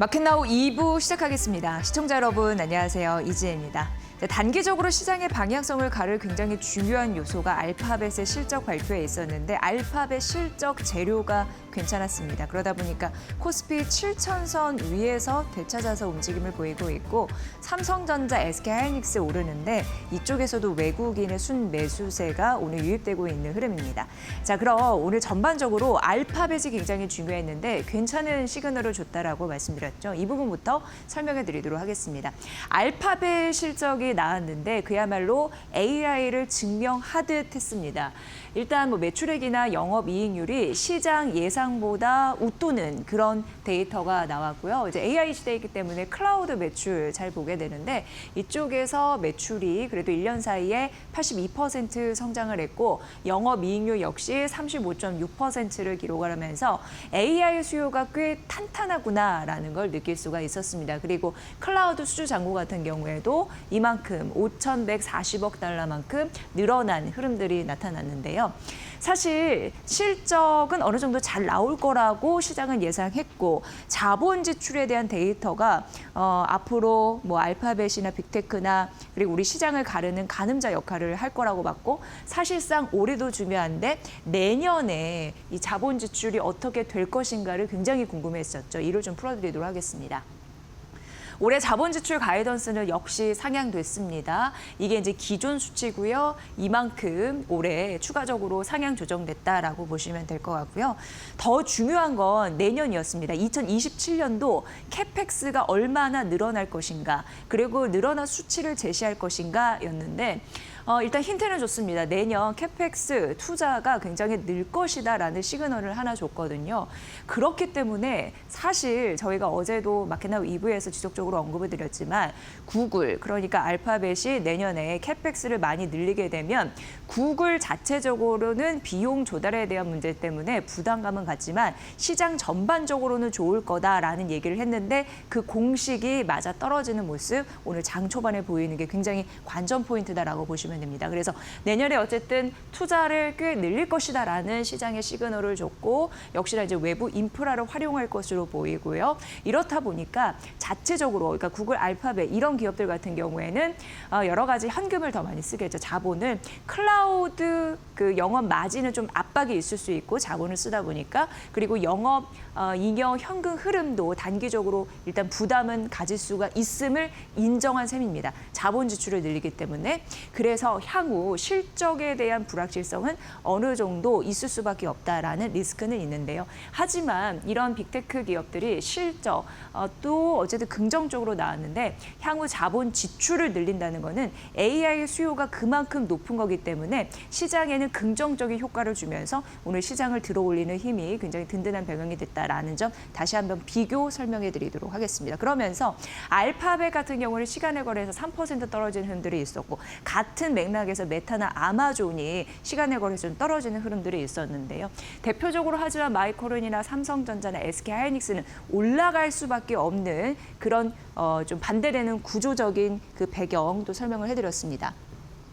마켓나우 2부 시작하겠습니다. 시청자 여러분 안녕하세요. 이지혜입니다. 단기적으로 시장의 방향성을 가를 굉장히 중요한 요소가 알파벳의 실적 발표에 있었는데 알파벳 실적 재료가 괜찮았습니다. 그러다 보니까 코스피 7,000선 위에서 되찾아서 움직임을 보이고 있고 삼성전자, SK하이닉스 오르는데 이쪽에서도 외국인의 순매수세가 오늘 유입되고 있는 흐름입니다. 자, 그럼 오늘 전반적으로 알파벳이 굉장히 중요했는데 괜찮은 시그널을 줬다라고 말씀드렸죠. 이 부분부터 설명해 드리도록 하겠습니다. 알파벳 실적이 나왔는데 그야말로 AI를 증명하듯 했습니다. 일단 매출액이나 영업이익률이 시장 예상보다 웃도는 그런 데이터가 나왔고요. 이제 AI 시대이기 때문에 클라우드 매출 잘 보게 되는데 이쪽에서 매출이 그래도 1년 사이에 82% 성장을 했고 영업이익률 역시 35.6%를 기록을 하면서 AI 수요가 꽤 탄탄하구나라는 걸 느낄 수가 있었습니다. 그리고 클라우드 수주 잔고 같은 경우에도 이만큼 5,140억 달러만큼 늘어난 흐름들이 나타났는데요. 사실 실적은 어느 정도 잘 나올 거라고 시장은 예상했고 자본 지출에 대한 데이터가 앞으로 알파벳이나 빅테크나 그리고 우리 시장을 가르는 가늠자 역할을 할 거라고 봤고 사실상 올해도 중요한데 내년에 이 자본 지출이 어떻게 될 것인가를 굉장히 궁금했었죠. 이를 좀 풀어드리도록 하겠습니다. 올해 자본 지출 가이던스는 역시 상향됐습니다. 이게 이제 기존 수치고요. 이만큼 올해 추가적으로 상향 조정됐다라고 보시면 될 것 같고요. 더 중요한 건 내년이었습니다. 2027년도 캐펙스가 얼마나 늘어날 것인가, 그리고 늘어난 수치를 제시할 것인가였는데 일단 힌트는 줬습니다. 내년 캐펙스 투자가 굉장히 늘 것이다라는 시그널을 하나 줬거든요. 그렇기 때문에 사실 저희가 어제도 마켓나우 2부에서 지속적으로 언급을 드렸지만 구글, 그러니까 알파벳이 내년에 캐펙스를 많이 늘리게 되면 구글 자체적으로는 비용 조달에 대한 문제 때문에 부담감은 갖지만 시장 전반적으로는 좋을 거다라는 얘기를 했는데 그 공식이 맞아 떨어지는 모습 오늘 장 초반에 보이는 게 굉장히 관전 포인트다라고 보시면 됩니다. 그래서 내년에 어쨌든 투자를 꽤 늘릴 것이다라는 시장의 시그널을 줬고 역시나 이제 외부 인프라를 활용할 것으로 보이고요. 이렇다 보니까 자체적으로 그러니까 구글, 알파벳 이런 기업들 같은 경우에는 여러 가지 현금을 더 많이 쓰겠죠. 자본을 클라우드 그 영업 마진은 좀 압박이 있을 수 있고 자본을 쓰다 보니까 그리고 영업 잉여 현금 흐름도 단기적으로 일단 부담은 가질 수가 있음을 인정한 셈입니다. 자본 지출을 늘리기 때문에 그래서 향후 실적에 대한 불확실성은 어느 정도 있을 수밖에 없다라는 리스크는 있는데요. 하지만 이런 빅테크 기업들이 실적 또 어쨌든 긍정적으로 나왔는데 향후 자본 지출을 늘린다는 거는 AI 수요가 그만큼 높은 거기 때문에 시장에는 긍정적인 효과를 주면서 오늘 시장을 들어올리는 힘이 굉장히 든든한 배경이 됐다라는 점 다시 한번 비교 설명해 드리도록 하겠습니다. 그러면서 알파벳 같은 경우는 시간을 거래해서 3% 떨어진 흐름들이 있었고 같은 맥락에서 메타나 아마존이 시간을 거래해서 좀 떨어지는 흐름들이 있었는데요. 대표적으로 하지만 마이크론이나 삼성전자나 SK하이닉스는 올라갈 수밖에 없는 그런 좀 반대되는 구조적인 그 배경도 설명을 해드렸습니다.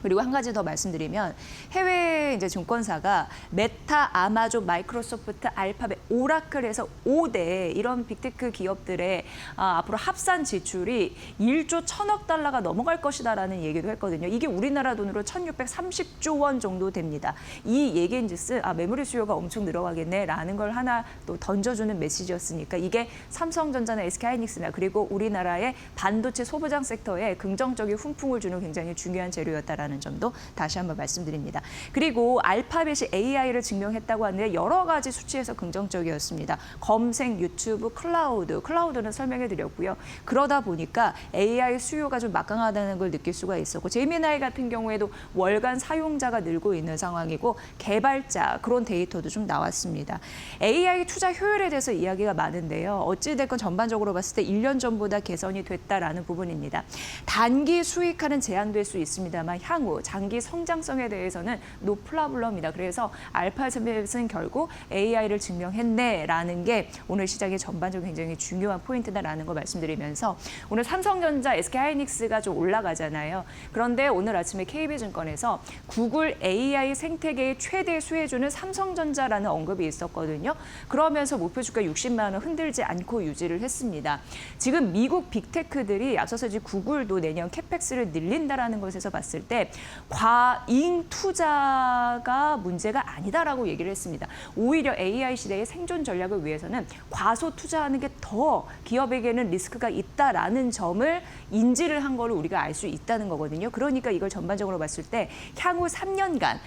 그리고 한 가지 더 말씀드리면 해외 이제 증권사가 메타, 아마존, 마이크로소프트, 알파벳, 오라클에서 5대 이런 빅테크 기업들의 앞으로 합산 지출이 1조 1,000억 달러가 넘어갈 것이다라는 얘기도 했거든요. 이게 우리나라 돈으로 1,630조 원 정도 됩니다. 이 얘기인즉슨 메모리 수요가 엄청 늘어가겠네라는 걸 하나 또 던져주는 메시지였으니까 이게 삼성전자나 SK하이닉스나 그리고 우리나라의 반도체 소부장 섹터에 긍정적인 훈풍을 주는 굉장히 중요한 재료였다라는 점도 다시 한번 말씀드립니다. 그리고 알파벳이 AI를 증명했다고 하는데 여러 가지 수치에서 긍정적이었습니다. 검색, 유튜브, 클라우드는 설명해 드렸고요. 그러다 보니까 AI 수요가 좀 막강하다는 걸 느낄 수가 있었고 제미나이 같은 경우에도 월간 사용자가 늘고 있는 상황이고 개발자 그런 데이터도 좀 나왔습니다. AI 투자 효율에 대해서 이야기가 많은데요. 어찌됐건 전반적으로 봤을 때 1년 전보다 개선이 됐다라는 부분입니다. 단기 수익화는 제한될 수 있습니다만 향후 장기 성장성에 대해서는 노 프라블럼이다. 그래서 알파벳은 결국 AI를 증명했네라는 게 오늘 시장의 전반적으로 굉장히 중요한 포인트다라는 거 말씀드리면서 오늘 삼성전자, SK하이닉스가 좀 올라가잖아요. 그런데 오늘 아침에 KB증권에서 구글 AI 생태계의 최대 수혜주는 삼성전자라는 언급이 있었거든요. 그러면서 목표 주가 60만 원 흔들지 않고 유지를 했습니다. 지금 미국 빅테크들이 앞서서 이제 구글도 내년 캐펙스를 늘린다라는 것에서 봤을 때 과잉 투자가 문제가 아니다라고 얘기를 했습니다. 오히려 AI 시대의 생존 전략을 위해서는 과소 투자하는 게 더 기업에게는 리스크가 있다라는 점을 인지를 한 거를 우리가 알 수 있다는 거거든요. 그러니까 이걸 전반적으로 봤을 때 향후 3년간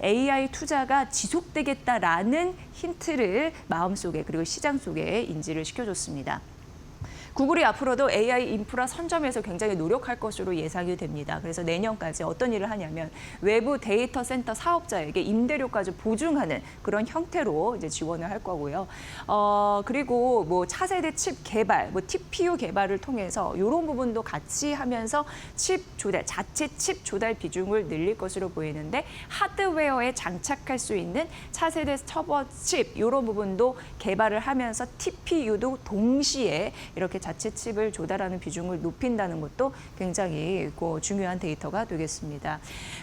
AI 투자가 지속되겠다라는 힌트를 마음속에 그리고 시장 속에 인지를 시켜줬습니다. 구글이 앞으로도 AI 인프라 선점에서 굉장히 노력할 것으로 예상이 됩니다. 그래서 내년까지 어떤 일을 하냐면 외부 데이터 센터 사업자에게 임대료까지 보증하는 그런 형태로 이제 지원을 할 거고요. 그리고 뭐 차세대 칩 개발, 뭐 TPU 개발을 통해서 이런 부분도 같이 하면서 칩 조달, 자체 칩 조달 비중을 늘릴 것으로 보이는데 하드웨어에 장착할 수 있는 차세대 서버 칩 이런 부분도 개발을 하면서 TPU도 동시에 이렇게 자체 칩을 조달하는 비중을 높인다는 것도 굉장히 중요한 데이터가 되겠습니다.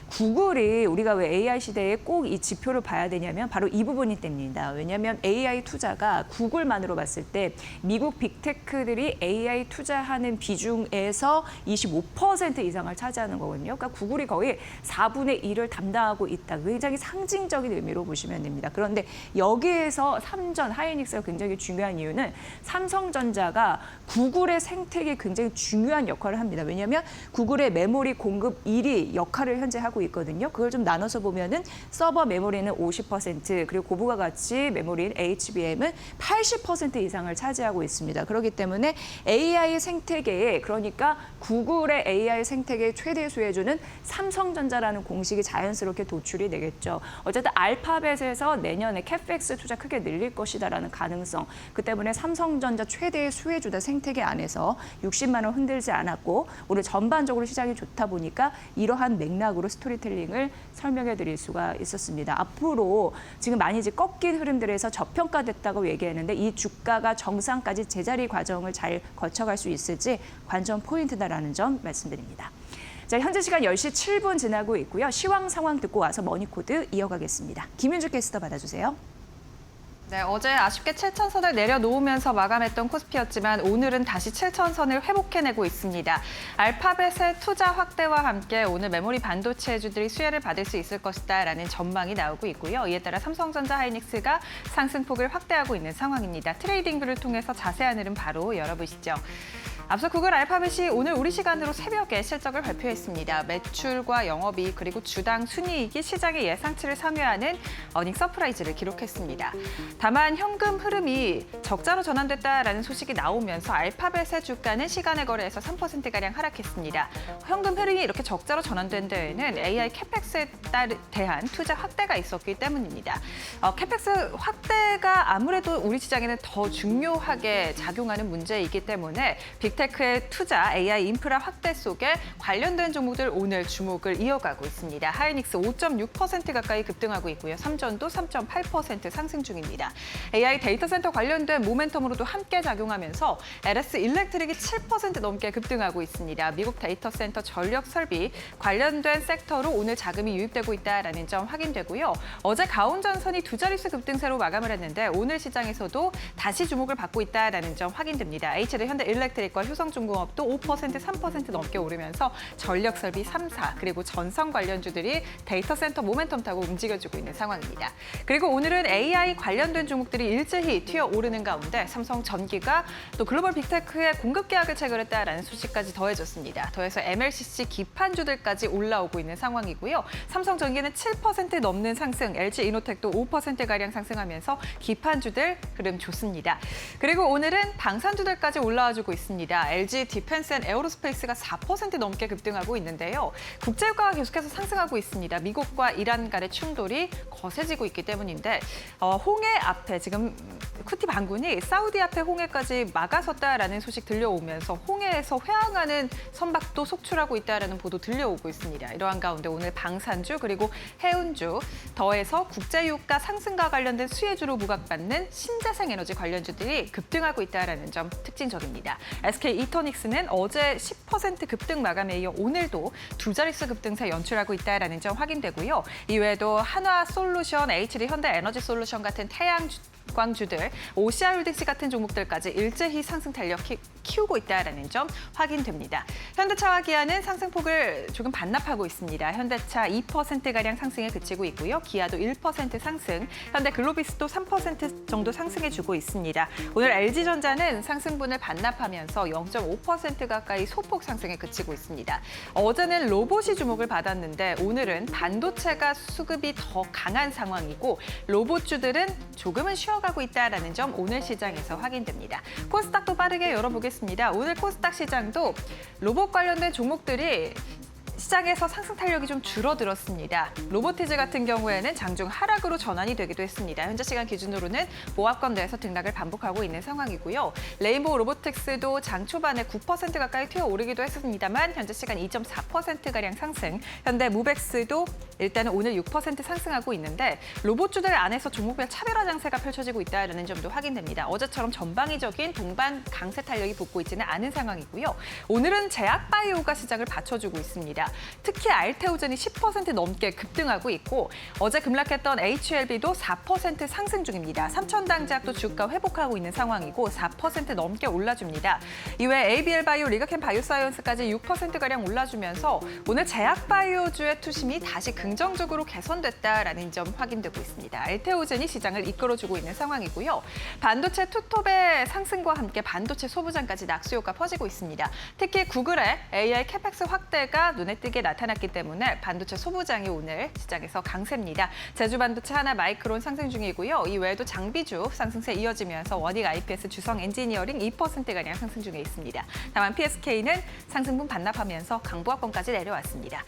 구글이 우리가 왜 AI 시대에 꼭 이 지표를 봐야 되냐면 바로 이 부분이 됩니다. 왜냐하면 AI 투자가 구글만으로 봤을 때 미국 빅테크들이 AI 투자하는 비중에서 25% 이상을 차지하는 거거든요. 그러니까 구글이 거의 4분의 1을 담당하고 있다. 굉장히 상징적인 의미로 보시면 됩니다. 그런데 여기에서 삼전, 하이닉스가 굉장히 중요한 이유는 삼성전자가 구글의 생태계에 굉장히 중요한 역할을 합니다. 왜냐하면 구글의 메모리 공급 1위 역할을 현재 하고 있거든요. 그걸 좀 나눠서 보면은 서버 메모리는 50%, 그리고 고부가 가치 메모리인 HBM은 80% 이상을 차지하고 있습니다. 그렇기 때문에 AI 생태계에, 그러니까 구글의 AI 생태계의 최대 수혜주는 삼성전자라는 공식이 자연스럽게 도출이 되겠죠. 어쨌든 알파벳에서 내년에 캐펙스 투자 크게 늘릴 것이다라는 가능성, 그 때문에 삼성전자 최대의 수혜주다 생태계 안에서 60만 원 흔들지 않았고 오늘 전반적으로 시장이 좋다 보니까 이러한 맥락으로 스토리텔링을 설명해 드릴 수가 있었습니다. 앞으로 지금 많이 이제 꺾인 흐름들에서 저평가됐다고 얘기했는데 이 주가가 정상까지 제자리 과정을 잘 거쳐갈 수 있을지 관전 포인트다라는 점 말씀드립니다. 자, 현재 시간 10시 7분 지나고 있고요. 시황 상황 듣고 와서 머니코드 이어가겠습니다. 김윤주 캐스터 받아주세요. 네, 어제 아쉽게 7천선을 내려놓으면서 마감했던 코스피였지만 오늘은 다시 7천선을 회복해내고 있습니다. 알파벳의 투자 확대와 함께 오늘 메모리 반도체주들이 수혜를 받을 수 있을 것이다라는 전망이 나오고 있고요. 이에 따라 삼성전자, 하이닉스가 상승폭을 확대하고 있는 상황입니다. 트레이딩뷰를 통해서 자세한 흐름 바로 열어보시죠. 앞서 구글 알파벳이 오늘 우리 시간으로 새벽에 실적을 발표했습니다. 매출과 영업이익 그리고 주당 순이익이 시장의 예상치를 상회하는 어닝 서프라이즈를 기록했습니다. 다만 현금 흐름이 적자로 전환됐다라는 소식이 나오면서 알파벳의 주가는 시간의 거래에서 3%가량 하락했습니다. 현금 흐름이 이렇게 적자로 전환된 데에는 AI 캐펙스에 대한 투자 확대가 있었기 때문입니다. 캐펙스 확대가 아무래도 우리 시장에는 더 중요하게 작용하는 문제이기 때문에 빅테크의 투자, AI 인프라 확대 속에 관련된 종목들 오늘 주목을 이어가고 있습니다. 하이닉스 5.6% 가까이 급등하고 있고요. 삼전도 3.8% 상승 중입니다. AI 데이터 센터 관련된 모멘텀으로도 함께 작용하면서 LS 일렉트릭이 7% 넘게 급등하고 있습니다. 미국 데이터 센터 전력 설비 관련된 섹터로 오늘 자금이 유입되고 있다는 점 확인되고요. 어제 가온전선이 두 자릿수 급등세로 마감을 했는데 오늘 시장에서도 다시 주목을 받고 있다는 점 확인됩니다. HD 현대 일렉트릭과 효성중공업도 5%, 3% 넘게 오르면서 전력 설비 3사 그리고 전선 관련주들이 데이터 센터 모멘텀 타고 움직여주고 있는 상황입니다. 그리고 오늘은 AI 관련된 종목들이 일제히 튀어오르는 가운데 삼성전기가 또 글로벌 빅테크의 공급 계약을 체결했다라는 소식까지 더해졌습니다. 더해서 MLCC 기판주들까지 올라오고 있는 상황이고요. 삼성전기는 7% 넘는 상승, LG이노텍도 5%가량 상승하면서 기판주들 흐름 좋습니다. 그리고 오늘은 방산주들까지 올라와주고 있습니다. LG 디펜스 앤 에어로스페이스가 4% 넘게 급등하고 있는데요. 국제유가가 계속해서 상승하고 있습니다. 미국과 이란 간의 충돌이 거세지고 있기 때문인데 홍해 앞에 지금 쿠티 반군이 사우디 앞에 홍해까지 막아섰다라는 소식 들려오면서 홍해에서 회항하는 선박도 속출하고 있다라는 보도 들려오고 있습니다. 이러한 가운데 오늘 방산주 그리고 해운주 더해서 국제유가 상승과 관련된 수혜주로 부각받는 신재생에너지 관련주들이 급등하고 있다라는 점 특징적입니다. SK 이터닉스는 어제 10% 급등 마감에 이어 오늘도 두 자릿수 급등세 연출하고 있다라는 점 확인되고요. 이외에도 한화솔루션, HD 현대에너지솔루션 같은 태양광주들, 오시아홀딩스 같은 종목들까지 일제히 상승 탄력 키우고 있다는 점 확인됩니다. 현대차와 기아는 상승폭을 조금 반납하고 있습니다. 현대차 2%가량 상승에 그치고 있고요. 기아도 1% 상승, 현대글로비스도 3% 정도 상승해주고 있습니다. 오늘 LG전자는 상승분을 반납하면서 0.5% 가까이 소폭 상승에 그치고 있습니다. 어제는 로봇이 주목을 받았는데 오늘은 반도체가 수급이 더 강한 상황이고 로봇주들은 조금은 쉬어가고 있다는 점 오늘 시장에서 확인됩니다. 코스닥도 빠르게 열어보겠습니다. 오늘 코스닥 시장도 로봇 관련된 종목들이 시장에서 상승 탄력이 좀 줄어들었습니다. 로보티즈 같은 경우에는 장중 하락으로 전환이 되기도 했습니다. 현재 시간 기준으로는 모합권 내에서 등락을 반복하고 있는 상황이고요. 레인보우 로보틱스도 장 초반에 9% 가까이 튀어오르기도 했습니다만 현재 시간 2.4%가량 상승. 현대 무벡스도 일단은 오늘 6% 상승하고 있는데 로봇주들 안에서 종목별 차별화 장세가 펼쳐지고 있다는 점도 확인됩니다. 어제처럼 전방위적인 동반 강세 탄력이 붙고 있지는 않은 상황이고요. 오늘은 제약바이오가 시장을 받쳐주고 있습니다. 특히 알테오젠이 10% 넘게 급등하고 있고 어제 급락했던 HLB도 4% 상승 중입니다. 삼천당제약도 주가 회복하고 있는 상황이고 4% 넘게 올라줍니다. 이외에 ABL바이오, 리가캠 바이오사이언스까지 6%가량 올라주면서 오늘 제약바이오주의 투심이 다시 긍정적으로 개선됐다라는 점 확인되고 있습니다. 알테오젠이 시장을 이끌어주고 있는 상황이고요. 반도체 투톱의 상승과 함께 반도체 소부장까지 낙수 효과 퍼지고 있습니다. 특히 구글의 AI 캐펙스 확대가 눈에 띄게 나타났기 때문에 반도체 소부장이 오늘 시장에서 강세입니다. 제주반도체, 하나마이크론 상승 중이고요. 이외에도 장비주 상승세 이어지면서 원익 IPS, 주성 엔지니어링 2%가량 상승 중에 있습니다. 다만 PSK는 상승분 반납하면서 강보합권까지 내려왔습니다.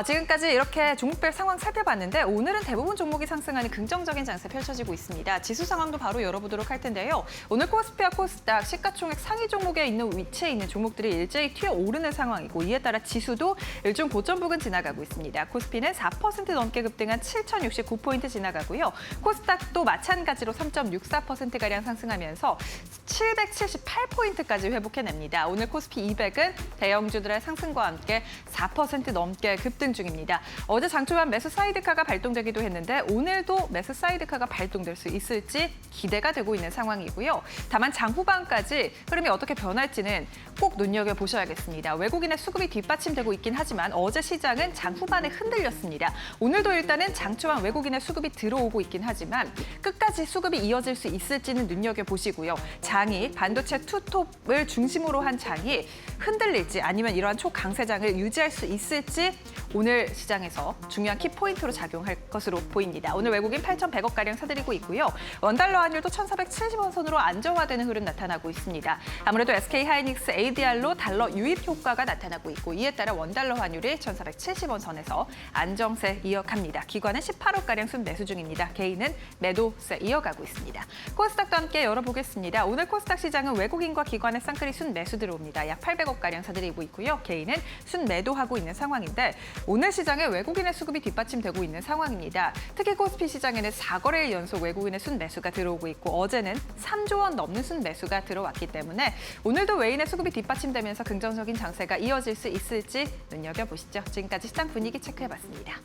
지금까지 이렇게 종목별 상황 살펴봤는데 오늘은 대부분 종목이 상승하는 긍정적인 장세 펼쳐지고 있습니다. 지수 상황도 바로 열어보도록 할 텐데요. 오늘 코스피와 코스닥 시가총액 상위 종목에 있는 위치에 있는 종목들이 일제히 튀어오르는 상황이고 이에 따라 지수도 일종 고점 부근 지나가고 있습니다. 코스피는 4% 넘게 급등한 7,069포인트 지나가고요. 코스닥도 마찬가지로 3.64%가량 상승하면서 778포인트까지 회복해냅니다. 오늘 코스피 200은 대형주들의 상승과 함께 4% 넘게 급등 중입니다. 어제 장초반 매수 사이드카가 발동되기도 했는데 오늘도 매수 사이드카가 발동될 수 있을지 기대가 되고 있는 상황이고요. 다만 장후반까지 흐름이 어떻게 변할지는 꼭 눈여겨보셔야겠습니다. 외국인의 수급이 뒷받침되고 있긴 하지만 어제 시장은 장후반에 흔들렸습니다. 오늘도 일단은 장초반 외국인의 수급이 들어오고 있긴 하지만 끝까지 수급이 이어질 수 있을지는 눈여겨보시고요. 장이 반도체 투톱을 중심으로 한 장이 흔들릴지 아니면 이러한 초강세장을 유지할 수 있을지 오늘 시장에서 중요한 키포인트로 작용할 것으로 보입니다. 오늘 외국인 8,100억가량 사들이고 있고요. 원달러 환율도 1,470원 선으로 안정화되는 흐름 나타나고 있습니다. 아무래도 SK하이닉스, ADR로 달러 유입 효과가 나타나고 있고 이에 따라 원달러 환율이 1,470원 선에서 안정세 이어갑니다. 기관은 18억가량 순매수 중입니다. 개인은 매도세 이어가고 있습니다. 코스닥도 함께 열어보겠습니다. 오늘 코스닥 시장은 외국인과 기관의 쌍끌이 순매수 들어옵니다. 약 800억가량 사들이고 있고요. 개인은 순매도하고 있는 상황인데 오늘 시장에 외국인의 수급이 뒷받침되고 있는 상황입니다. 특히 코스피 시장에는 4거래일 연속 외국인의 순매수가 들어오고 있고 어제는 3조 원 넘는 순매수가 들어왔기 때문에 오늘도 외인의 수급이 뒷받침되면서 긍정적인 장세가 이어질 수 있을지 눈여겨보시죠. 지금까지 시장 분위기 체크해봤습니다.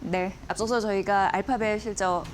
네, 앞서서 저희가 알파벳 실적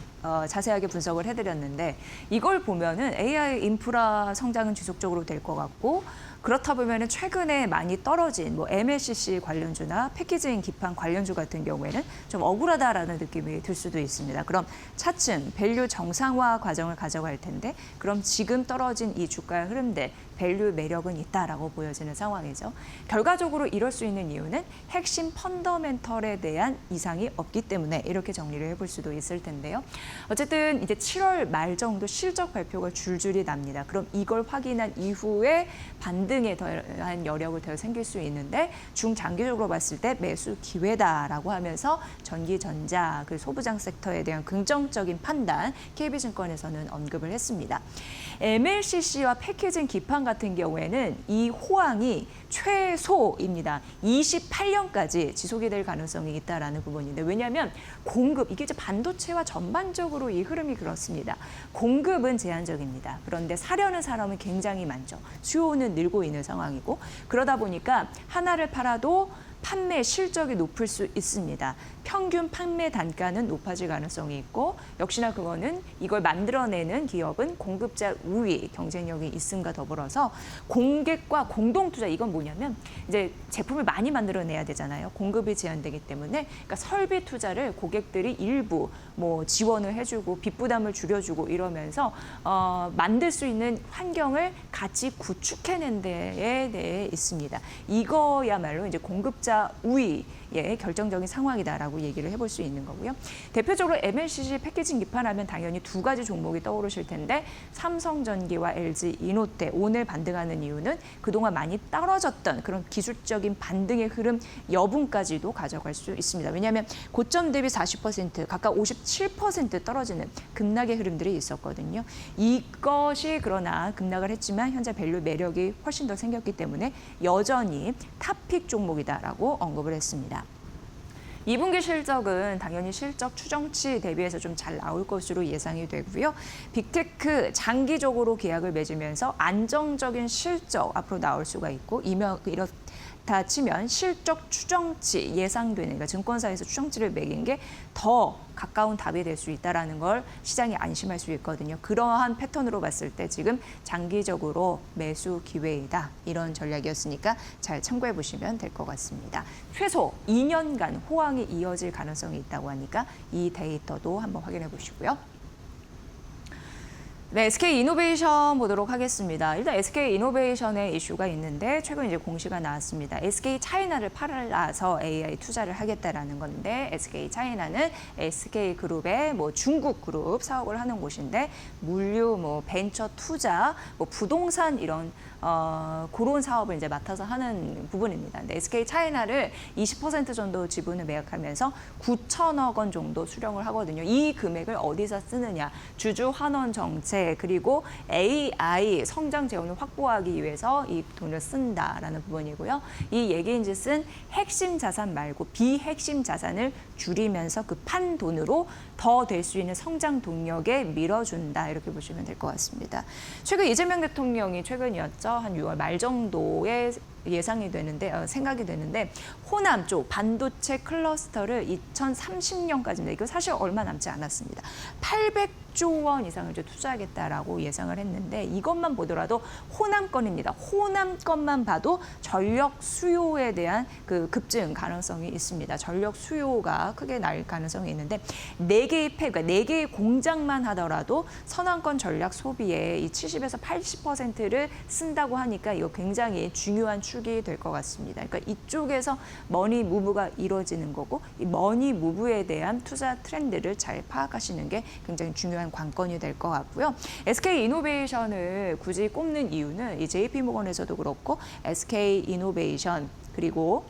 자세하게 분석을 해드렸는데 이걸 보면은 AI 인프라 성장은 지속적으로 될 것 같고 그렇다 보면은 최근에 많이 떨어진 뭐 MLCC 관련주나 패키징 기판 관련주 같은 경우에는 좀 억울하다라는 느낌이 들 수도 있습니다. 그럼 차츰 밸류 정상화 과정을 가져갈 텐데 그럼 지금 떨어진 이 주가의 흐름들 밸류 매력은 있다라고 보여지는 상황이죠. 결과적으로 이럴 수 있는 이유는 핵심 펀더멘털에 대한 이상이 없기 때문에 이렇게 정리를 해볼 수도 있을 텐데요. 어쨌든 이제 7월 말 정도 실적 발표가 줄줄이 납니다. 그럼 이걸 확인한 이후에 반등 반등에 더한 여력을 더 생길 수 있는데 중장기적으로 봤을 때 매수 기회다라고 하면서 전기전자, 그 소부장 섹터에 대한 긍정적인 판단 KB증권에서는 언급을 했습니다. MLCC와 패키징 기판 같은 경우에는 이 호황이 최소입니다. 28년까지 지속이 될 가능성이 있다라는 부분인데 왜냐하면 공급, 이게 이제 반도체와 전반적으로 이 흐름이 그렇습니다. 공급은 제한적입니다. 그런데 사려는 사람은 굉장히 많죠. 수요는 늘고 있는 상황이고 그러다 보니까 하나를 팔아도 판매 실적이 높을 수 있습니다. 평균 판매 단가는 높아질 가능성이 있고 역시나 그거는 이걸 만들어내는 기업은 공급자 우위 경쟁력이 있음과 더불어서 공객과 공동 투자, 이건 뭐냐면 이제 제품을 많이 만들어내야 되잖아요. 공급이 제한되기 때문에 그러니까 설비 투자를 고객들이 일부 뭐 지원을 해주고 빚부담을 줄여주고 이러면서 만들 수 있는 환경을 같이 구축해낸 데에 대해 있습니다. 이거야말로 이제 공급자 우위의 결정적인 상황이다라고 얘기를 해볼 수 있는 거고요. 대표적으로 MLCC 패키징 기판하면 당연히 두 가지 종목이 떠오르실 텐데 삼성전기와 LG 이노테 오늘 반등하는 이유는 그동안 많이 떨어졌던 그런 기술적인 반등의 흐름 여분까지도 가져갈 수 있습니다. 왜냐하면 고점 대비 40% 각각 57% 떨어지는 급락의 흐름들이 있었거든요. 이것이 그러나 급락을 했지만 현재 밸류 매력이 훨씬 더 생겼기 때문에 여전히 탑픽 종목이다라고 언급을 했습니다. 2분기 실적은 당연히 실적 추정치 대비해서 좀 잘 나올 것으로 예상이 되고요. 빅테크 장기적으로 계약을 맺으면서 안정적인 실적 앞으로 나올 수가 있고 이렇다 치면 실적 추정치 예상되는, 그러니까 증권사에서 추정치를 매긴 게 더 가까운 답이 될 수 있다는 걸 시장이 안심할 수 있거든요. 그러한 패턴으로 봤을 때 지금 장기적으로 매수 기회이다. 이런 전략이었으니까 잘 참고해 보시면 될 것 같습니다. 최소 2년간 호황이 이어질 가능성이 있다고 하니까 이 데이터도 한번 확인해 보시고요. 네, SK 이노베이션 보도록 하겠습니다. 일단 SK 이노베이션의 이슈가 있는데 최근 이제 공시가 나왔습니다. SK 차이나를 팔아서 AI 투자를 하겠다라는 건데 SK 차이나는 SK 그룹의 뭐 중국 그룹 사업을 하는 곳인데 물류, 뭐 벤처 투자, 뭐 부동산 이런 그런 사업을 이제 맡아서 하는 부분입니다. 근데 SK 차이나를 20% 정도 지분을 매각하면서 9천억 원 정도 수령을 하거든요. 이 금액을 어디서 쓰느냐? 주주 환원 정책 그리고 AI 성장 재원을 확보하기 위해서 이 돈을 쓴다라는 부분이고요. 이 얘기인즉슨 핵심 자산 말고 비핵심 자산을 줄이면서 그 판 돈으로 더 될 수 있는 성장 동력에 밀어준다 이렇게 보시면 될 것 같습니다. 최근 이재명 대통령이 최근이었죠. 한 6월 말 정도에 예상이 되는데 생각이 되는데 호남 쪽 반도체 클러스터를 2030년까지입니다. 이거 사실 얼마 남지 않았습니다. 800조 원 이상을 이제 투자하겠다라고 예상을 했는데 이것만 보더라도 호남권입니다. 호남권만 봐도 전력 수요에 대한 그 급증 가능성이 있습니다. 전력 수요가 크게 날 가능성이 있는데 4개의 그러니까 4개의 공장만 하더라도 선왕권 전략 소비에 이 70에서 80%를 쓴다고 하니까 이거 굉장히 중요한 축이 될 것 같습니다. 그러니까 이쪽에서 머니 무브가 이루어지는 거고 이 머니 무브에 대한 투자 트렌드를 잘 파악하시는 게 굉장히 중요한 관건이 될 것 같고요. SK 이노베이션을 굳이 꼽는 이유는 이 JP모건에서도 그렇고 SK 이노베이션 그리고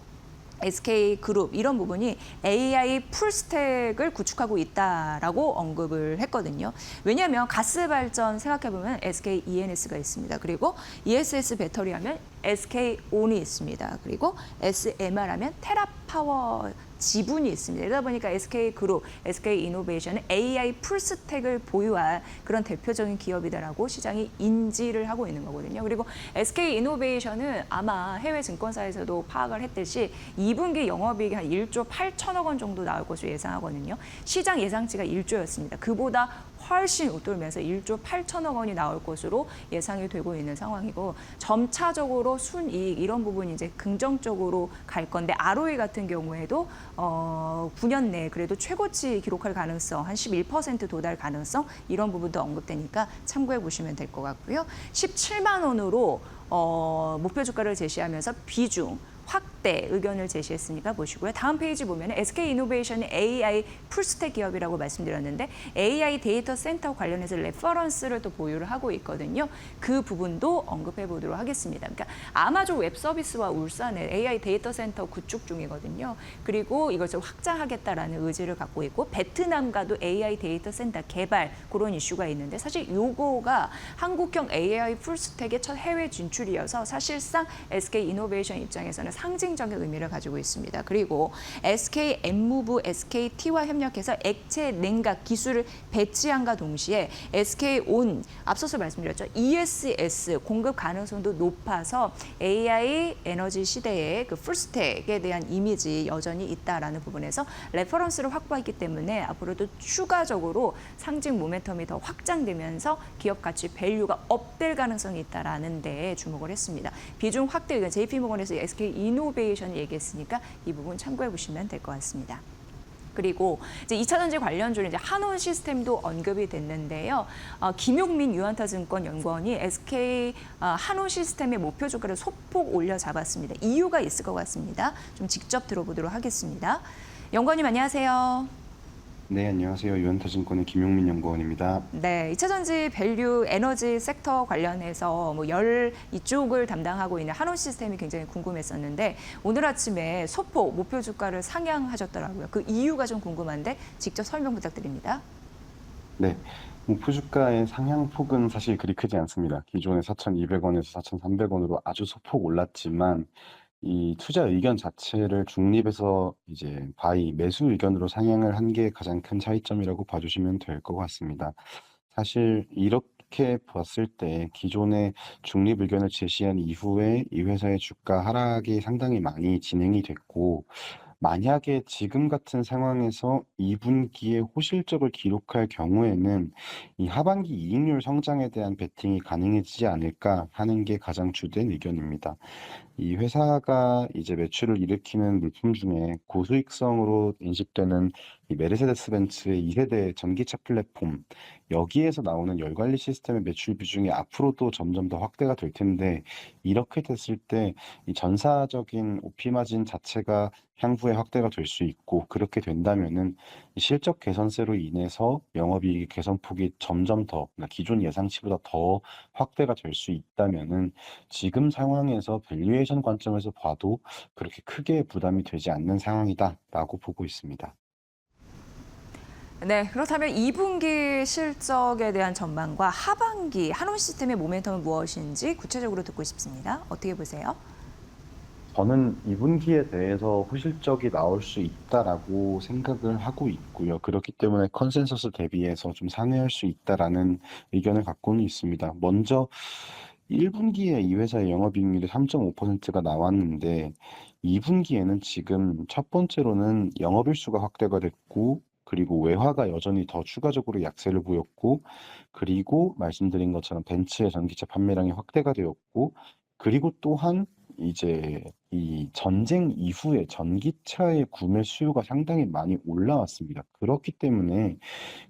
SK 그룹 이런 부분이 AI 풀스택을 구축하고 있다라고 언급을 했거든요. 왜냐하면 가스 발전 생각해보면 SK ENS가 있습니다. 그리고 ESS 배터리 하면 SK 온이 있습니다. 그리고 SMR 하면 테라파워 지분이 있습니다. 이러다 보니까 SK 그룹, SK 이노베이션은 AI 풀스택을 보유한 그런 대표적인 기업이다라고 시장이 인지를 하고 있는 거거든요. 그리고 SK 이노베이션은 아마 해외 증권사에서도 파악을 했듯이 2분기 영업이익이 한 1조 8천억 원 정도 나올 것으로 예상하거든요. 시장 예상치가 1조였습니다. 그보다 훨씬 웃돌면서 1조 8천억 원이 나올 것으로 예상이 되고 있는 상황이고 점차적으로 순이익 이런 부분이 이제 긍정적으로 갈 건데 ROE 같은 경우에도 9년 내에 그래도 최고치 기록할 가능성 한 11% 도달 가능성 이런 부분도 언급되니까 참고해 보시면 될 것 같고요. 17만 원으로 목표 주가를 제시하면서 비중 확대 의견을 제시했으니까 보시고요. 다음 페이지 보면 SK이노베이션이 AI 풀스택 기업이라고 말씀드렸는데 AI 데이터 센터 관련해서 레퍼런스를 또 보유를 하고 있거든요. 그 부분도 언급해 보도록 하겠습니다. 그러니까 아마존 웹 서비스와 울산에 AI 데이터 센터 구축 중이거든요. 그리고 이것을 확장하겠다라는 의지를 갖고 있고 베트남과도 AI 데이터 센터 개발 그런 이슈가 있는데 사실 요거가 한국형 AI 풀스택의 첫 해외 진출이어서 사실상 SK이노베이션 입장에서는 상징적인 의미를 가지고 있습니다. 그리고 SK 엠무브 SKT와 협력해서 액체 냉각 기술을 배치함과 동시에 SK온 앞서서 말씀드렸죠. ESS 공급 가능성도 높아서 AI 에너지 시대의 그 풀스택에 대한 이미지 여전히 있다라는 부분에서 레퍼런스를 확보했기 때문에 앞으로도 추가적으로 상징 모멘텀이 더 확장되면서 기업 가치 밸류가 업될 가능성이 있다라는 데에 주목을 했습니다. 비중 확대 의견 JP모건에서 SK이노베이션이 얘기했으니까 이 부분 참고해 보시면 될 것 같습니다. 그리고 이제 2차 전지 관련주로 이제 한온 시스템도 언급이 됐는데요. 김용민 유한타증권 연구원이 SK 한온 시스템의 목표 주가를 소폭 올려 잡았습니다. 이유가 있을 것 같습니다. 좀 직접 들어보도록 하겠습니다. 연구원님 안녕하세요. 네, 안녕하세요. 유한타증권의 김용민 연구원입니다. 네, 2차 전지 밸류 에너지 섹터 관련해서 열 이쪽을 담당하고 있는 한온 시스템이 굉장히 궁금했었는데 오늘 아침에 소폭 목표 주가를 상향하셨더라고요. 그 이유가 좀 궁금한데 직접 설명 부탁드립니다. 네, 목표 주가의 상향폭은 사실 그리 크지 않습니다. 기존의 4,200원에서 4,300원으로 아주 소폭 올랐지만 이 투자 의견 자체를 중립에서 이제 바이 매수 의견으로 상향을 한 게 가장 큰 차이점이라고 봐주시면 될 것 같습니다. 사실 이렇게 봤을 때 기존의 중립 의견을 제시한 이후에 이 회사의 주가 하락이 상당히 많이 진행이 됐고 만약에 지금 같은 상황에서 2분기에 호실적을 기록할 경우에는 이 하반기 이익률 성장에 대한 베팅이 가능해지지 않을까 하는 게 가장 주된 의견입니다. 이 회사가 이제 매출을 일으키는 물품 중에 고수익성으로 인식되는 이 메르세데스 벤츠의 2세대 전기차 플랫폼, 여기에서 나오는 열관리 시스템의 매출 비중이 앞으로도 점점 더 확대가 될 텐데, 이렇게 됐을 때 이 전사적인 오피 마진 자체가 향후에 확대가 될 수 있고, 그렇게 된다면은 이 실적 개선세로 인해서 영업이익 개선폭이 점점 더, 그러니까 기존 예상치보다 더 확대가 될 수 있다면은 지금 상황에서 밸류에이션 관점에서 봐도 그렇게 크게 부담이 되지 않는 상황이다라고 보고 있습니다. 네, 그렇다면 2분기 실적에 대한 전망과 하반기 한온 시스템의 모멘텀은 무엇인지 구체적으로 듣고 싶습니다. 어떻게 보세요? 저는 2분기에 대해서 후실적이 나올 수 있다라고 생각을 하고 있고요. 그렇기 때문에 컨센서스 대비해서 좀 상회할 수 있다라는 의견을 갖고는 있습니다. 먼저 1분기에 이 회사의 영업이익률이 3.5%가 나왔는데 2분기에는 지금 첫 번째로는 영업일수가 확대가 됐고 그리고 외화가 여전히 더 추가적으로 약세를 보였고 그리고 말씀드린 것처럼 벤츠의 전기차 판매량이 확대가 되었고 그리고 또한 이제 이 전쟁 이후에 전기차의 구매 수요가 상당히 많이 올라왔습니다. 그렇기 때문에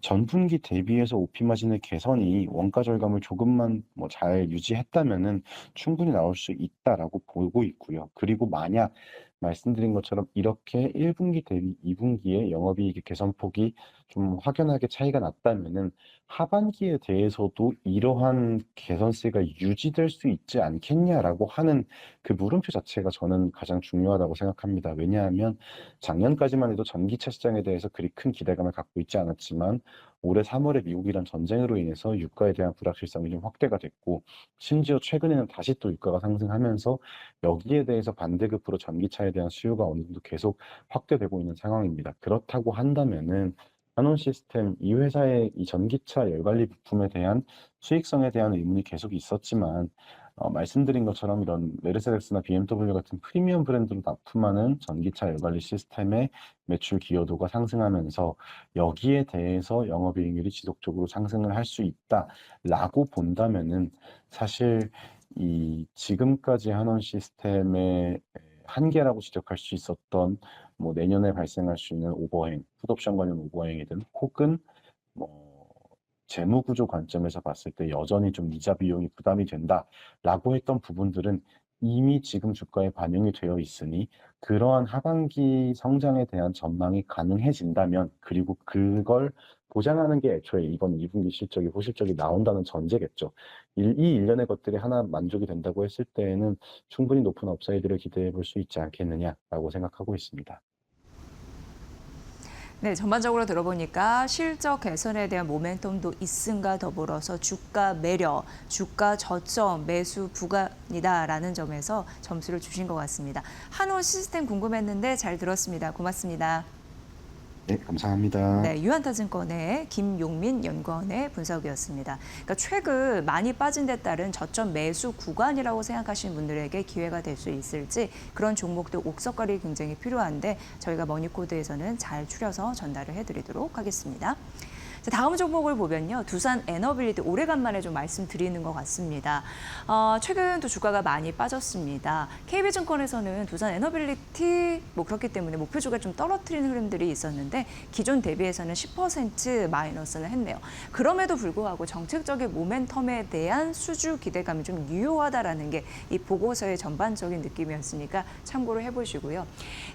전분기 대비해서 오피 마진의 개선이 원가 절감을 조금만 뭐 잘 유지했다면은 충분히 나올 수 있다라고 보고 있고요. 그리고 만약 말씀드린 것처럼 이렇게 1분기 대비 2분기에 영업이익의 개선폭이 좀 확연하게 차이가 났다면은 하반기에 대해서도 이러한 개선세가 유지될 수 있지 않겠냐라고 하는 그 물음표 자체가 저는 가장 중요하다고 생각합니다. 왜냐하면 작년까지만 해도 전기차 시장에 대해서 그리 큰 기대감을 갖고 있지 않았지만 올해 3월에 미국이란 전쟁으로 인해서 유가에 대한 불확실성이 좀 확대가 됐고 심지어 최근에는 다시 또 유가가 상승하면서 여기에 대해서 반대급부로 전기차에 대한 수요가 어느 정도 계속 확대되고 있는 상황입니다. 그렇다고 한다면은 한온 시스템 이 회사의 이 전기차 열관리 부품에 대한 수익성에 대한 의문이 계속 있었지만 말씀드린 것처럼 이런 메르세데스나 BMW 같은 프리미엄 브랜드로 납품하는 전기차 열관리 시스템의 매출 기여도가 상승하면서 여기에 대해서 영업이익률이 지속적으로 상승을 할 수 있다라고 본다면은 사실 이 지금까지 한원 시스템의 한계라고 지적할 수 있었던 뭐 내년에 발생할 수 있는 오버행, 풋옵션 관련 오버행이든 혹은 뭐 재무 구조 관점에서 봤을 때 여전히 좀 이자 비용이 부담이 된다라고 했던 부분들은 이미 지금 주가에 반영이 되어 있으니 그러한 하반기 성장에 대한 전망이 가능해진다면 그리고 그걸 보장하는 게 애초에 이번 2분기 실적이 호실적이 나온다는 전제겠죠. 이 일련의 것들이 하나 만족이 된다고 했을 때에는 충분히 높은 업사이드를 기대해 볼 수 있지 않겠느냐라고 생각하고 있습니다. 네, 전반적으로 들어보니까 실적 개선에 대한 모멘텀도 있음과 더불어서 주가 매력, 주가 저점 매수 구간이다라는 점에서 점수를 주신 것 같습니다. 한호 시스템 궁금했는데 잘 들었습니다. 고맙습니다. 네, 감사합니다. 네, 유한타증권의 김용민 연구원의 분석이었습니다. 그러니까 최근 많이 빠진 데 따른 저점 매수 구간이라고 생각하시는 분들에게 기회가 될 수 있을지 그런 종목들 옥석가리 굉장히 필요한데 저희가 머니코드에서는 잘 추려서 전달을 해드리도록 하겠습니다. 자, 다음 종목을 보면요. 두산 에너빌리티 오래간만에 좀 말씀드리는 것 같습니다. 최근 또 주가가 많이 빠졌습니다. KB증권에서는 두산 에너빌리티 그렇기 때문에 목표주가 좀 떨어뜨리는 흐름들이 있었는데 기존 대비해서는 10% 마이너스를 했네요. 그럼에도 불구하고 정책적인 모멘텀에 대한 수주 기대감이 좀 유효하다라는 게 이 보고서의 전반적인 느낌이었으니까 참고를 해보시고요.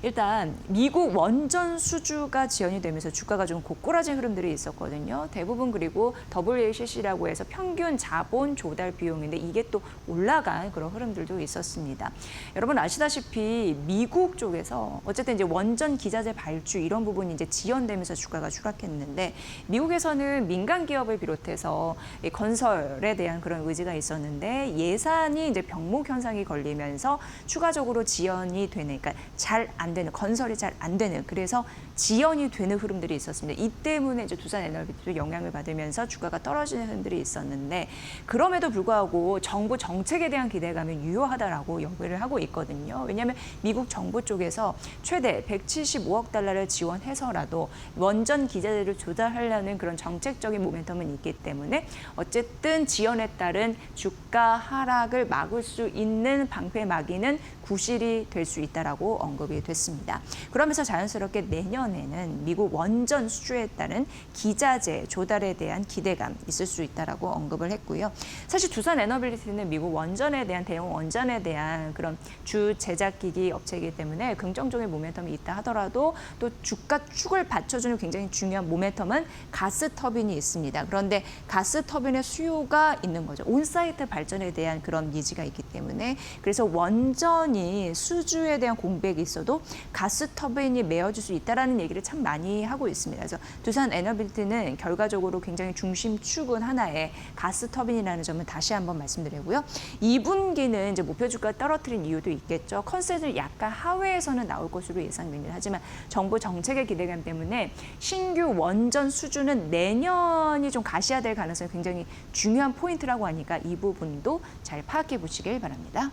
일단 미국 원전 수주가 지연이 되면서 주가가 좀 고꾸라진 흐름들이 있었거든요. 대부분 그리고 WACC라고 해서 평균 자본 조달 비용인데 이게 또 올라간 그런 흐름들도 있었습니다. 여러분 아시다시피 미국 쪽에서 어쨌든 이제 원전 기자재 발주 이런 부분이 이제 지연되면서 주가가 추락했는데 미국에서는 민간 기업을 비롯해서 이 건설에 대한 그런 의지가 있었는데 예산이 이제 병목 현상이 걸리면서 추가적으로 지연이 되는, 그러니까 잘 안 되는, 건설이 잘 안 되는, 그래서 지연이 되는 흐름들이 있었습니다. 이 때문에 이제 두산 에너비티도 영향을 받으면서 주가가 떨어지는 흐름들이 있었는데 그럼에도 불구하고 정부 정책에 대한 기대감이 유효하다라고 연구를 하고 있거든요. 왜냐하면 미국 정부 쪽에서 최대 175억 달러를 지원해서라도 원전 기자재를 조달하려는 그런 정책적인 모멘텀은 있기 때문에 어쨌든 지연에 따른 주가 하락을 막을 수 있는 방패 막이는 구실이 될 수 있다라고 언급이 됐습니다. 그러면서 자연스럽게 내년에는 미국 원전 수주에 따른 기자재 조달에 대한 기대감 있을 수 있다라고 언급을 했고요. 사실 두산 에너빌리티는 미국 원전에 대한 대형 원전에 대한 그런 주 제작기기 업체이기 때문에 긍정적인 모멘텀이 있다 하더라도 또 주가 축을 받쳐주는 굉장히 중요한 모멘텀은 가스 터빈이 있습니다. 그런데 가스 터빈의 수요가 있는 거죠. 온사이트 발전에 대한 그런 니즈가 있기 때문에 그래서 원전이 수주에 대한 공백이 있어도 가스 터빈이 메워줄 수 있다라는 얘기를 참 많이 하고 있습니다. 그래서 두산 에너빌리티는 결과적으로 굉장히 중심축은 하나의 가스 터빈이라는 점은 다시 한번 말씀드리고요. 2분기는 이제 목표 주가 떨어뜨린 이유도 있겠죠. 컨센서는 약간 하회에서는 나올 것으로 예상됩니다. 하지만 정부 정책의 기대감 때문에 신규 원전 수주는 내년이 좀 가시화될 가능성이 굉장히 중요한 포인트라고 하니까 이 부분도 잘 파악해 보시길 바랍니다.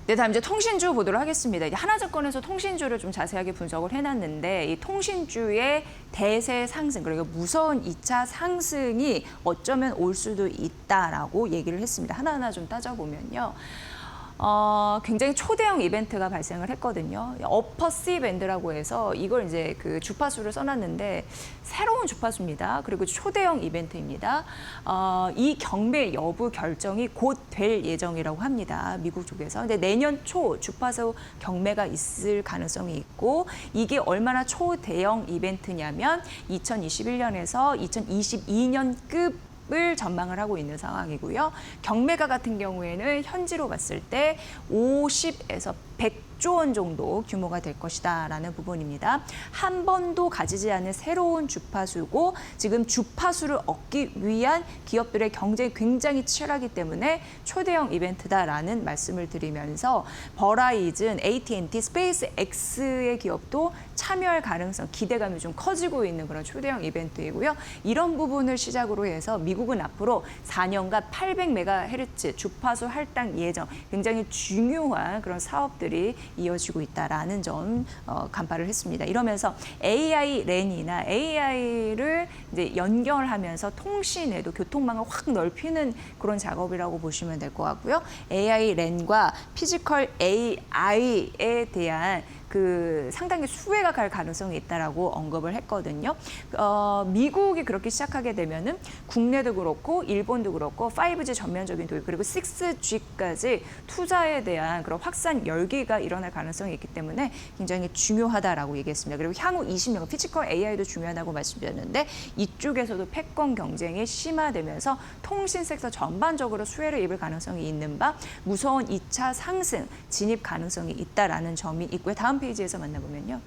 네, 다음 이제 통신주 보도록 하겠습니다. 이제 하나증권에서 통신주를 좀 자세하게 분석을 해놨는데 이 통신주의 대세 상승, 그리고 무서운 2차 상승이 어쩌면 올 수도 있다라고 얘기를 했습니다. 하나하나 좀 따져보면요. 굉장히 초대형 이벤트가 발생을 했거든요. 어퍼 C 밴드라고 해서 이걸 이제 그 주파수를 써놨는데 새로운 주파수입니다. 그리고 초대형 이벤트입니다. 이 경매 여부 결정이 곧 될 예정이라고 합니다. 미국 쪽에서. 근데 내년 초 주파수 경매가 있을 가능성이 있고 이게 얼마나 초대형 이벤트냐면 2021년에서 2022년급 을 전망을 하고 있는 상황이고요. 경매가 같은 경우에는 현지로 봤을 때 50에서 100조 원 정도 규모가 될 것이다라는 부분입니다. 한 번도 가지지 않은 새로운 주파수고 지금 주파수를 얻기 위한 기업들의 경쟁이 굉장히 치열하기 때문에 초대형 이벤트다라는 말씀을 드리면서 버라이즌, AT&T, 스페이스X의 기업도 참여할 가능성, 기대감이 좀 커지고 있는 그런 초대형 이벤트이고요. 이런 부분을 시작으로 해서 미국은 앞으로 4년간 800MHz 주파수 할당 예정, 굉장히 중요한 그런 사업들이 이어지고 있다라는 점 간파를 했습니다. 이러면서 AI 랜이나 AI를 이제 연결하면서 통신에도 교통망을 확 넓히는 그런 작업이라고 보시면 될 것 같고요. AI 랜과 피지컬 AI에 대한 그 상당히 수혜가 갈 가능성이 있다라고 언급을 했거든요. 미국이 그렇게 시작하게 되면은 국내도 그렇고 일본도 그렇고 5G 전면적인 도입 그리고 6G까지 투자에 대한 그런 확산 열기가 일어날 가능성이 있기 때문에 굉장히 중요하다라고 얘기했습니다. 그리고 향후 20년 피지컬 AI도 중요하다고 말씀드렸는데 이쪽에서도 패권 경쟁이 심화되면서 통신 섹터 전반적으로 수혜를 입을 가능성이 있는 바 무서운 2차 상승 진입 가능성이 있다라는 점이 있고요. 다음 페이지에서 만나보면요.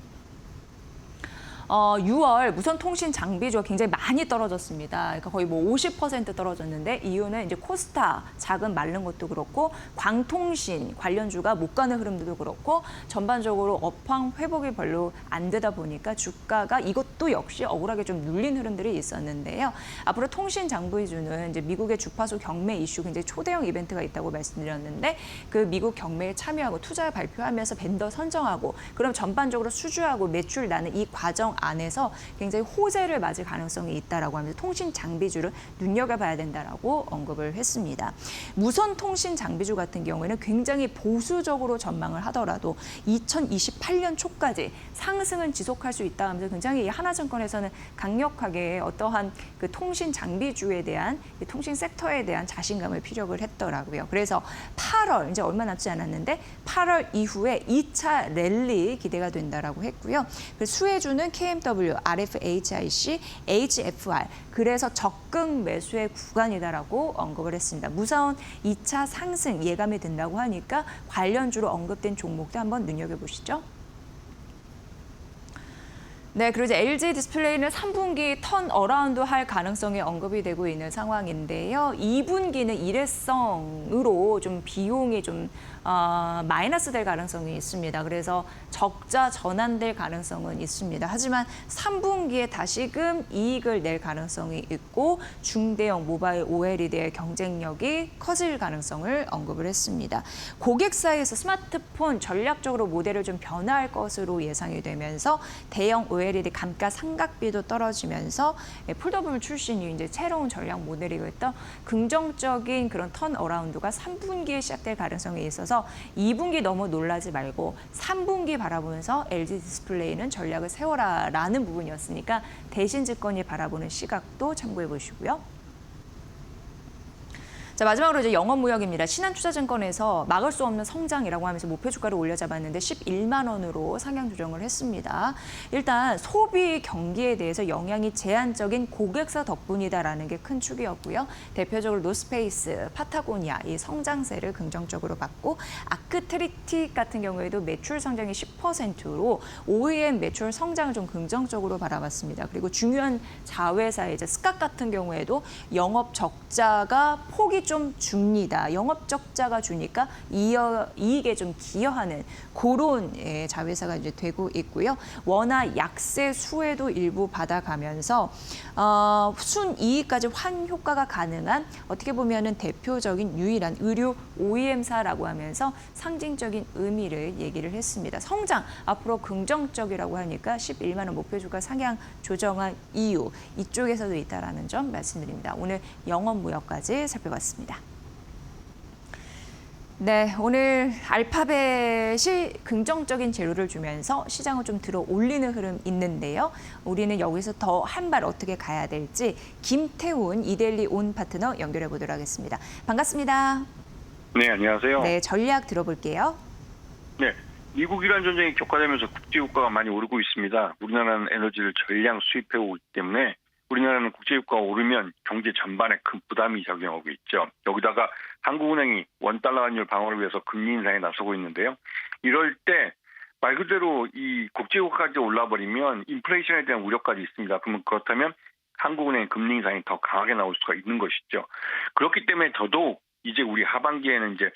6월 무선 통신 장비주가 굉장히 많이 떨어졌습니다. 그러니까 거의 뭐 50% 떨어졌는데 이유는 이제 코스타 자금 마른 것도 그렇고 광통신 관련주가 못 가는 흐름도 그렇고 전반적으로 업황 회복이 별로 안 되다 보니까 주가가 이것도 역시 억울하게 좀 눌린 흐름들이 있었는데요. 앞으로 통신 장비주는 이제 미국의 주파수 경매 이슈 굉장히 초대형 이벤트가 있다고 말씀드렸는데 그 미국 경매에 참여하고 투자 발표하면서 벤더 선정하고 그럼 전반적으로 수주하고 매출 나는 이 과정 안에서 굉장히 호재를 맞을 가능성이 있다라고 하면서 통신 장비주를 눈여겨봐야 된다라고 언급을 했습니다. 무선 통신 장비주 같은 경우에는 굉장히 보수적으로 전망을 하더라도 2028년 초까지 상승은 지속할 수 있다 하면서 굉장히 하나증권에서는 강력하게 어떠한 그 통신 장비주에 대한 통신 섹터에 대한 자신감을 피력을 했더라고요. 그래서 8월 이제 얼마 남지 않았는데 8월 이후에 2차 랠리 기대가 된다라고 했고요. 수혜주는 KMW, RFHIC, HFR 그래서 적극 매수의 구간이다라고 언급을 했습니다. 무서운 2차 상승 예감이 된다고 하니까 관련주로 언급된 종목도 한번 눈여겨보시죠. 네, 그리고 이제 LG 디스플레이는 3분기 턴 어라운드 할 가능성이 언급이 되고 있는 상황인데요. 2분기는 일회성으로 좀 비용이 좀 마이너스 될 가능성이 있습니다. 그래서 적자 전환될 가능성은 있습니다. 하지만 3분기에 다시금 이익을 낼 가능성이 있고 중대형 모바일 OLED의 경쟁력이 커질 가능성을 언급을 했습니다. 고객사에서 스마트폰 전략적으로 모델을 좀 변화할 것으로 예상이 되면서 대형 OLED 감가상각비도 떨어지면서 폴더블 출신이 이제 새로운 전략 모델이겠다. 긍정적인 그런 턴 어라운드가 3분기에 시작될 가능성이 있어서 2분기 너무 놀라지 말고 3분기 바라보면서 LG 디스플레이는 전략을 세워라라는 부분이었으니까 대신증권이 바라보는 시각도 참고해 보시고요. 자, 마지막으로 이제 영업무역입니다. 신한투자증권에서 막을 수 없는 성장이라고 하면서 목표 주가를 올려잡았는데 11만 원으로 상향 조정을 했습니다. 일단 소비 경기에 대해서 영향이 제한적인 고객사 덕분이다라는 게 큰 축이었고요. 대표적으로 노스페이스, 파타고니아 이 성장세를 긍정적으로 봤고 아크트리틱 같은 경우에도 매출 성장이 10%로 OEM 매출 성장을 좀 긍정적으로 바라봤습니다. 그리고 중요한 자회사 이제 스캇 같은 경우에도 영업 적자가 폭이 좀 줍니다. 영업 적자가 주니까 이익에 좀 기여하는 그런 자회사가 이제 되고 있고요. 원화 약세 수혜도 일부 받아가면서 순이익까지 환 효과가 가능한 어떻게 보면은 대표적인 유일한 의류 OEM사라고 하면서 상징적인 의미를 얘기를 했습니다. 성장 앞으로 긍정적이라고 하니까 11만 원 목표 주가 상향 조정한 이유 이쪽에서도 있다라는 점 말씀드립니다. 오늘 영업무역까지 살펴봤습니다. 네, 오늘 알파벳이 긍정적인 재료를 주면서 시장을 좀 들어 올리는 흐름 있는데요. 우리는 여기서 더 한 발 어떻게 가야 될지 김태훈 이데일리 온 파트너 연결해 보도록 하겠습니다. 반갑습니다. 네, 안녕하세요. 네, 전략 들어볼게요. 네, 미국-이란 전쟁이 격화되면서 국제유가가 많이 오르고 있습니다. 우리나라는 에너지를 전량 수입해오고 있기 때문에 우리나라는 국제유가가 오르면 경제 전반에 큰 부담이 작용하고 있죠. 여기다가 한국은행이 원달러 환율 방어를 위해서 금리 인상에 나서고 있는데요. 이럴 때 말 그대로 이 국제유가까지 올라버리면 인플레이션에 대한 우려까지 있습니다. 그렇다면 한국은행 금리 인상이 더 강하게 나올 수가 있는 것이죠. 그렇기 때문에 더더욱 이제 우리 하반기에는 이제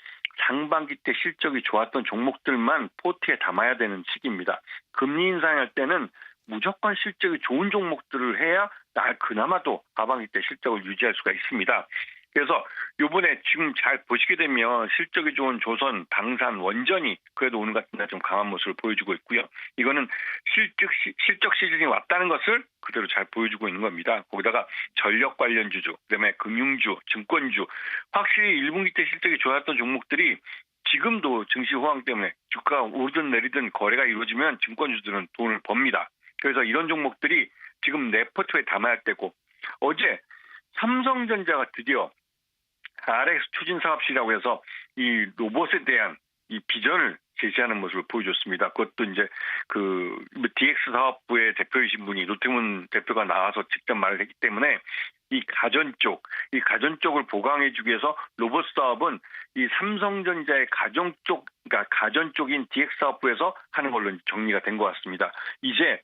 상반기 때 실적이 좋았던 종목들만 포트에 담아야 되는 시기입니다. 금리 인상할 때는 무조건 실적이 좋은 종목들을 해야 그나마도 하반기 때 실적을 유지할 수가 있습니다. 그래서 이번에 지금 잘 보시게 되면 실적이 좋은 조선, 방산, 원전이 그래도 오늘 같은 날 좀 강한 모습을 보여주고 있고요. 이거는 실적 시즌이 왔다는 것을 그대로 잘 보여주고 있는 겁니다. 거기다가 전력 관련주주, 그다음에 금융주, 증권주, 확실히 1분기 때 실적이 좋았던 종목들이 지금도 증시 호황 때문에 주가가 오르든 내리든 거래가 이루어지면 증권주들은 돈을 법니다. 그래서 이런 종목들이 지금 내 포트에 담아야 할 때고, 어제 삼성전자가 드디어 RX 추진사업실이라고 해서 이 로봇에 대한 이 비전을 제시하는 모습을 보여줬습니다. 그것도 이제 그 DX 사업부의 대표이신 분이 노태문 대표가 나와서 직접 말을 했기 때문에 이 가전 쪽을 보강해주기 위해서 로봇 사업은 이 삼성전자의 그러니까 가전 쪽인 DX 사업부에서 하는 걸로 정리가 된 것 같습니다. 이제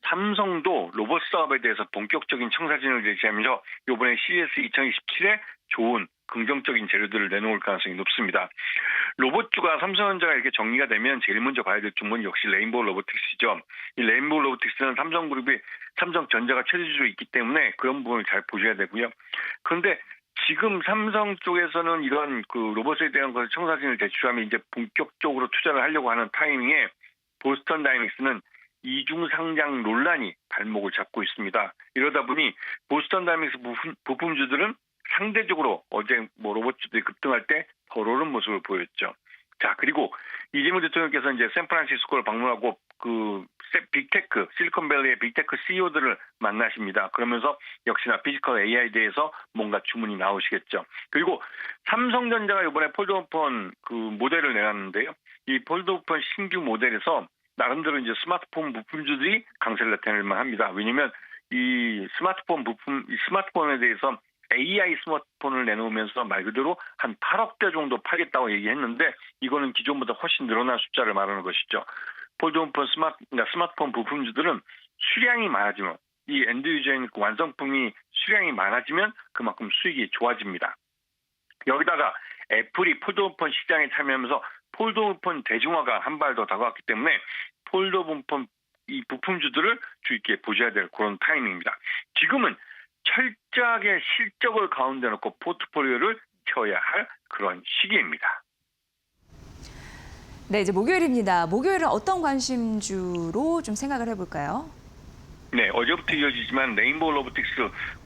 삼성도 로봇 사업에 대해서 본격적인 청사진을 제시하면서 이번에 CES 2027에 좋은 긍정적인 재료들을 내놓을 가능성이 높습니다. 로봇주가 삼성전자가 이렇게 정리가 되면 제일 먼저 봐야 될 종목은 역시 레인보우 로보틱스죠. 이 레인보우 로보틱스는 삼성그룹이 삼성전자가 최대주로 있기 때문에 그런 부분을 잘 보셔야 되고요. 그런데 지금 삼성 쪽에서는 이런 그 로봇에 대한 것을 청사진을 제출하면 이제 본격적으로 투자를 하려고 하는 타이밍에 보스턴 다이내믹스는 이중 상장 논란이 발목을 잡고 있습니다. 이러다 보니 보스턴 다이내믹스 부품주들은 상대적으로 어제 로봇주들이 급등할 때 덜 오른 모습을 보였죠. 자, 그리고 이재명 대통령께서 이제 샌프란시스코를 방문하고 그 빅테크, 실리콘밸리의 빅테크 CEO들을 만나십니다. 그러면서 역시나 피지컬 AI에 대해서 뭔가 주문이 나오시겠죠. 그리고 삼성전자가 이번에 폴드오폰 그 모델을 내놨는데요. 이 폴드오폰 신규 모델에서 나름대로 이제 스마트폰 부품주들이 강세를 나타낼 만합니다. 왜냐면 이 스마트폰에 대해서 AI 스마트폰을 내놓으면서 말 그대로 한 8억 대 정도 팔겠다고 얘기했는데 이거는 기존보다 훨씬 늘어난 숫자를 말하는 것이죠. 폴드오폰 스마트폰 부품주들은 수량이 많아지면 이 엔드 유저인 완성품이 수량이 많아지면 그만큼 수익이 좋아집니다. 여기다가 애플이 폴드오폰 시장에 참여하면서 폴드오폰 대중화가 한 발 더 다가왔기 때문에 폴드오폰 이 부품주들을 주의 깊게 보셔야 될 그런 타이밍입니다. 지금은 철저하게 실적을 가운데 놓고 포트폴리오를 켜야 할 그런 시기입니다. 네, 이제 목요일입니다. 목요일은 어떤 관심주로 좀 생각을 해볼까요? 네, 어제부터 이어지지만 레인보우 로보틱스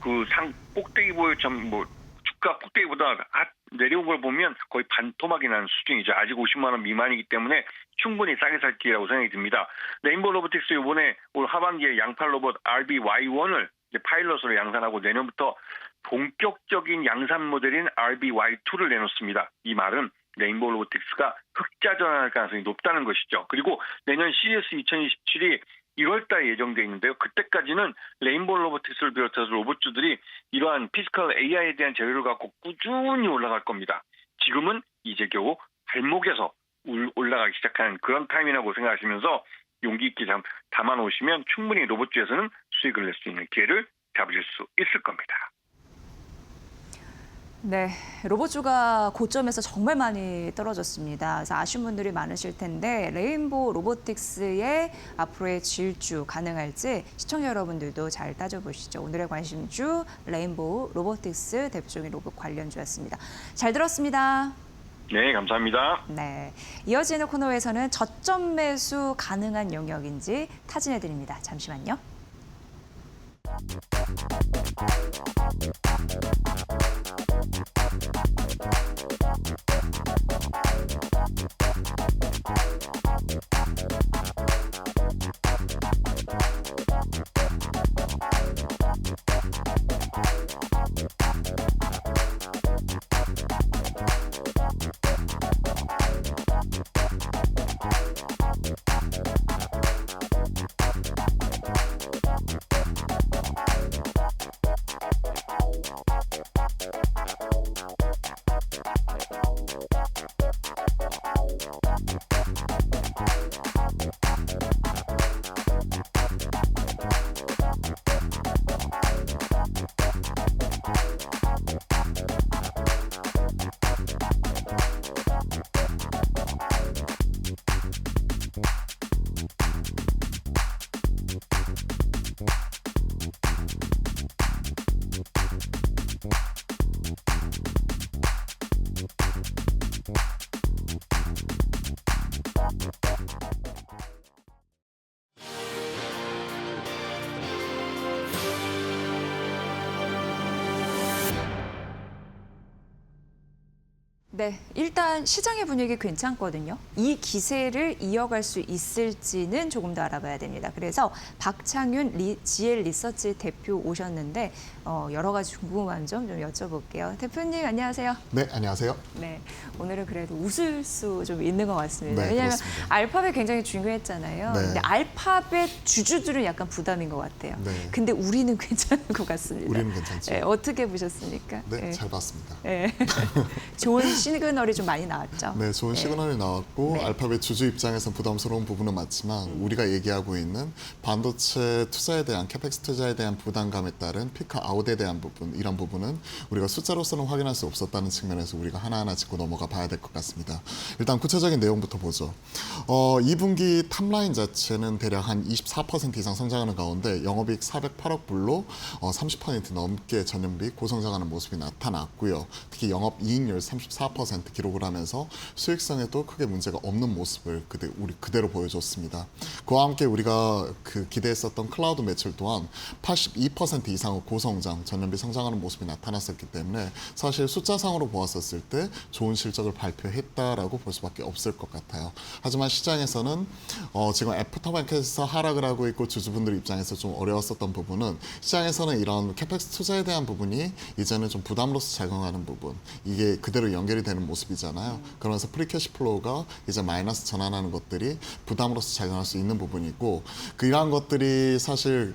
그 상 꼭대기 주가 꼭대기보다 내려온 걸 보면 거의 반토막이 나는 수준이죠. 아직 50만 원 미만이기 때문에 충분히 싸게 살 기회라고 생각이 듭니다. 레인보우 로보틱스 이번에 올 하반기에 양팔 로봇 RBY1을 이제 파일럿으로 양산하고 내년부터 본격적인 양산 모델인 RBY2를 내놓습니다. 이 말은 레인보우 로보틱스가 흑자 전환할 가능성이 높다는 것이죠. 그리고 내년 CES 2027이 1월 달에 예정되어 있는데요. 그때까지는 레인보우 로보틱스를 비롯해서 로봇주들이 이러한 피지컬 AI에 대한 재료를 갖고 꾸준히 올라갈 겁니다. 지금은 이제 겨우 발목에서 올라가기 시작하는 그런 타임이라고 생각하시면서 용기 있게 담아놓으시면 충분히 로봇주에서는 수익을 낼 수 있는 기회를 잡으실 수 있을 겁니다. 네, 로봇주가 고점에서 정말 많이 떨어졌습니다. 그래서 아쉬운 분들이 많으실 텐데 레인보우 로보틱스의 앞으로의 질주 가능할지 시청자 여러분들도 잘 따져보시죠. 오늘의 관심주 레인보우 로보틱스 대표적인 로봇 관련주였습니다. 잘 들었습니다. 네, 감사합니다. 네, 이어지는 코너에서는 저점 매수 가능한 영역인지 타진해드립니다. 잠시만요. 네, 일단 시장의 분위기 괜찮거든요. 이 기세를 이어갈 수 있을지는 조금 더 알아봐야 됩니다. 그래서 박창윤 GL 리서치 대표 오셨는데 여러 가지 궁금한 점 좀 여쭤볼게요. 대표님 안녕하세요. 네, 안녕하세요. 네, 오늘은 그래도 웃을 수 좀 있는 것 같습니다. 네, 왜냐하면 그렇습니다. 알파벳 굉장히 중요했잖아요. 네. 근데 알파벳 주주들은 약간 부담인 것 같아요. 네. 근데 우리는 괜찮은 것 같습니다. 우리는 괜찮죠. 네, 어떻게 보셨습니까? 네, 잘 봤습니다. 네. 좋은 시그널이 좀 많이 나왔죠. 네, 좋은 시그널이 나왔고 네. 알파벳 주주 입장에서 부담스러운 부분은 맞지만 우리가 얘기하고 있는 반도체 투자에 대한 캐펙스 투자에 대한 부담감에 따른 피크 아웃에 대한 부분, 이런 부분은 우리가 숫자로서는 확인할 수 없었다는 측면에서 우리가 하나하나 짚고 넘어가 봐야 될 것 같습니다. 일단 구체적인 내용부터 보죠. 2분기 탑라인 자체는 대략 한 24% 이상 성장하는 가운데 영업이익 408억 불로 30% 넘게 전년비 고성장하는 모습이 나타났고요. 특히 영업이익률 34% 기록을 하면서 수익성에도 크게 문제가 없는 모습을 우리 그대로 보여줬습니다. 그와 함께 우리가 기대했었던 클라우드 매출 또한 82% 이상의 고성장, 전년비 성장하는 모습이 나타났었기 때문에 사실 숫자상으로 보았었을 때 좋은 실적을 발표했다라고 볼 수밖에 없을 것 같아요. 하지만 시장에서는 지금 애프터마켓에서 하락을 하고 있고 주주분들 입장에서 좀 어려웠었던 부분은 시장에서는 이런 캐펙스 투자에 대한 부분이 이제는 좀 부담으로서 작용하는 부분, 이게 그대로 연결이 되는 모습이잖아요. 그러면서 프리캐시 플로우가 이제 마이너스 전환하는 것들이 부담으로서 작용할 수 있는 부분이고, 이러한 것들이 사실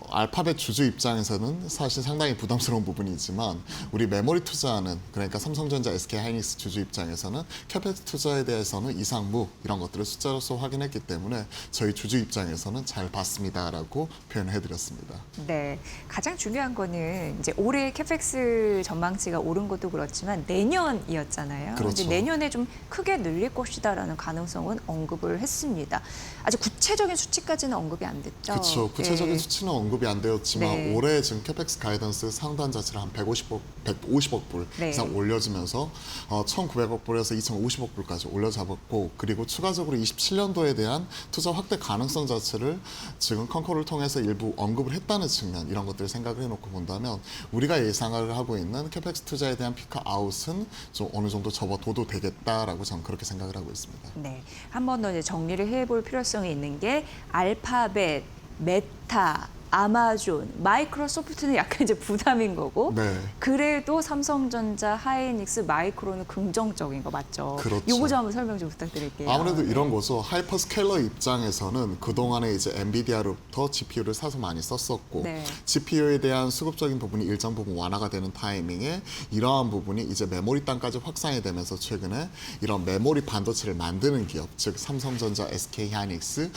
알파벳 주주 입장에서는 사실 상당히 부담스러운 부분이지만 우리 메모리 투자하는, 그러니까 삼성전자, SK하이닉스 주주 입장에서는 캐펙스 투자에 대해서는 이상무 이런 것들을 숫자로서 확인했기 때문에 저희 주주 입장에서는 잘 봤습니다라고 표현해드렸습니다. 네, 가장 중요한 거는 이제 올해 캐펙스 전망치가 오른 것도 그렇지만 내년이었잖아요. 그렇죠. 이제 내년에 좀 크게 늘릴 것이다라는 가능성은 언급을 했습니다. 아직 구체적인 수치까지는 언급이 안 됐죠. 그렇죠. 구체적인 예. 수치는 언급이 안 되었지만 네. 올해 지금 캐펙스 가이던스 상단 자체를 한 150억 불 네. 이상 올려지면서 1,900억 불에서 2,050억 불까지 올려잡았고, 그리고 추가적으로 27년도에 대한 투자 확대 가능성 자체를 지금 컨코를 통해서 일부 언급을 했다는 측면, 이런 것들을 생각을 해놓고 본다면 우리가 예상을 하고 있는 캐펙스 투자에 대한 피크 아웃은 좀 어느 정도 접어둬도 되겠다라고 저는 그렇게 생각을 하고 있습니다. 네, 한 번 더 이제 정리를 해볼 필요성이 있는 게 알파벳, 메타, 아마존, 마이크로소프트는 약간 이제 부담인 거고, 네. 그래도 삼성전자, 하이닉스, 마이크로는 긍정적인 거 맞죠? 그렇죠. 요거 좀 한번 설명 좀 부탁드릴게요. 아무래도 이런 거죠. 하이퍼스케일러 입장에서는 그동안에 이제 엔비디아로부터 GPU를 사서 많이 썼었고, 네. GPU에 대한 수급적인 부분이 일정 부분 완화가 되는 타이밍에 이러한 부분이 이제 메모리 땅까지 확산이 되면서 최근에 이런 메모리 반도체를 만드는 기업, 즉 삼성전자, SK하이닉스,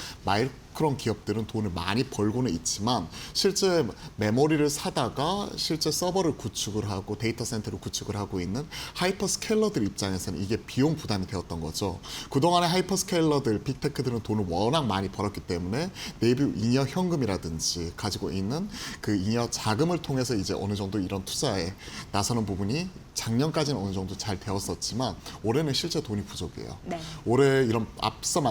그런 기업들은 돈을 많이 벌고는 있지만 실제 메모리를 사다가 실제 서버를 구축을 하고 데이터 센터를 구축을 하고 있는 하이퍼스케일러들 입장에서는 이게 비용 부담이 되었던 거죠. 그동안의 하이퍼스케일러들, 빅테크들은 돈을 워낙 많이 벌었기 때문에 내부 잉여 현금이라든지 가지고 있는 그 잉여 자금을 통해서 이제 어느 정도 이런 투자에 나서는 부분이 작년까지는 어느 정도 잘 되었었지만 올해는 실제 돈이 부족해요. 네. 올해 이런 앞서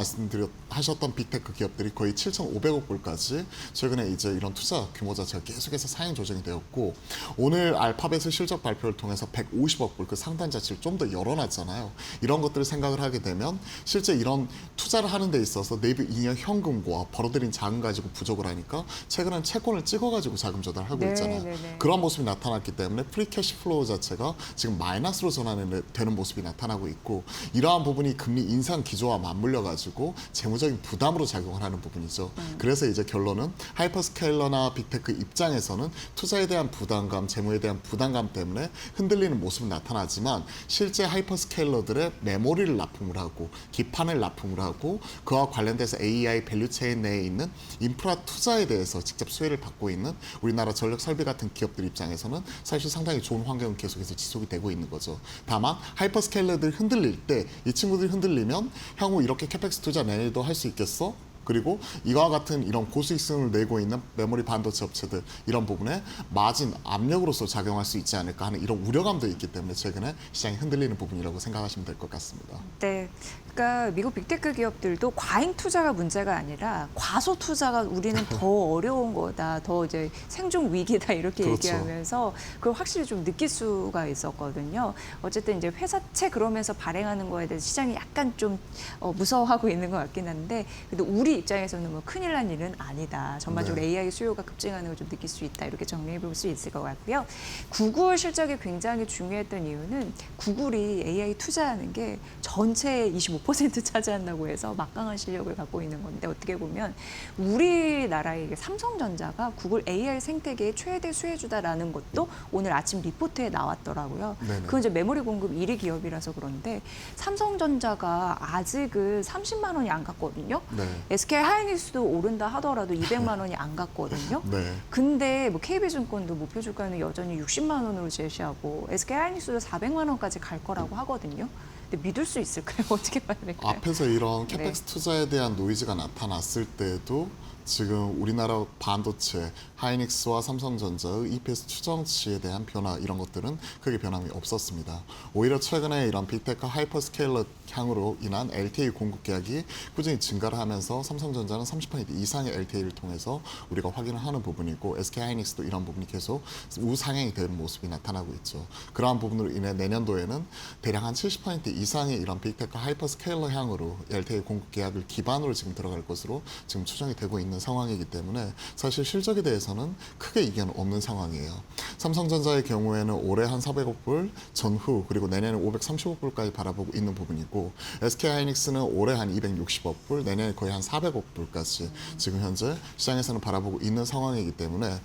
하셨던 빅테크 기업들이 거의 7,500억 불까지 최근에 이제 이런 투자 규모 자체가 계속해서 상향 조정이 되었고, 오늘 알파벳의 실적 발표를 통해서 150억 불 그 상단 자체를 좀 더 열어놨잖아요. 이런 것들을 생각을 하게 되면 실제 이런 투자를 하는 데 있어서 내부 잉여 현금과 벌어들인 자금 가지고 부족을 하니까 최근엔 채권을 찍어가지고 자금 조달하고 네, 있잖아요. 네, 네. 그런 모습이 나타났기 때문에 프리캐시 플로우 자체가 지금 마이너스로 전환이 되는 모습이 나타나고 있고, 이러한 부분이 금리 인상 기조와 맞물려 가지고 재무적인 부담으로 작용을 하는 부분이죠. 그래서 이제 결론은 하이퍼스케일러나 빅테크 입장에서는 투자에 대한 부담감, 재무에 대한 부담감 때문에 흔들리는 모습은 나타나지만 실제 하이퍼스케일러들의 메모리를 납품을 하고 기판을 납품을 하고 그와 관련돼서 AI 밸류체인 내에 있는 인프라 투자에 대해서 직접 수혜를 받고 있는 우리나라 전력 설비 같은 기업들 입장에서는 사실 상당히 좋은 환경은 계속해서 지속이 되고 있는 거죠. 다만 하이퍼스케일러들이 흔들릴 때 이 친구들이 흔들리면 향후 이렇게 캐펙스 투자 내년에도 할 수 있겠어? 그리고 이와 같은 이런 고수익성을 내고 있는 메모리 반도체 업체들 이런 부분에 마진 압력으로서 작용할 수 있지 않을까 하는 이런 우려감도 있기 때문에 최근에 시장이 흔들리는 부분이라고 생각하시면 될 것 같습니다. 네. 그러니까 미국 빅테크 기업들도 과잉 투자가 문제가 아니라 과소 투자가 우리는 더 어려운 거다. 더 이제 생존 위기다 이렇게 그렇죠. 얘기하면서 그걸 확실히 좀 느낄 수가 있었거든요. 어쨌든 이제 회사채 그러면서 발행하는 거에 대해서 시장이 약간 좀 무서워하고 있는 것 같긴 한데 그래도 우리 입장에서는 뭐 큰일 난 일은 아니다. 전반적으로 네. AI 수요가 급증하는 걸 좀 느낄 수 있다. 이렇게 정리해 볼 수 있을 것 같고요. 구글 실적이 굉장히 중요했던 이유는 구글이 AI 투자하는 게 전체의 25% 차지한다고 해서 막강한 실력을 갖고 있는 건데 어떻게 보면 우리나라의 이게 삼성전자가 구글 AI 생태계의 최대 수혜주다라는 것도 오늘 아침 리포트에 나왔더라고요. 네네. 그건 이제 메모리 공급 1위 기업이라서 그런데 삼성전자가 아직은 30만 원이 안 갔거든요. 네. SK 하이닉스도 오른다 하더라도 200만 원이 안 갔거든요. 네. 근데 뭐 KB증권도 목표 주가는 여전히 60만 원으로 제시하고 SK 하이닉스도 400만 원까지 갈 거라고 하거든요. 근데 믿을 수 있을까요? 어떻게 봐야 될까요? 앞에서 이런 네. 캐펙스 투자에 대한 노이즈가 나타났을 때도 지금 우리나라 반도체 하이닉스와 삼성전자의 EPS 추정치에 대한 변화 이런 것들은 크게 변함이 없었습니다. 오히려 최근에 이런 빅테크 하이퍼스케일러 향으로 인한 LTA 공급 계약이 꾸준히 증가를 하면서 삼성전자는 30% 이상의 LTA를 통해서 우리가 확인을 하는 부분이고 SK 하이닉스도 이런 부분이 계속 우상향이 되는 모습이 나타나고 있죠. 그러한 부분으로 인해 내년도에는 대략 한 70% 이상의 이런 빅테크 하이퍼스케일러 향으로 LTA 공급 계약을 기반으로 지금 들어갈 것으로 지금 추정이 되고 있는 상황이기 때문에 사실 실적에 대해서는 크게 이견 없는 상황이에요. 삼성전자의 경우에는 올해 한 400억 불 전후 그리고 내년에 530억 불까지 바라보고 있는 부분이고 SK하이닉스는 올해 한 260억 불 내년에 거의 한 400억 불까지 지금 현재 시장에서는 바라보고 있는 상황이기 때문에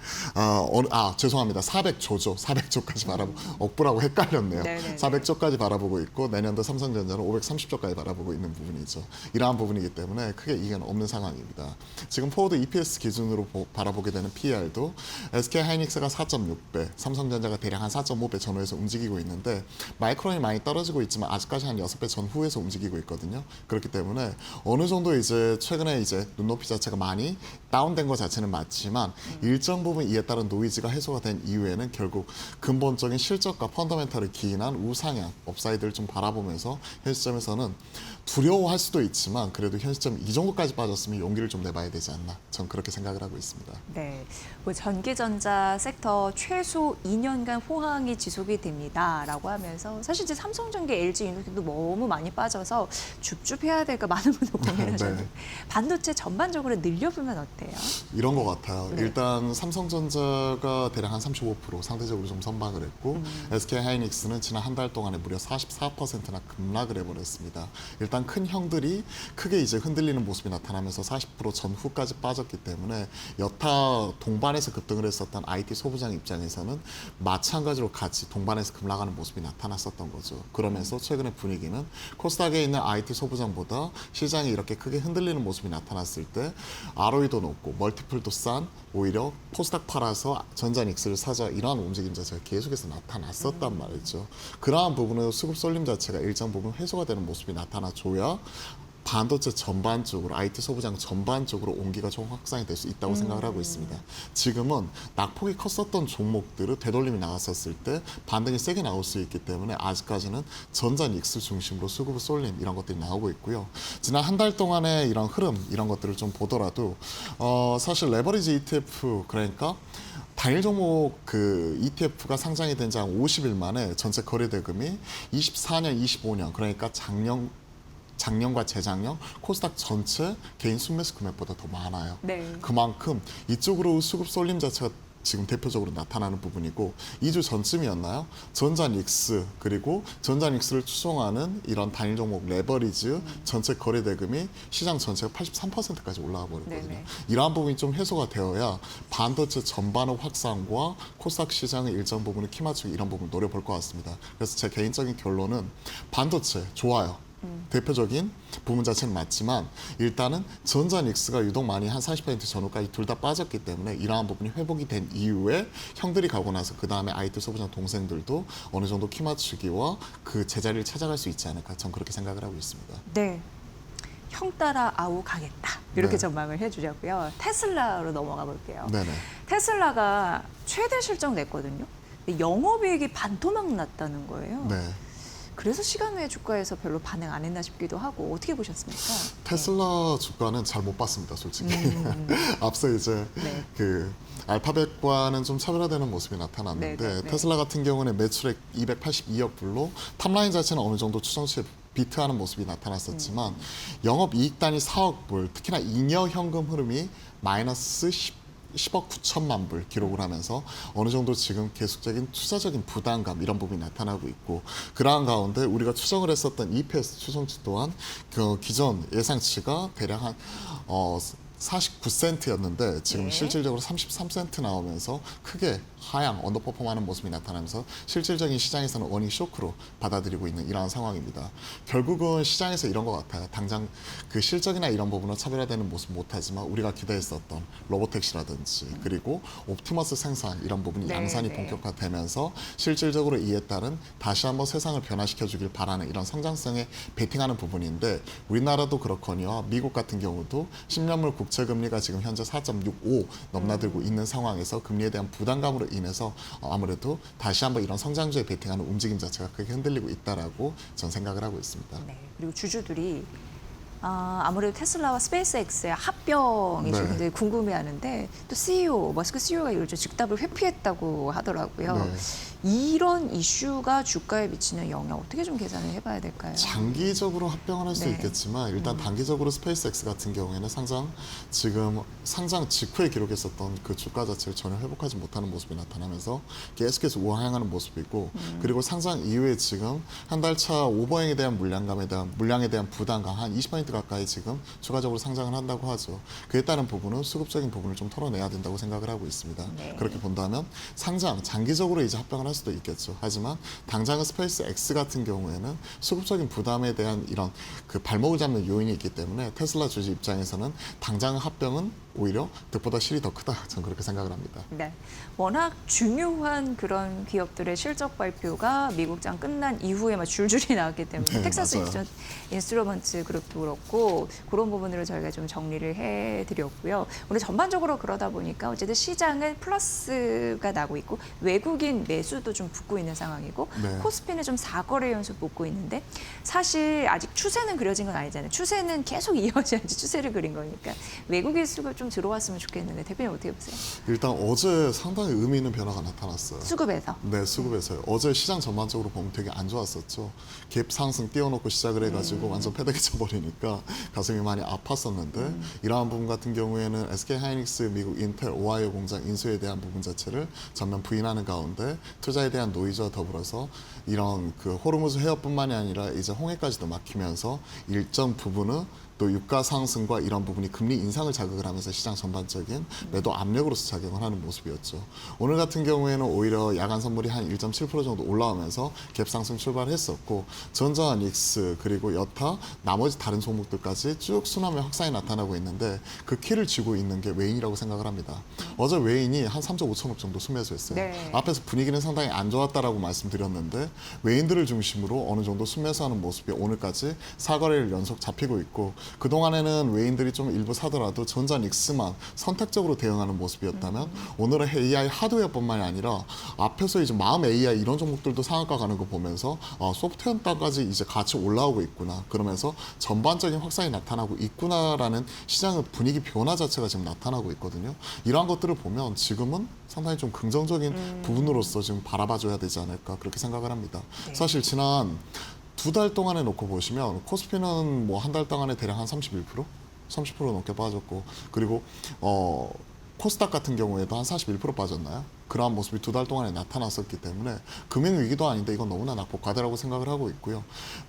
죄송합니다. 400조죠. 400조까지 바라보고 억불하고 헷갈렸네요. 네네네. 400조까지 바라보고 있고 내년도 삼성전자는 530조까지 바라보고 있는 부분이죠. 이러한 부분이기 때문에 크게 이견 없는 상황입니다. 지금 포워드 EPS 기준으로 바라보게 되는 PER도 SK하이닉스가 4.6배, 삼성전자가 대략 한 4.5배 전후에서 움직이고 있는데 마이크론이 많이 떨어지고 있지만 아직까지 한 6배 전후에서 움직이고 있거든요. 그렇기 때문에 어느 정도 이제 최근에 이제 눈높이 자체가 많이 다운된 것 자체는 맞지만 일정 부분 이에 따른 노이즈가 해소가 된 이후에는 결국 근본적인 실적과 펀더멘털을 기인한 우상향, 업사이드를 좀 바라보면서 현 시점에서는 두려워할 수도 있지만 그래도 현 시점 이 정도까지 빠졌으면 용기를 좀 내봐야 되지 않나. 전 그렇게 생각을 하고 있습니다. 네, 뭐 전기전자 섹터 최소 2년간 호황이 지속이 됩니다라고 하면서 사실 이제 삼성전기, LG 이노텍도 너무 많이 빠져서 줍줍해야 될까 많은 분들 고민하셨는데 네. 반도체 전반적으로 늘려보면 어때요? 이런 것 같아요. 네. 일단 삼성전자가 대략 한 35% 상대적으로 좀 선방을 했고 SK하이닉스는 지난 한 달 동안에 무려 44%나 급락을 해버렸습니다. 일단 큰 형들이 크게 이제 흔들리는 모습이 나타나면서 40% 전후까지 빠졌기 때문에 여타 동반해서 급등을 했었던 IT 소부장 입장에서는 마찬가지로 같이 동반해서 급락하는 모습이 나타났었던 거죠. 그러면서 최근의 분위기는 코스닥에 있는 IT 소부장보다 시장이 이렇게 크게 흔들리는 모습이 나타났을 때 ROE도 높고 멀티플도 싼 오히려 코스닥 팔아서 전자닉스를 사자 이러한 움직임 자체가 계속해서 나타났었단 말이죠. 그러한 부분은 수급 쏠림 자체가 일정 부분 해소가 되는 모습이 나타나줘야 반도체 전반적으로 IT 소부장 전반적으로 온기가 좀 확산이 될 수 있다고 생각을 하고 있습니다. 지금은 낙폭이 컸었던 종목들을 되돌림이 나왔었을 때 반등이 세게 나올 수 있기 때문에 아직까지는 전자 닉스 중심으로 수급 쏠림 이런 것들이 나오고 있고요. 지난 한 달 동안의 이런 흐름 이런 것들을 좀 보더라도 사실 레버리지 ETF 그러니까 단일 종목 그 ETF가 상장이 된 지 한 50일 만에 전체 거래 대금이 24년, 25년 그러니까 작년과 재작년 코스닥 전체 개인 순매수 금액보다 더 많아요. 네. 그만큼 이쪽으로 수급 쏠림 자체가 지금 대표적으로 나타나는 부분이고 2주 전쯤이었나요? 전자닉스 그리고 전자닉스를 추종하는 이런 단일 종목 레버리즈 전체 거래 대금이 시장 전체가 83%까지 올라가 버렸거든요. 네네. 이러한 부분이 좀 해소가 되어야 반도체 전반의 확산과 코스닥 시장의 일정 부분을 키 맞추기 이런 부분을 노려볼 것 같습니다. 그래서 제 개인적인 결론은 반도체 좋아요. 대표적인 부분 자체는 맞지만 일단은 전자닉스가 유독 많이 한 40% 전후까지 둘 다 빠졌기 때문에 이러한 부분이 회복이 된 이후에 형들이 가고 나서 그 다음에 IT 소부장 동생들도 어느 정도 키 맞추기와 그 제자리를 찾아갈 수 있지 않을까 전 그렇게 생각을 하고 있습니다. 네. 형 따라 아우 가겠다. 이렇게 네. 전망을 해주자고요. 테슬라로 넘어가 볼게요. 네네. 테슬라가 최대 실적 냈거든요. 근데 영업이익이 반토막 났다는 거예요. 네. 그래서 시간외 주가에서 별로 반응 안 했나 싶기도 하고 어떻게 보셨습니까? 테슬라 주가는 잘 못 봤습니다, 솔직히. 앞서 이제 네. 그 알파벳과는 좀 차별화되는 모습이 나타났는데 네, 네, 네. 테슬라 같은 경우는 매출액 282억 불로 탑라인 자체는 어느 정도 추정치에 비트하는 모습이 나타났었지만 영업 이익단이 4억 불, 특히나 잉여 현금 흐름이 마이너스 10억 9천만 불 기록을 하면서 어느 정도 지금 계속적인 투자적인 부담감 이런 부분이 나타나고 있고, 그러한 가운데 우리가 추정을 했었던 EPS 추정치 또한 그 기존 예상치가 대략 한 49센트였는데 지금 네. 실질적으로 33센트 나오면서 크게 하향 언더퍼폼하는 모습이 나타나면서 실질적인 시장에서는 어닝 쇼크로 받아들이고 있는 이러한 상황입니다. 결국은 시장에서 이런 것 같아요. 당장 그 실적이나 이런 부분은 차별화되는 모습 못하지만 우리가 기대했었던 로보택시라든지 그리고 옵티머스 생산 이런 부분이 네, 양산이 네. 본격화되면서 실질적으로 이에 따른 다시 한번 세상을 변화시켜 주길 바라는 이런 성장성에 베팅하는 부분인데, 우리나라도 그렇거니와 미국 같은 경우도 10년물 국채금리가 지금 현재 4.65 넘나들고 있는 상황에서 금리에 대한 부담감으로 인해서 아무래도 다시 한번 이런 성장주에 베팅하는 움직임 자체가 크게 흔들리고 있다라고 저는 생각을 하고 있습니다. 네. 그리고 주주들이 아무래도 테슬라와 스페이스X의 합병이 네. 좀 굉장히 궁금해하는데 또 CEO 머스크 CEO가 이걸 좀 즉답을 회피했다고 하더라고요. 네. 이런 이슈가 주가에 미치는 영향 어떻게 좀 계산을 해봐야 될까요? 장기적으로 합병을 할 수 네. 있겠지만 일단 단기적으로 스페이스X 같은 경우에는 지금 상장 직후에 기록했었던 그 주가 자체를 전혀 회복하지 못하는 모습이 나타나면서 계속해서 우하향하는 모습이고, 그리고 상장 이후에 지금 한 달 차 오버행에 대한 물량에 대한 부담감 한 20% 가까이 지금 추가적으로 상장을 한다고 하죠. 그에 따른 부분은 수급적인 부분을 좀 털어내야 된다고 생각을 하고 있습니다. 네. 그렇게 본다면 장기적으로 이제 합병을 할 수도 있겠죠. 하지만 당장은 스페이스 X 같은 경우에는 수급적인 부담에 대한 이런 그 발목을 잡는 요인이 있기 때문에 테슬라 주주 입장에서는 당장 합병은 오히려 득보다 실이 더 크다. 저는 그렇게 생각을 합니다. 네, 워낙 중요한 그런 기업들의 실적 발표가 미국장 끝난 이후에 막 줄줄이 나왔기 때문에 네, 텍사스 맞아요. 인스트루먼트 그룹도 그렇고 그런 부분으로 저희가 좀 정리를 해드렸고요. 오늘 전반적으로 그러다 보니까 어쨌든 시장은 플러스가 나고 있고 외국인 매수도 좀 붙고 있는 상황이고 네. 코스피는 좀 4거래 연속 붙고 있는데 사실 아직 추세는 그려진 건 아니잖아요. 추세는 계속 이어져야지 추세를 그린 거니까 외국인 수가 좀 들어왔으면 좋겠는데 대표님 어떻게 보세요? 일단 어제 상당히 의미 있는 변화가 나타났어요. 수급에서. 네, 수급에서요. 어제 시장 전반적으로 보면 되게 안 좋았었죠. 갭 상승 띄워놓고 시작을 해가지고 완전 패대기 쳐버리니까 가슴이 많이 아팠었는데 이러한 부분 같은 경우에는 SK 하이닉스 미국 인텔 오하이오 공장 인수에 대한 부분 자체를 전면 부인하는 가운데 투자에 대한 노이즈와 더불어서 이런 그 호르무즈 해협뿐만이 아니라 이제 홍해까지도 막히면서 일정 부분은 또 유가 상승과 이런 부분이 금리 인상을 자극을 하면서 시장 전반적인 매도 압력으로서 작용을 하는 모습이었죠. 오늘 같은 경우에는 오히려 야간 선물이 한 1.7% 정도 올라오면서 갭 상승 출발했었고 전자, 닉스 그리고 여타 나머지 다른 종목들까지 쭉 순환의 확산이 나타나고 있는데 그 키를 쥐고 있는 게 외인이라고 생각을 합니다. 어제 외인이 한 3조 5천억 정도 순매수했어요. 네. 앞에서 분위기는 상당히 안 좋았다라고 말씀드렸는데 외인들을 중심으로 어느 정도 순매수하는 모습이 오늘까지 4거래일 연속 잡히고 있고, 그동안에는 외인들이 좀 일부 사더라도 전자 닉스만 선택적으로 대응하는 모습이었다면 오늘은 AI 하드웨어뿐만이 아니라 앞에서 이제 마음 AI 이런 종목들도 상한가 가는 거 보면서 소프트웨어까지 이제 같이 올라오고 있구나. 그러면서 전반적인 확산이 나타나고 있구나라는 시장의 분위기 변화 자체가 지금 나타나고 있거든요. 이러한 것들을 보면 지금은 상당히 좀 긍정적인 부분으로서 지금 바라봐줘야 되지 않을까 그렇게 생각을 합니다. 네. 사실 지난 2달 동안에 놓고 보시면 코스피는 뭐 한 달 동안에 대략 한 31%? 30% 넘게 빠졌고, 그리고 코스닥 같은 경우에도 한 41% 빠졌나요? 그러한 모습이 2달 동안에 나타났었기 때문에 금융 위기도 아닌데 이건 너무나 낙폭 과다라고 생각을 하고 있고요.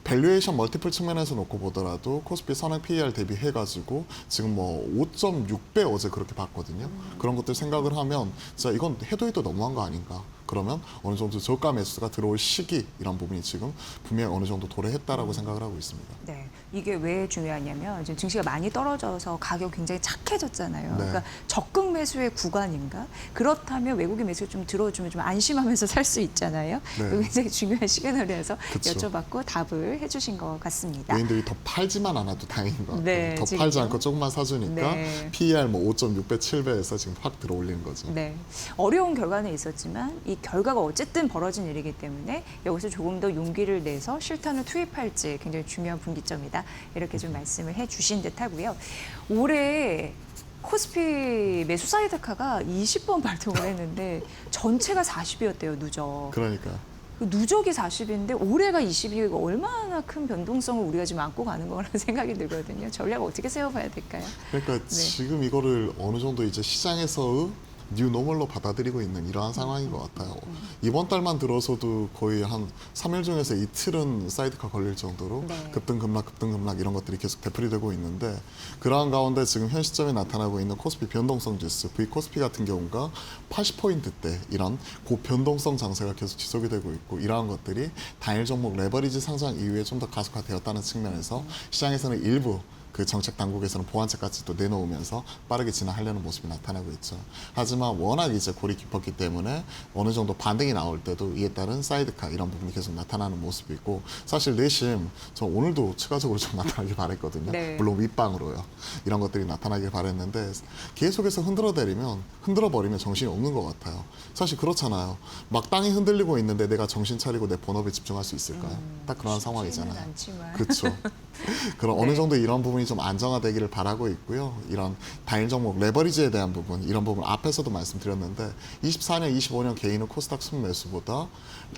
밸류에이션 멀티플 측면에서 놓고 보더라도 코스피 선행 PER 대비해가지고 지금 뭐 5.6배 어제 그렇게 봤거든요. 그런 것들 생각을 하면 진짜 이건 해도 너무한 거 아닌가. 그러면 어느 정도 저가 매수가 들어올 시기 이런 부분이 지금 분명히 어느 정도 도래했다라고 생각을 하고 있습니다. 네, 이게 왜 중요하냐면 지금 증시가 많이 떨어져서 가격 굉장히 착해졌잖아요. 네. 그러니까 적극 매수의 구간인가? 그렇다면 외국인 매수가 좀 들어주면 좀 안심하면서 살 수 있잖아요. 네. 이거 굉장히 중요한 시그널이라서 그쵸. 여쭤봤고 답을 해주신 것 같습니다. 개인들이 더 팔지만 않아도 다행인 것 같아요. 네, 더 지금. 팔지 않고 조금만 사주니까 네. PER 뭐 5.6배, 7배에서 지금 확 들어올리는 거죠. 네, 어려운 결과는 있었지만 이 결과가 어쨌든 벌어진 일이기 때문에 여기서 조금 더 용기를 내서 실탄을 투입할지 굉장히 중요한 분기점이다. 이렇게 좀 말씀을 해주신 듯하고요. 올해 코스피 매수 사이드카가 20번 발동을 했는데 전체가 40이었대요, 누적. 그러니까 누적이 40인데 올해가 20이 얼마나 큰 변동성을 우리가 지금 안고 가는 거라는 생각이 들거든요. 전략 어떻게 세워봐야 될까요? 그러니까 네. 지금 이거를 어느 정도 이제 시장에서의 뉴노멀로 받아들이고 있는 이러한 상황인 것 같아요. 이번 달만 들어서도 거의 한 3일 중에서 이틀은 사이드카 걸릴 정도로 네. 급등급락 이런 것들이 계속 되풀이되고 있는데 그러한 가운데 지금 현 시점에 나타나고 있는 코스피 변동성 지수, V코스피 같은 경우가 80포인트대 이런 고변동성 장세가 계속 지속이 되고 있고 이러한 것들이 단일 종목 레버리지 상장 이후에 좀 더 가속화되었다는 측면에서 시장에서는 일부 그 정책 당국에서는 보완책까지 또 내놓으면서 빠르게 진화하려는 모습이 나타나고 있죠. 하지만 워낙 이제 골이 깊었기 때문에 어느 정도 반등이 나올 때도 이에 따른 사이드카 이런 부분이 계속 나타나는 모습이 있고 사실 내심 저 오늘도 추가적으로 좀 나타나길 바랬거든요. 네. 물론 윗방으로요. 이런 것들이 나타나길 바랬는데 계속해서 흔들어버리면 정신이 없는 것 같아요. 사실 그렇잖아요. 막 땅이 흔들리고 있는데 내가 정신 차리고 내 본업에 집중할 수 있을까요? 딱 그런 상황이잖아요. 않지만. 그렇죠. 그럼 네. 어느 정도 이런 부분이 좀 안정화되기를 바라고 있고요. 이런 단일 종목 레버리지에 대한 부분, 이런 부분 앞에서도 말씀드렸는데 24년, 25년 개인은 코스닥 순매수보다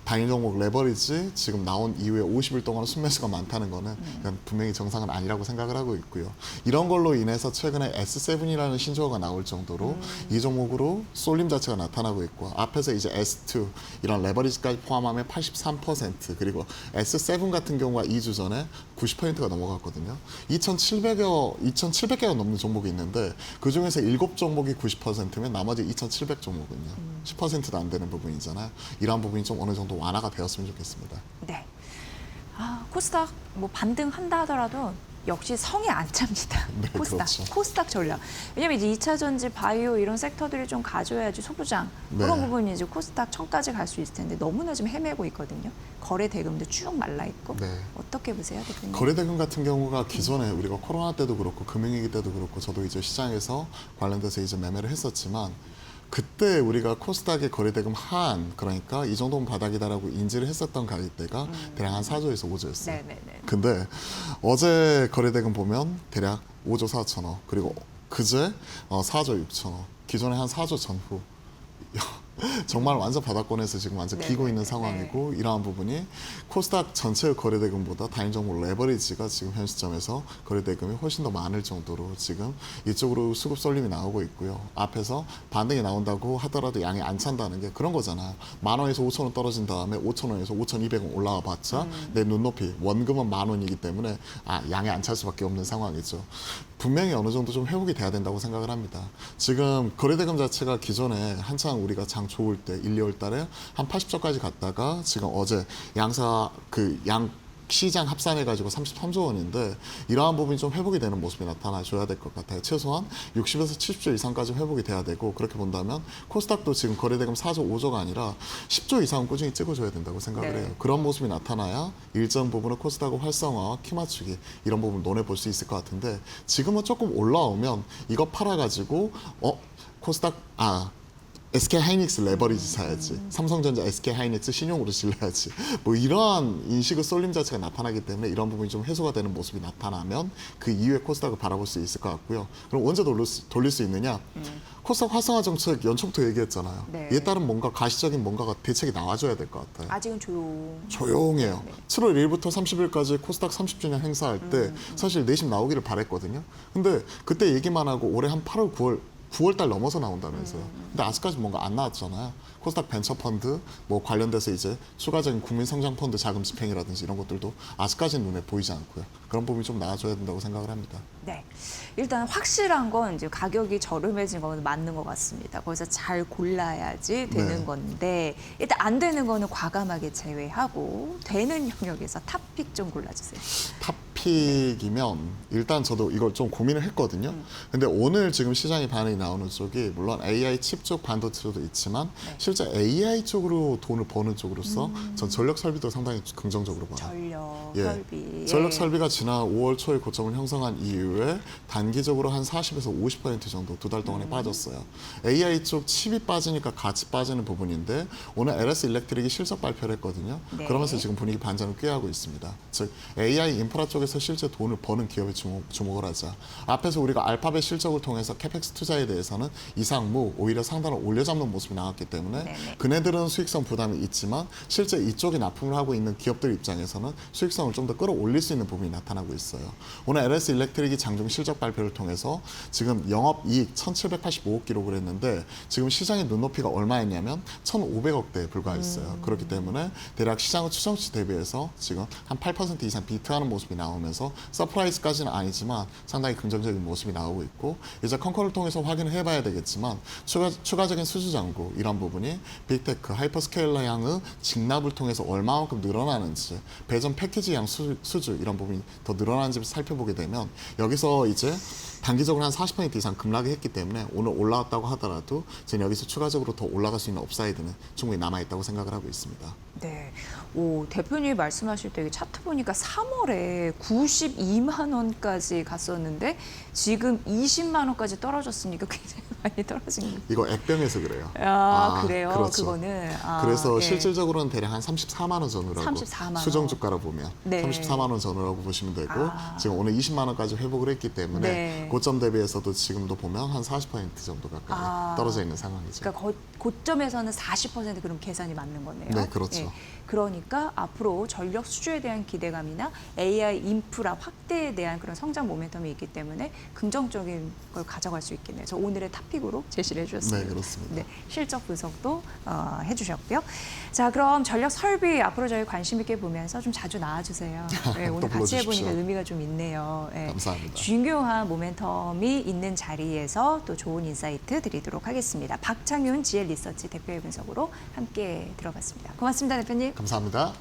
단일 종목 레버리지 지금 나온 이후에 50일 동안 순매수가 많다는 거는 그건 분명히 정상은 아니라고 생각을 하고 있고요. 이런 걸로 인해서 최근에 S7이라는 신조어가 나올 정도로 이 종목으로 쏠림 자체가 나타나고 있고 앞에서 이제 S2 이런 레버리지까지 포함하면 83% 그리고 S7 같은 경우가 2주 전에 90%가 넘어갔거든요. 2,700개가 넘는 종목이 있는데 그 중에서 7종목이 90%면 나머지 2,700 종목은요. 10%도 안 되는 부분이잖아요. 이러한 부분이 좀 어느 정도 완화가 되었으면 좋겠습니다. 네. 코스닥 뭐 반등한다 하더라도 역시 성에 안 찹니다. 네, 코스닥. 그렇죠. 코스닥 전략. 왜냐면 이제 2차 전지, 바이오 이런 섹터들이 좀 가져야지 소부장 그런 네. 부분이 이제 코스닥 천까지 갈 수 있을 텐데 너무나 지금 헤매고 있거든요. 거래 대금도 쭉 말라 있고. 네. 어떻게 보세요, 대표님? 거래대금 같은 경우가 기존에 우리가 코로나 때도 그렇고 금융위기 때도 그렇고 저도 이제 시장에서 관련돼서 이제 매매를 했었지만 그때 우리가 코스닥의 거래대금 하한 그러니까 이 정도면 바닥이다라고 인지를 했었던 가격대가 대략 한 4조에서 5조였어요. 네네네. 근데 어제 거래대금 보면 대략 5조 4천억 그리고 그제 4조 6천억 기존에 한 4조 전후 정말 완전 바닥권에서 지금 완전 네, 기고 네, 있는 네, 상황이고 이러한 부분이 코스닥 전체의 거래대금보다 단일 종목 레버리지가 지금 현 시점에서 거래대금이 훨씬 더 많을 정도로 지금 이쪽으로 수급 쏠림이 나오고 있고요. 앞에서 반등이 나온다고 하더라도 양이 안 찬다는 게 그런 거잖아요. 10,000원에서 5,000원 떨어진 다음에 5,000원에서 5,200원 올라와 봤자 내 눈높이 원금은 10,000원이기 때문에 양이 안 찰 수밖에 없는 상황이죠. 분명히 어느 정도 좀 회복이 돼야 된다고 생각을 합니다. 지금 거래대금 자체가 기존에 한창 우리가 장 좋을 때 1, 2월 달에 한 80조까지 갔다가 지금 어제 양 시장 합산해가지고 33조 원인데 이러한 부분이 좀 회복이 되는 모습이 나타나줘야 될 것 같아요. 최소한 60에서 70조 이상까지 회복이 돼야 되고 그렇게 본다면 코스닥도 지금 거래대금 4조, 5조가 아니라 10조 이상은 꾸준히 찍어줘야 된다고 생각을 네. 해요. 그런 모습이 나타나야 일정 부분은 코스닥의 활성화, 키 맞추기 이런 부분을 논해볼 수 있을 것 같은데 지금은 조금 올라오면 이거 팔아가지고 코스닥 SK 하이닉스 레버리지 사야지. 삼성전자 SK 하이닉스 신용으로 질러야지. 뭐 이러한 인식의 쏠림 자체가 나타나기 때문에 이런 부분이 좀 해소가 되는 모습이 나타나면 그 이후에 코스닥을 바라볼 수 있을 것 같고요. 그럼 언제 돌릴 수 있느냐? 코스닥 활성화 정책 연초부터 얘기했잖아요. 네. 이에 따른 뭔가 가시적인 뭔가가 대책이 나와줘야 될 것 같아요. 아직은 조용해요. 네. 7월 1일부터 30일까지 코스닥 30주년 행사할 때 사실 내심 나오기를 바랬거든요. 근데 그때 얘기만 하고 올해 한 8월, 9월 달 넘어서 나온다면서요. 근데 아직까지 뭔가 안 나왔잖아요. 코스닥 벤처펀드 뭐 관련돼서 이제 추가적인 국민성장펀드 자금 집행이라든지 이런 것들도 아직까지는 눈에 보이지 않고요. 그런 부분이 좀 나아져야 된다고 생각을 합니다. 네. 일단 확실한 건 이제 가격이 저렴해진 건 맞는 것 같습니다. 거기서 잘 골라야지 되는 네. 건데 일단 안 되는 거는 과감하게 제외하고 되는 영역에서 탑픽 좀 골라주세요. 탑픽 픽이면 일단 저도 이걸 좀 고민을 했거든요. 근데 오늘 지금 시장에 반응이 나오는 쪽이 물론 AI 칩 쪽 반도체도 있지만 실제 AI 쪽으로 돈을 버는 쪽으로서 전 전력 설비도 상당히 긍정적으로 봐요. 전력, 예. 설비. 전력 예. 설비가 지난 5월 초에 고점을 형성한 이후에 단기적으로 한 40에서 50% 정도 두 달 동안에 빠졌어요. AI 쪽 칩이 빠지니까 같이 빠지는 부분인데 오늘 LS 일렉트릭이 실적 발표를 했거든요. 네. 그러면서 지금 분위기 반전을 꾀하고 있습니다. 즉 AI 인프라 쪽에서 실제 돈을 버는 기업에 주목을 하자. 앞에서 우리가 알파벳 실적을 통해서 캐펙스 투자에 대해서는 이상무 오히려 상단을 올려잡는 모습이 나왔기 때문에 네네. 그네들은 수익성 부담이 있지만 실제 이쪽에 납품을 하고 있는 기업들 입장에서는 수익성을 좀 더 끌어올릴 수 있는 부분이 나타나고 있어요. 오늘 LS 일렉트릭이 장중 실적 발표를 통해서 지금 영업이익 1,785억 기록을 했는데 지금 시장의 눈높이가 얼마였냐면 1,500억대에 불과했어요. 그렇기 때문에 대략 시장의 추정치 대비해서 지금 한 8% 이상 비트하는 모습이 나오면서 서프라이즈까지는 아니지만 상당히 긍정적인 모습이 나오고 있고 이제 컨커를 통해서 확인을 해봐야 되겠지만 추가적인 수주 잔고 이런 부분이 빅테크, 하이퍼스케일러 향의 직납을 통해서 얼마만큼 늘어나는지 배전 패키지 양 수주 이런 부분이 더 늘어나는지를 살펴보게 되면 여기서 이제 단기적으로 한 40% 이상 급락을 했기 때문에 오늘 올라왔다고 하더라도 저는 여기서 추가적으로 더 올라갈 수 있는 업사이드는 충분히 남아있다고 생각을 하고 있습니다. 네. 오, 대표님이 말씀하실 때 차트 보니까 3월에 92만 원까지 갔었는데 지금 20만 원까지 떨어졌으니까 굉장히 많이 떨어진 거예요. 이거 액병에서 그래요. 그래요? 그렇죠. 그거는. 그래서 예. 실질적으로는 대략 한 34만 원 전후라고 34만 원. 수정 주가로 보면 네. 34만 원 전후라고 보시면 되고 지금 오늘 20만 원까지 회복을 했기 때문에 네. 고점 대비해서도 지금도 보면 한 40% 정도 가까이 떨어져 있는 상황이죠. 그러니까 고점에서는 40% 그럼 계산이 맞는 거네요. 네, 그렇죠. 그러니까 앞으로 전력 수주에 대한 기대감이나 AI 인프라 확대에 대한 그런 성장 모멘텀이 있기 때문에 긍정적인 걸 가져갈 수 있겠네요. 저 오늘의 탑픽으로 제시를 해주셨습니다. 네, 그렇습니다. 네, 실적 분석도 해주셨고요. 자, 그럼 전력 설비 앞으로 저희 관심 있게 보면서 좀 자주 나와주세요. 네, 오늘 같이 불러주십시오. 해보니까 의미가 좀 있네요. 네. 감사합니다. 중요한 모멘텀이 있는 자리에서 또 좋은 인사이트 드리도록 하겠습니다. 박창윤 GL 리서치 대표의 분석으로 함께 들어봤습니다. 고맙습니다, 대표님. 감사합니다.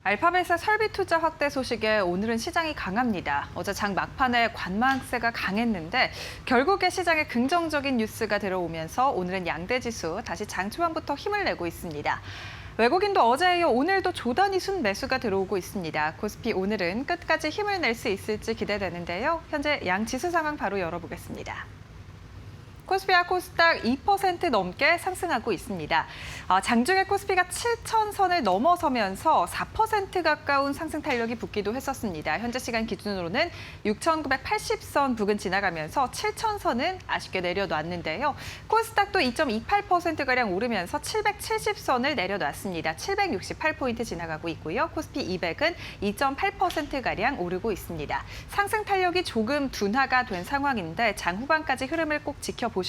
알파벳의 설비 투자 확대 소식에 오늘은 시장이 강합니다. 어제 장 막판에 관망세가 강했는데 결국에 시장에 긍정적인 뉴스가 들어오면서 오늘은 양대 지수 다시 장 초반부터 힘을 내고 있습니다. 외국인도 어제에 이어 오늘도 조단위 순매수가 들어오고 있습니다. 코스피 오늘은 끝까지 힘을 낼 수 있을지 기대되는데요. 현재 양 지수 상황 바로 열어보겠습니다. 코스피와 코스닥 2% 넘게 상승하고 있습니다. 장중에 코스피가 7,000선을 넘어서면서 4% 가까운 상승 탄력이 붙기도 했었습니다. 현재 시간 기준으로는 6,980선 부근 지나가면서 7,000선은 아쉽게 내려놨는데요. 코스닥도 2.28%가량 오르면서 770선을 내려놨습니다. 768포인트 지나가고 있고요. 코스피 200은 2.8%가량 오르고 있습니다. 상승 탄력이 조금 둔화가 된 상황인데 장 후반까지 흐름을 꼭 지켜보셔야겠습니다.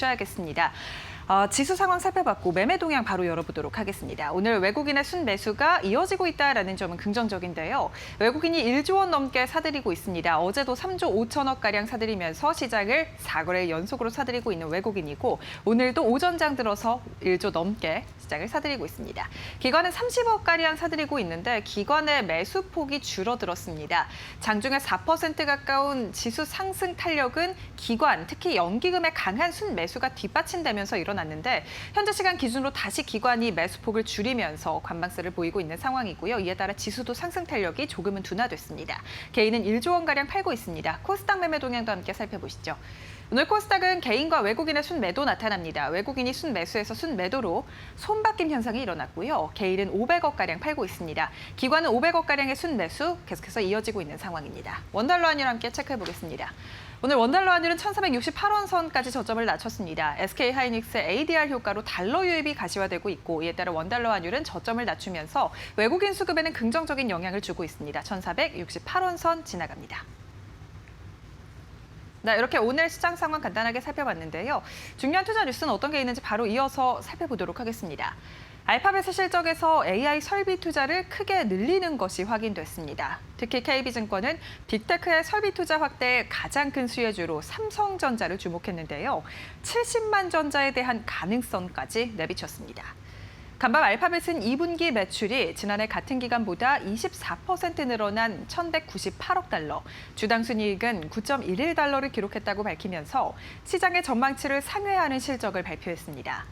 지수 상황 살펴봤고 매매 동향 바로 열어보도록 하겠습니다. 오늘 외국인의 순매수가 이어지고 있다는 점은 긍정적인데요. 외국인이 1조 원 넘게 사들이고 있습니다. 어제도 3조 5천억가량 사들이면서 시장을 4거래 연속으로 사들이고 있는 외국인이고 오늘도 오전장 들어서 1조 넘게 시장을 사들이고 있습니다. 기관은 30억가량 사들이고 있는데 기관의 매수폭이 줄어들었습니다. 장중에 4% 가까운 지수 상승 탄력은 기관, 특히 연기금의 강한 순매수가 뒷받침되면서 일어났는데 현재 시간 기준으로 다시 기관이 매수폭을 줄이면서 관망세를 보이고 있는 상황이고요. 이에 따라 지수도 상승 탄력이 조금은 둔화됐습니다. 개인은 1조 원가량 팔고 있습니다. 코스닥 매매 동향도 함께 살펴보시죠. 오늘 코스닥은 개인과 외국인의 순매도 나타납니다. 외국인이 순매수에서 순매도로 손바뀜 현상이 일어났고요. 개인은 500억가량 팔고 있습니다. 기관은 500억가량의 순매수 계속해서 이어지고 있는 상황입니다. 원달러 환율 함께 체크해보겠습니다. 오늘 원달러 환율은 1,468원 선까지 저점을 낮췄습니다. SK하이닉스의 ADR 효과로 달러 유입이 가시화되고 있고 이에 따라 원달러 환율은 저점을 낮추면서 외국인 수급에는 긍정적인 영향을 주고 있습니다. 1,468원 선 지나갑니다. 네, 이렇게 오늘 시장 상황 간단하게 살펴봤는데요. 중요한 투자 뉴스는 어떤 게 있는지 바로 이어서 살펴보도록 하겠습니다. 알파벳의 실적에서 AI 설비 투자를 크게 늘리는 것이 확인됐습니다. 특히 KB증권은 빅테크의 설비 투자 확대의 가장 큰 수혜주로 삼성전자를 주목했는데요. 70만 전자에 대한 가능성까지 내비쳤습니다. 간밤 알파벳은 2분기 매출이 지난해 같은 기간보다 24% 늘어난 1,198억 달러, 주당 순이익은 9.11달러를 기록했다고 밝히면서 시장의 전망치를 상회하는 실적을 발표했습니다.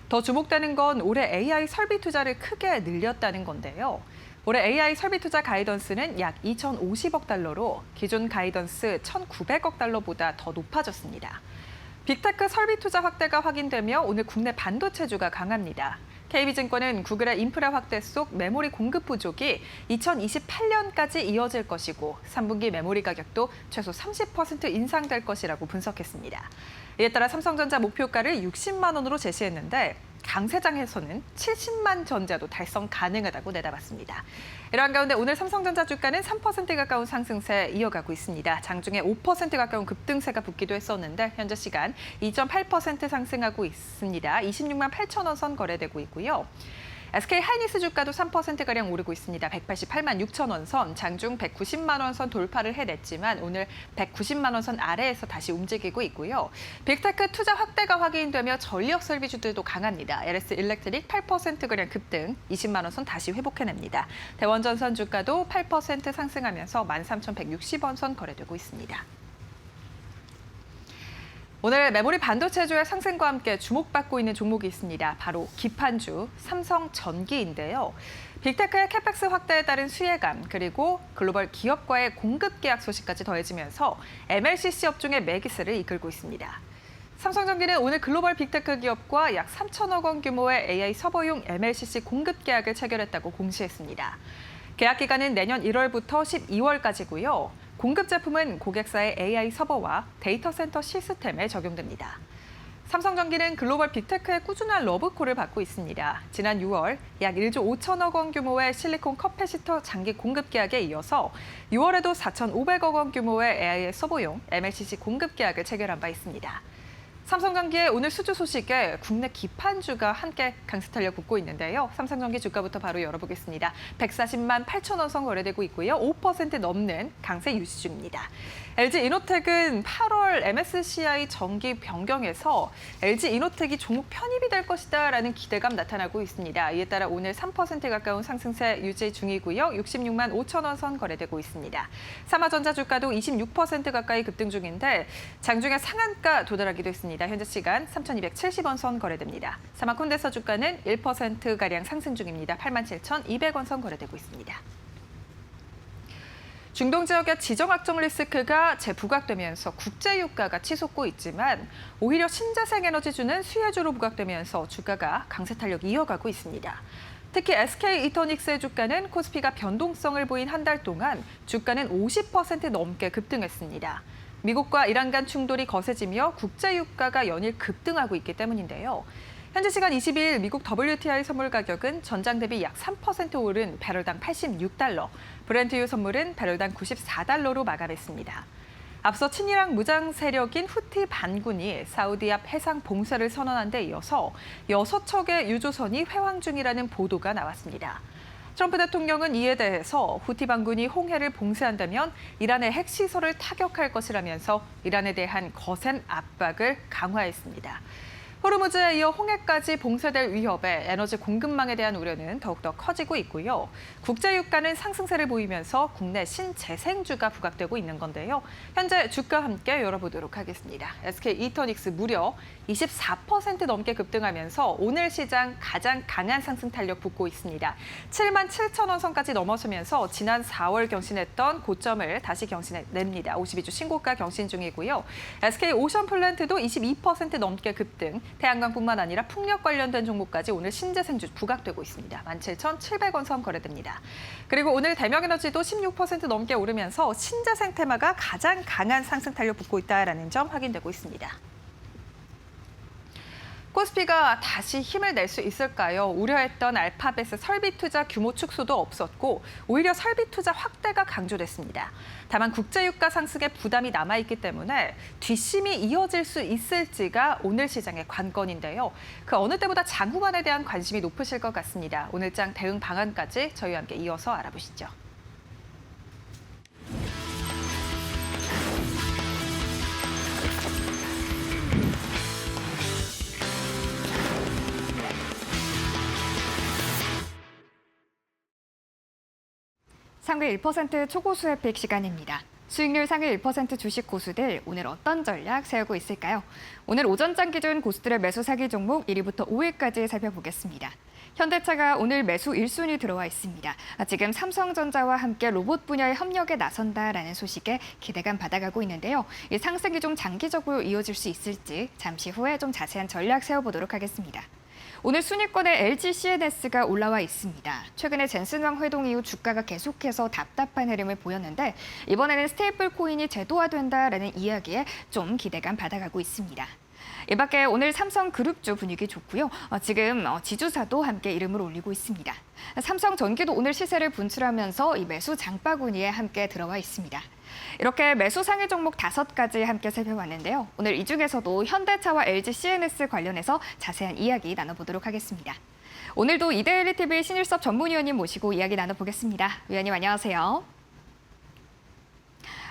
더 주목되는 건 올해 AI 설비 투자를 크게 늘렸다는 건데요. 올해 AI 설비 투자 가이던스는 약 2,050억 달러로 기존 가이던스 1,900억 달러보다 더 높아졌습니다. 빅테크 설비 투자 확대가 확인되며 오늘 국내 반도체주가 강합니다. KB증권은 구글의 인프라 확대 속 메모리 공급 부족이 2028년까지 이어질 것이고 3분기 메모리 가격도 최소 30% 인상될 것이라고 분석했습니다. 이에 따라 삼성전자 목표가를 60만 원으로 제시했는데 강세장에서는 70만 전자도 달성 가능하다고 내다봤습니다. 이러한 가운데 오늘 삼성전자 주가는 3% 가까운 상승세 이어가고 있습니다. 장중에 5% 가까운 급등세가 붙기도 했었는데 현재 시간 2.8% 상승하고 있습니다. 26만 8천 원 선 거래되고 있고요. SK하이닉스 주가도 3%가량 오르고 있습니다. 188만 6천 원 선, 장중 190만 원 선 돌파를 해냈지만 오늘 190만 원 선 아래에서 다시 움직이고 있고요. 빅테크 투자 확대가 확인되며 전력 설비주들도 강합니다. LS 일렉트릭 8%가량 급등, 20만 원 선 다시 회복해냅니다. 대원전선 주가도 8% 상승하면서 13,160원 선 거래되고 있습니다. 오늘 메모리 반도체주의 상승과 함께 주목받고 있는 종목이 있습니다. 바로 기판주 삼성전기인데요. 빅테크의 캐펙스 확대에 따른 수혜감 그리고 글로벌 기업과의 공급 계약 소식까지 더해지면서 MLCC 업종의 매기세를 이끌고 있습니다. 삼성전기는 오늘 글로벌 빅테크 기업과 약 3천억 원 규모의 AI 서버용 MLCC 공급 계약을 체결했다고 공시했습니다. 계약 기간은 내년 1월부터 12월까지고요. 공급 제품은 고객사의 AI 서버와 데이터 센터 시스템에 적용됩니다. 삼성전기는 글로벌 빅테크의 꾸준한 러브콜을 받고 있습니다. 지난 6월 약 1조 5천억 원 규모의 실리콘 커패시터 장기 공급 계약에 이어서 6월에도 4,500억 원 규모의 AI 서버용 MLCC 공급 계약을 체결한 바 있습니다. 삼성전기의 오늘 수주 소식에 국내 기판주가 함께 강세 탄력 붙고 있는데요. 삼성전기 주가부터 바로 열어보겠습니다. 140만 8천 원 선 거래되고 있고요. 5% 넘는 강세 유지 중입니다. LG이노텍은 8월 MSCI 정기 변경에서 LG이노텍이 종목 편입이 될 것이다라는 기대감 나타나고 있습니다. 이에 따라 오늘 3% 가까운 상승세 유지 중이고요. 66만 5천 원 선 거래되고 있습니다. 삼화전자 주가도 26% 가까이 급등 중인데 장중에 상한가 도달하기도 했습니다. 현재 시간 3,270원 선 거래됩니다. 삼화콘덴서 주가는 1%가량 상승 중입니다. 87,200원 선 거래되고 있습니다. 중동 지역의 지정학적 리스크가 재부각되면서 국제유가가 치솟고 있지만 오히려 신재생 에너지주는 수혜주로 부각되면서 주가가 강세 탄력 이어가고 있습니다. 특히 SK 이터닉스의 주가는 코스피가 변동성을 보인 한 달 동안 주가는 50% 넘게 급등했습니다. 미국과 이란 간 충돌이 거세지며 국제유가가 연일 급등하고 있기 때문인데요. 현재 시간 22일 미국 WTI 선물 가격은 전장 대비 약 3% 오른 배럴당 86달러, 브렌트유 선물은 배럴당 94달러로 마감했습니다. 앞서 친이랑 무장 세력인 후티 반군이 사우디압 해상 봉쇄를 선언한 데 이어서 6척의 유조선이 회항 중이라는 보도가 나왔습니다. 트럼프 대통령은 이에 대해서 후티 반군이 홍해를 봉쇄한다면 이란의 핵시설을 타격할 것이라면서 이란에 대한 거센 압박을 강화했습니다. 호르무즈에 이어 홍해까지 봉쇄될 위협에 에너지 공급망에 대한 우려는 더욱더 커지고 있고요. 국제유가는 상승세를 보이면서 국내 신재생주가 부각되고 있는 건데요. 현재 주가 함께 열어보도록 하겠습니다. SK 이터닉스 무려 24% 넘게 급등하면서 오늘 시장 가장 강한 상승 탄력 붙고 있습니다. 77,000원 선까지 넘어서면서 지난 4월 경신했던 고점을 다시 경신해냅니다. 52주 신고가 경신 중이고요. SK 오션플랜트도 22% 넘게 급등, 태양광뿐만 아니라 풍력 관련된 종목까지 오늘 신재생주 부각되고 있습니다. 17,700원 선 거래됩니다. 그리고 오늘 대명에너지도 16% 넘게 오르면서 신재생 테마가 가장 강한 상승 탄력 붙고 있다는 점 확인되고 있습니다. 코스피가 다시 힘을 낼 수 있을까요? 우려했던 알파벳의 설비 투자 규모 축소도 없었고 오히려 설비 투자 확대가 강조됐습니다. 다만 국제유가 상승에 부담이 남아있기 때문에 뒷심이 이어질 수 있을지가 오늘 시장의 관건인데요. 그 어느 때보다 장후반에 대한 관심이 높으실 것 같습니다. 오늘장 대응 방안까지 저희와 함께 이어서 알아보시죠. 상위 1% 초고수의 픽 시간입니다. 수익률 상위 1% 주식 고수들 오늘 어떤 전략 세우고 있을까요? 오늘 오전장 기준 고수들의 매수 사기 종목 1위부터 5위까지 살펴보겠습니다. 현대차가 오늘 매수 1순위 들어와 있습니다. 지금 삼성전자와 함께 로봇 분야의 협력에 나선다라는 소식에 기대감 받아가고 있는데요. 이 상승이 좀 장기적으로 이어질 수 있을지 잠시 후에 좀 자세한 전략 세워보도록 하겠습니다. 오늘 순위권에 LG CNS가 올라와 있습니다. 최근에 젠슨왕 회동 이후 주가가 계속해서 답답한 흐름을 보였는데 이번에는 스테이플 코인이 제도화된다라는 이야기에 좀 기대감 받아가고 있습니다. 이 밖에 오늘 삼성그룹주 분위기 좋고요. 지금 지주사도 함께 이름을 올리고 있습니다. 삼성전기도 오늘 시세를 분출하면서 이 매수 장바구니에 함께 들어와 있습니다. 이렇게 매수 상위 종목 5가지 함께 살펴봤는데요. 오늘 이 중에서도 현대차와 LG CNS 관련해서 자세한 이야기 나눠보도록 하겠습니다. 오늘도 이데일리 TV 신일섭 전문위원님 모시고 이야기 나눠보겠습니다. 위원님 안녕하세요.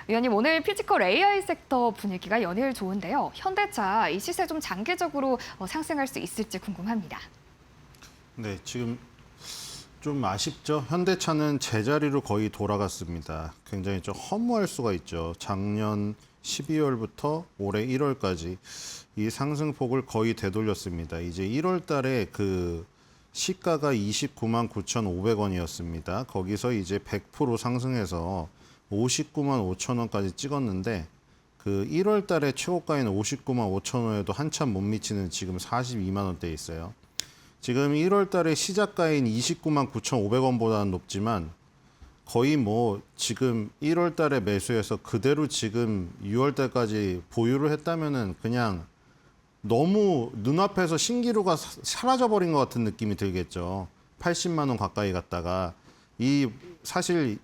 위원님 오늘 피지컬 AI 섹터 분위기가 연일 좋은데요. 현대차 이 시세 좀 장기적으로 상승할 수 있을지 궁금합니다. 네, 지금 좀 아쉽죠. 현대차는 제자리로 거의 돌아갔습니다. 굉장히 좀 허무할 수가 있죠. 작년 12월부터 올해 1월까지 이 상승폭을 거의 되돌렸습니다. 이제 1월 달에 그 시가가 29만 9,500원이었습니다. 거기서 이제 100% 상승해서 59만 5천 원까지 찍었는데 그 1월 달에 최고가인 59만 5천 원에도 한참 못 미치는 지금 42만 원대에 있어요. 지금 1월 달에 시작가인 29만 9,500원보다는 높지만 거의 뭐 지금 1월 달에 매수해서 그대로 지금 6월 달까지 보유를 했다면은 그냥 너무 눈앞에서 신기루가 사라져버린 것 같은 느낌이 들겠죠. 80만 원 가까이 갔다가 사실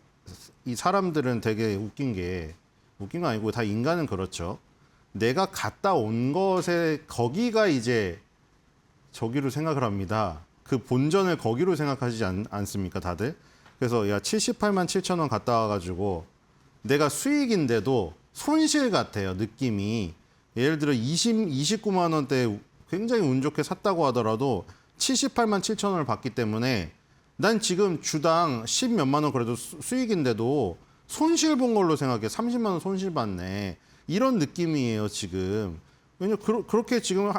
이 사람들은 되게 웃긴 거 아니고 다 인간은 그렇죠. 내가 갔다 온 것에 거기가 이제 저기로 생각을 합니다. 그 본전을 거기로 생각하지 않습니까, 다들? 그래서 야 78만 7천 원 갔다 와가지고 내가 수익인데도 손실 같아요, 느낌이. 예를 들어 29만 원대 굉장히 운 좋게 샀다고 하더라도 78만 7천 원을 받기 때문에 난 지금 주당 10몇만 원 그래도 수익인데도 손실 본 걸로 생각해. 30만 원 손실 봤네. 이런 느낌이에요, 지금. 왜냐면 그렇게 지금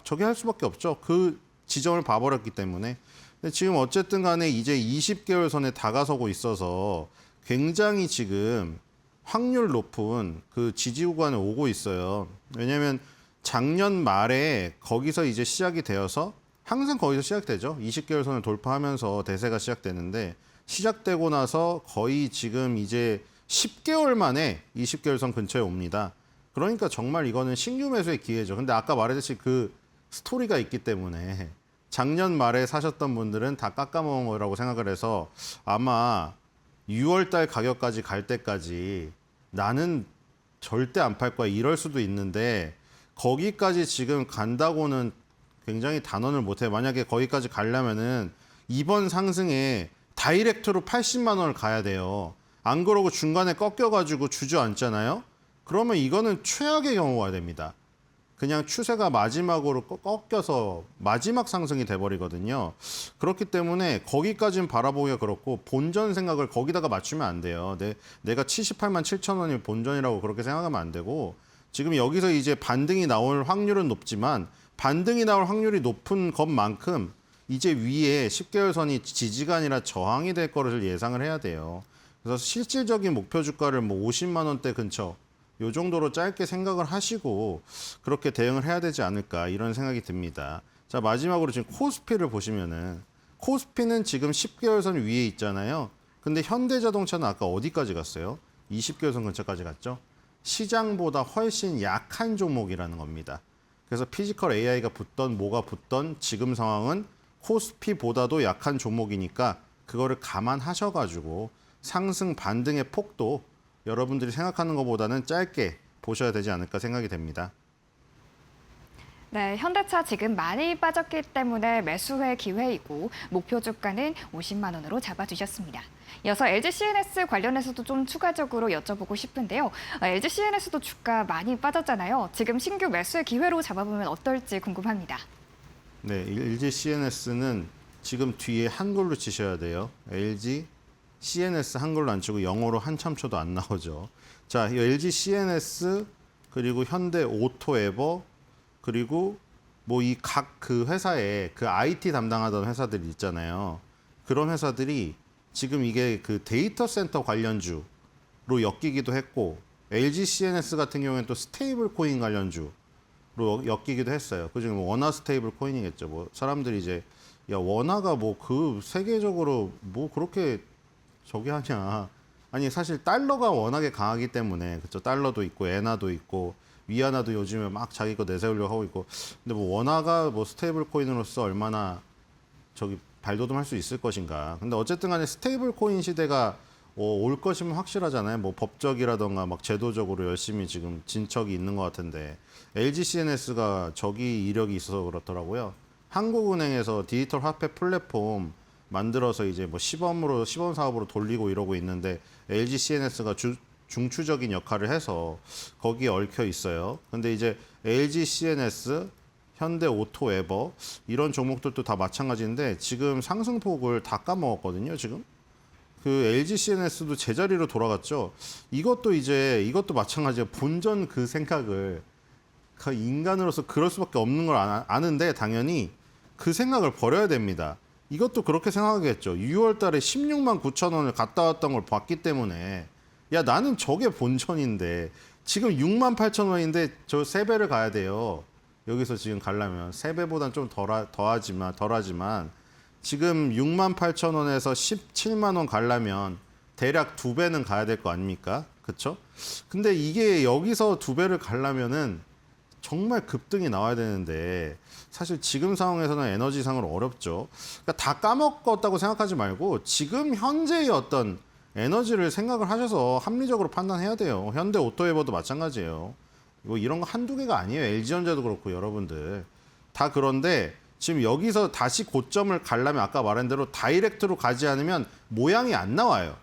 저기 할 수밖에 없죠. 그 지점을 봐버렸기 때문에. 근데 지금 어쨌든 간에 이제 20개월 선에 다가서고 있어서 굉장히 지금 확률 높은 그 지지 구간에 오고 있어요. 왜냐면 작년 말에 거기서 이제 시작이 되어서 항상 거기서 시작되죠. 20개월 선을 돌파하면서 대세가 시작되는데 시작되고 나서 거의 지금 이제 10개월 만에 20개월 선 근처에 옵니다. 그러니까 정말 이거는 신규 매수의 기회죠. 근데 아까 말했듯이 그 스토리가 있기 때문에 작년 말에 사셨던 분들은 다 깎아먹은 거라고 생각을 해서 아마 6월 달 가격까지 갈 때까지 나는 절대 안 팔 거야 이럴 수도 있는데 거기까지 지금 간다고는 굉장히 단언을 못해. 만약에 거기까지 가려면은 이번 상승에 다이렉트로 80만 원을 가야 돼요. 안 그러고 중간에 꺾여가지고 주저앉잖아요. 그러면 이거는 최악의 경우가 됩니다. 그냥 추세가 마지막으로 꺾여서 마지막 상승이 돼버리거든요. 그렇기 때문에 거기까지는 바라보기가 그렇고 본전 생각을 거기다가 맞추면 안 돼요. 내가 78만 7천 원이 본전이라고 그렇게 생각하면 안 되고 지금 여기서 이제 반등이 나올 확률은 높지만 반등이 나올 확률이 높은 것만큼 이제 위에 10개월 선이 지지가 아니라 저항이 될 거를 예상을 해야 돼요. 그래서 실질적인 목표 주가를 뭐 50만 원대 근처 요 정도로 짧게 생각을 하시고 그렇게 대응을 해야 되지 않을까 이런 생각이 듭니다. 자, 마지막으로 지금 코스피를 보시면은 코스피는 지금 10개월 선 위에 있잖아요. 근데 현대자동차는 아까 어디까지 갔어요? 20개월 선 근처까지 갔죠. 시장보다 훨씬 약한 종목이라는 겁니다. 그래서 피지컬 AI가 붙던 뭐가 붙던 지금 상황은 코스피보다도 약한 종목이니까 그거를 감안하셔가지고 상승 반등의 폭도 여러분들이 생각하는 것보다는 짧게 보셔야 되지 않을까 생각이 됩니다. 네, 현대차 지금 많이 빠졌기 때문에 매수의 기회이고 목표 주가는 50만 원으로 잡아주셨습니다. 이어서 LG CNS 관련해서도 좀 추가적으로 여쭤보고 싶은데요. LG CNS도 주가 많이 빠졌잖아요. 지금 신규 매수의 기회로 잡아보면 어떨지 궁금합니다. 네, LG CNS는 지금 뒤에 한글로 치셔야 돼요. LG CNS 한글로 안 치고 영어로 한참 쳐도 안 나오죠. 자, 이 LG CNS 그리고 현대 오토에버 그리고 뭐 이 각 그 회사에 그 IT 담당하던 회사들이 있잖아요. 그런 회사들이 지금 이게 그 데이터 센터 관련주로 엮이기도 했고 LG CNS 같은 경우에는 또 스테이블 코인 관련주로 엮이기도 했어요. 그중에 뭐 원화 스테이블 코인이겠죠. 뭐 사람들이 이제 야 원화가 뭐 그 세계적으로 뭐 그렇게 저기 하냐. 아니 사실 달러가 워낙에 강하기 때문에 그렇죠. 달러도 있고 엔화도 있고 위안화도 요즘에 막 자기 거 내세우려고 하고 있고 근데 뭐 원화가 뭐 스테이블 코인으로서 얼마나 저기 발돋움할 수 있을 것인가. 근데 어쨌든 간에 스테이블 코인 시대가 올 것이면 확실하잖아요. 뭐 법적이라던가 막 제도적으로 열심히 지금 진척이 있는 것 같은데 LG CNS가 저기 이력이 있어서 그렇더라고요. 한국은행에서 디지털 화폐 플랫폼 만들어서 이제 뭐 시범 사업으로 돌리고 이러고 있는데 LG CNS가 중추적인 역할을 해서 거기에 얽혀 있어요. 근데 이제 LG CNS, 현대 오토에버 이런 종목들도 다 마찬가지인데 지금 상승폭을 다 까먹었거든요. 지금 그 LG CNS도 제자리로 돌아갔죠. 이것도 마찬가지예요. 본전 그 생각을 그 인간으로서 그럴 수밖에 없는 걸 아는데 당연히 그 생각을 버려야 됩니다. 이것도 그렇게 생각하겠죠. 6월 달에 16만 9천 원을 갔다 왔던 걸 봤기 때문에 야 나는 저게 본전인데 지금 6만 8천 원인데 저 3배를 가야 돼요. 여기서 지금 가려면 3배보다는 좀 덜하지만 지금 6만 8천 원에서 17만 원 가려면 대략 2배는 가야 될 거 아닙니까? 그렇죠? 근데 이게 여기서 2배를 가려면은 정말 급등이 나와야 되는데 사실 지금 상황에서는 에너지상으로 어렵죠. 그러니까 다 까먹었다고 생각하지 말고 지금 현재의 어떤 에너지를 생각을 하셔서 합리적으로 판단해야 돼요. 현대 오토에버도 마찬가지예요. 뭐 이런 거 한두 개가 아니에요. LG전자도 그렇고 여러분들. 다 그런데 지금 여기서 다시 고점을 가려면 아까 말한 대로 다이렉트로 가지 않으면 모양이 안 나와요.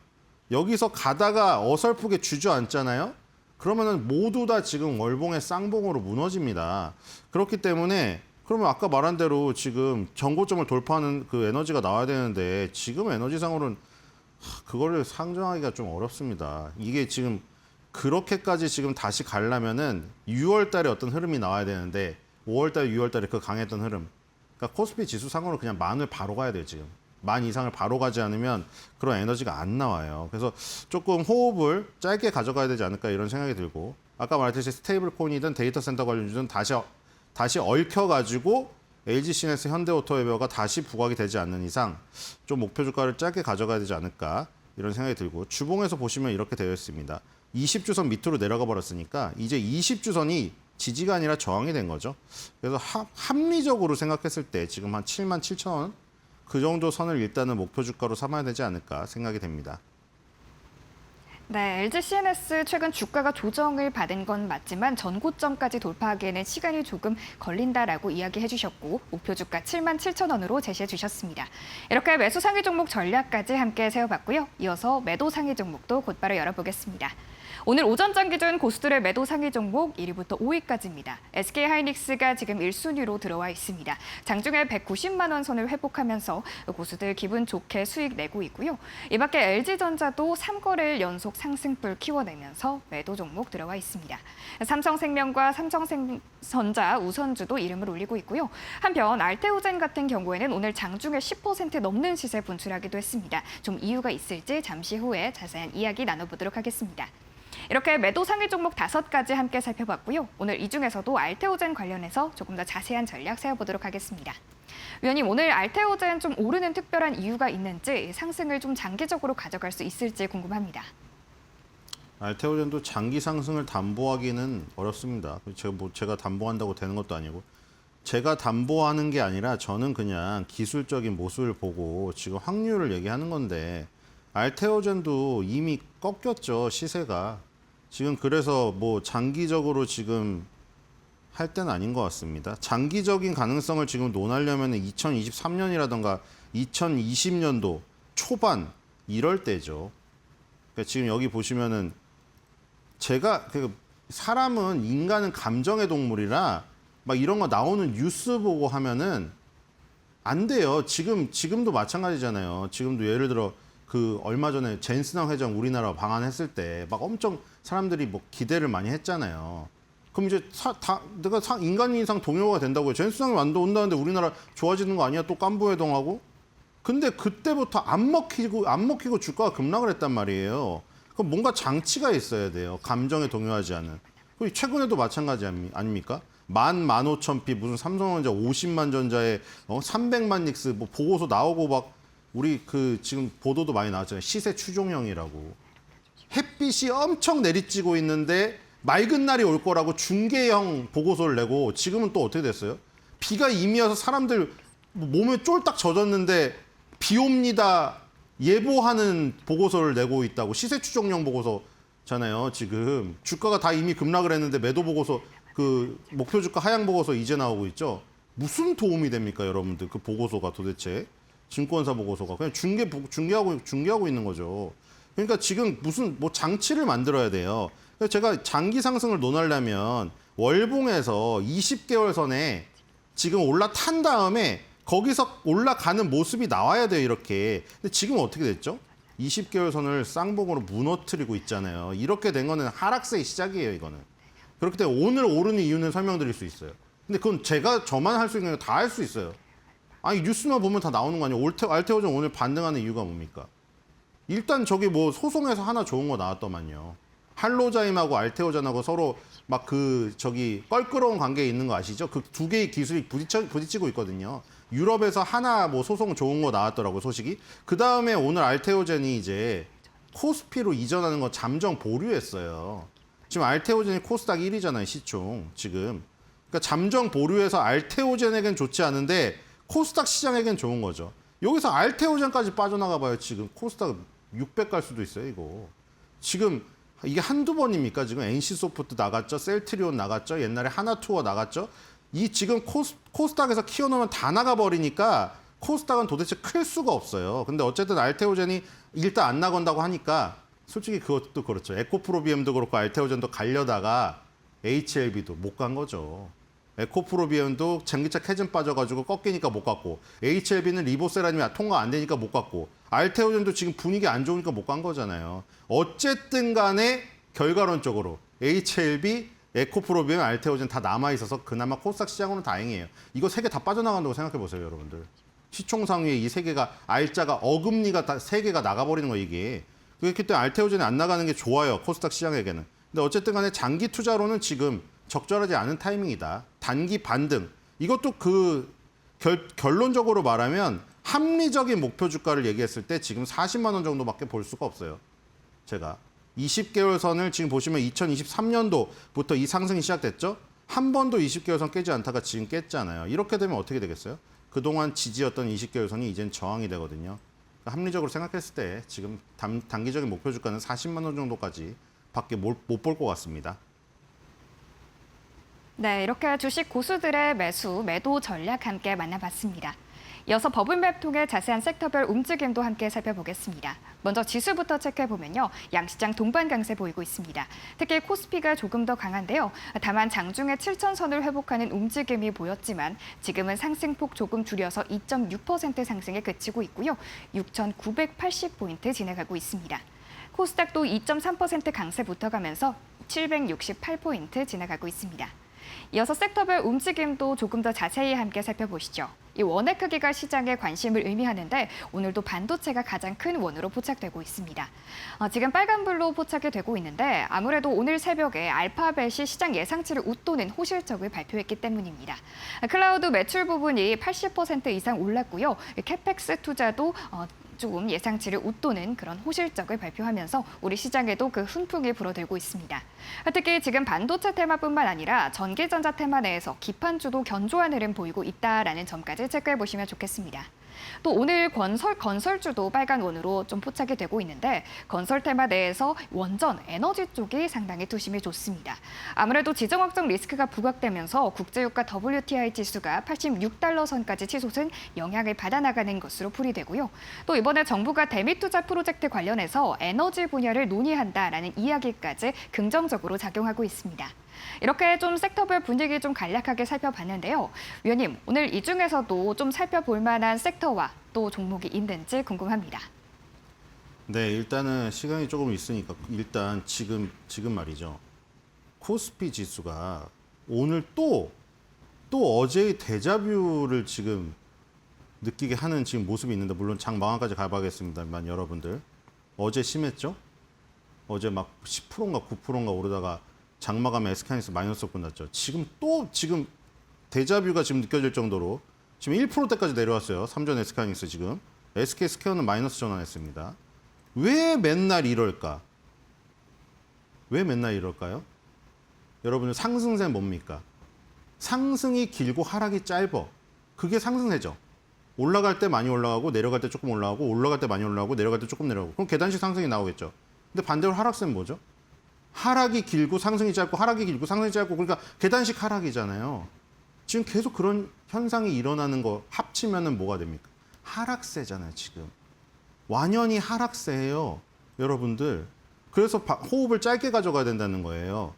여기서 가다가 어설프게 주저앉잖아요. 그러면은 모두 다 지금 월봉의 쌍봉으로 무너집니다. 그렇기 때문에 그러면 아까 말한 대로 지금 전고점을 돌파하는 그 에너지가 나와야 되는데 지금 에너지상으로는 그거를 상정하기가 좀 어렵습니다. 이게 지금 그렇게까지 지금 다시 가려면은 6월 달에 어떤 흐름이 나와야 되는데 5월 달, 6월 달에 그 강했던 흐름. 그러니까 코스피 지수 상으로 그냥 만을 바로 가야 돼요, 지금. 만 이상을 바로 가지 않으면 그런 에너지가 안 나와요. 그래서 조금 호흡을 짧게 가져가야 되지 않을까 이런 생각이 들고 아까 말했듯이 스테이블 코인이든 데이터 센터 관련주든 다시 얽혀가지고 LG CNS, 현대오토에버가 다시 부각이 되지 않는 이상 좀 목표 주가를 짧게 가져가야 되지 않을까 이런 생각이 들고 주봉에서 보시면 이렇게 되어 있습니다. 20주선 밑으로 내려가 버렸으니까 이제 20주선이 지지가 아니라 저항이 된 거죠. 그래서 합리적으로 생각했을 때 지금 한 7만 7천 원 그 정도 선을 일단은 목표 주가로 삼아야 되지 않을까 생각이 됩니다. 네, LG CNS 최근 주가가 조정을 받은 건 맞지만 전고점까지 돌파하기에는 시간이 조금 걸린다라고 이야기해 주셨고 목표 주가 7만 7천 원으로 제시해 주셨습니다. 이렇게 매수 상위 종목 전략까지 함께 세워봤고요. 이어서 매도 상위 종목도 곧바로 열어보겠습니다. 오늘 오전장 기준 고수들의 매도 상위 종목 1위부터 5위까지입니다. SK하이닉스가 지금 1순위로 들어와 있습니다. 장중에 190만 원 선을 회복하면서 고수들 기분 좋게 수익 내고 있고요. 이 밖에 LG전자도 3거래일 연속 상승불 키워내면서 매도 종목 들어와 있습니다. 삼성생명과 삼성전자, 우선주도 이름을 올리고 있고요. 한편 알테오젠 같은 경우에는 오늘 장중에 10% 넘는 시세 분출하기도 했습니다. 좀 이유가 있을지 잠시 후에 자세한 이야기 나눠보도록 하겠습니다. 이렇게 매도 상위 종목 5가지 함께 살펴봤고요. 오늘 이 중에서도 알테오젠 관련해서 조금 더 자세한 전략 세워보도록 하겠습니다. 위원님, 오늘 알테오젠 좀 오르는 특별한 이유가 있는지 상승을 좀 장기적으로 가져갈 수 있을지 궁금합니다. 알테오젠도 장기 상승을 담보하기는 어렵습니다. 제가 담보한다고 되는 것도 아니고 제가 담보하는 게 아니라 저는 그냥 기술적인 모습을 보고 지금 확률을 얘기하는 건데 알테오젠도 이미 꺾였죠, 시세가. 지금 그래서 뭐 장기적으로 지금 할 때는 아닌 것 같습니다. 장기적인 가능성을 지금 논하려면 2023년이라던가 2020년도 초반 이럴 때죠. 그러니까 지금 여기 보시면은 사람은 인간은 감정의 동물이라 막 이런 거 나오는 뉴스 보고 하면은 안 돼요. 지금도 마찬가지잖아요. 지금도 예를 들어 그 얼마 전에 젠스낭 회장 우리나라 방한했을 때 막 엄청 사람들이 뭐 기대를 많이 했잖아요. 그럼 이제 내가 인간 이상 동요가 된다고요. 젠스낭이 온다는데 우리나라 좋아지는 거 아니야? 또 깐부 회동하고. 근데 그때부터 안 먹히고 주가가 급락을 했단 말이에요. 그럼 뭔가 장치가 있어야 돼요. 감정에 동요하지 않은. 그리고 최근에도 마찬가지 아닙니까? 15,000피 무슨 삼성전자 50만 전자에 300만 닉스 뭐 보고서 나오고 막 우리 지금 보도도 많이 나왔잖아요. 시세 추종형이라고. 햇빛이 엄청 내리쬐고 있는데 맑은 날이 올 거라고 중계형 보고서를 내고 지금은 또 어떻게 됐어요? 비가 이미 와서 사람들 몸에 쫄딱 젖었는데 비 옵니다. 예보하는 보고서를 내고 있다고. 시세 추종형 보고서잖아요. 지금 주가가 다 이미 급락을 했는데 매도 보고서 목표 주가 하향 보고서 이제 나오고 있죠. 무슨 도움이 됩니까, 여러분들? 그 보고서가 도대체 증권사 보고서가 그냥 중계하고 있는 거죠. 그러니까 지금 무슨 장치를 만들어야 돼요. 그래서 제가 장기 상승을 논하려면 월봉에서 20개월 선에 지금 올라탄 다음에 거기서 올라가는 모습이 나와야 돼요, 이렇게. 근데 지금 어떻게 됐죠? 20개월 선을 쌍봉으로 무너뜨리고 있잖아요. 이렇게 된 거는 하락세의 시작이에요, 이거는. 그렇기 때문에 오늘 오르는 이유는 설명드릴 수 있어요. 근데 그건 저만 할 수 있는 거 다 할 수 있어요. 아니 뉴스만 보면 다 나오는 거 아니에요. 알테오젠 오늘 반등하는 이유가 뭡니까? 일단 저기 뭐 소송에서 하나 좋은 거 나왔더만요. 할로자임하고 알테오젠하고 서로 막 껄끄러운 관계에 있는 거 아시죠? 그 두 개의 기술이 부딪히고 있거든요. 유럽에서 하나 뭐 소송 좋은 거 나왔더라고, 소식이. 그 다음에 오늘 알테오젠이 이제 코스피로 이전하는 거 잠정 보류했어요. 지금 알테오젠이 코스닥 1위잖아요, 시총 지금. 그러니까 잠정 보류해서 알테오젠에겐 좋지 않은데 코스닥 시장에겐 좋은 거죠. 여기서 알테오젠까지 빠져나가 봐요. 지금 코스닥 600 갈 수도 있어요, 이거. 지금 이게 한두 번입니까? 지금 NC소프트 나갔죠, 셀트리온 나갔죠, 옛날에 하나투어 나갔죠. 이 지금 코스닥에서 키워놓으면 다 나가버리니까 코스닥은 도대체 클 수가 없어요. 근데 어쨌든 알테오젠이 일단 안 나간다고 하니까 솔직히 그것도 그렇죠. 에코프로비엠도 그렇고 알테오젠도 가려다가 HLB도 못 간 거죠. 에코프로비엠도 전기차 캐즘 빠져가지고 꺾이니까 못 갔고, HLB는 리보세라님이 통과 안 되니까 못 갔고, 알테오젠도 지금 분위기 안 좋으니까 못 간 거잖아요. 어쨌든 간에 결과론적으로 HLB, 에코프로비엠, 알테오젠 다 남아있어서 그나마 코스닥 시장으로는 다행이에요. 이거 세 개 다 빠져나간다고 생각해보세요, 여러분들. 시총상위에 이 세 개가, 알짜가 어금니가 다 세 개가 나가버리는 거예요, 이게. 그렇기 때문에 알테오젠이 안 나가는 게 좋아요, 코스닥 시장에게는. 근데 어쨌든 간에 장기 투자로는 지금 적절하지 않은 타이밍이다. 단기 반등. 이것도 결론적으로 말하면 합리적인 목표 주가를 얘기했을 때 지금 40만 원 정도밖에 볼 수가 없어요. 제가 20개월 선을 지금 보시면 2023년도부터 이 상승이 시작됐죠. 한 번도 20개월 선 깨지 않다가 지금 깼잖아요. 이렇게 되면 어떻게 되겠어요? 그동안 지지였던 20개월 선이 이젠 저항이 되거든요. 그러니까 합리적으로 생각했을 때 지금 단기적인 목표 주가는 40만 원 정도까지 밖에 못 볼 것 같습니다. 네, 이렇게 주식 고수들의 매도 전략 함께 만나봤습니다. 이어서 버블맵 통해 자세한 섹터별 움직임도 함께 살펴보겠습니다. 먼저 지수부터 체크해보면요. 양시장 동반 강세 보이고 있습니다. 특히 코스피가 조금 더 강한데요. 다만 장중에 7,000선을 회복하는 움직임이 보였지만 지금은 상승폭 조금 줄여서 2.6% 상승에 그치고 있고요. 6,980포인트 지나가고 있습니다. 코스닥도 2.3% 강세 붙어가면서 768포인트 지나가고 있습니다. 이어서 섹터별 움직임도 조금 더 자세히 함께 살펴보시죠. 이 원의 크기가 시장에 관심을 의미하는데 오늘도 반도체가 가장 큰 원으로 포착되고 있습니다. 지금 빨간불로 포착이 되고 있는데 아무래도 오늘 새벽에 알파벳이 시장 예상치를 웃도는 호실적을 발표했기 때문입니다. 클라우드 매출 부분이 80% 이상 올랐고요. 캐펙스 투자도 조금 예상치를 웃도는 그런 호실적을 발표하면서 우리 시장에도 그 훈풍이 불어들고 있습니다. 특히 지금 반도체 테마뿐만 아니라 전기전자 테마 내에서 기판주도 견조한 흐름 보이고 있다라는 점까지 체크해 보시면 좋겠습니다. 또 오늘 건설주도 빨간 원으로 좀 포착이 되고 있는데 건설 테마 내에서 원전, 에너지 쪽이 상당히 투심이 좋습니다. 아무래도 지정 확정 리스크가 부각되면서 국제유가 WTI 지수가 86달러 선까지 치솟은 영향을 받아나가는 것으로 풀이되고요. 또 이번에 정부가 대미 투자 프로젝트 관련해서 에너지 분야를 논의한다라는 이야기까지 긍정적으로 작용하고 있습니다. 이렇게 좀 섹터별 분위기 좀 간략하게 살펴봤는데요. 위원님, 오늘 이 중에서도 좀 살펴볼 만한 섹터와 또 종목이 있는지 궁금합니다. 네, 일단은 시간이 조금 있으니까 일단 지금 말이죠. 코스피 지수가 오늘 또 어제의 데자뷰를 지금 느끼게 하는 지금 모습이 있는데 물론 장마감까지 가봐야겠습니다만 여러분들 어제 심했죠? 어제 막 10%인가 9%인가 오르다가 장마감에 SK하이닉스 마이너스로 끝났죠. 지금 데자뷰가 지금 느껴질 정도로 지금 1%대까지 내려왔어요. 3전 SK하이닉스 지금. SK스퀘어는 마이너스 전환했습니다. 왜 맨날 이럴까? 왜 맨날 이럴까요? 여러분들 상승세 뭡니까? 상승이 길고 하락이 짧아. 그게 상승세죠. 올라갈 때 많이 올라가고 내려갈 때 조금 올라가고 올라갈 때 많이 올라가고 내려갈 때 조금 내려가고 그럼 계단식 상승이 나오겠죠. 근데 반대로 하락세는 뭐죠? 하락이 길고 상승이 짧고 하락이 길고 상승이 짧고 그러니까 계단식 하락이잖아요. 지금 계속 그런 현상이 일어나는 거 합치면은 뭐가 됩니까? 하락세잖아요, 지금. 완연히 하락세예요, 여러분들. 그래서 호흡을 짧게 가져가야 된다는 거예요.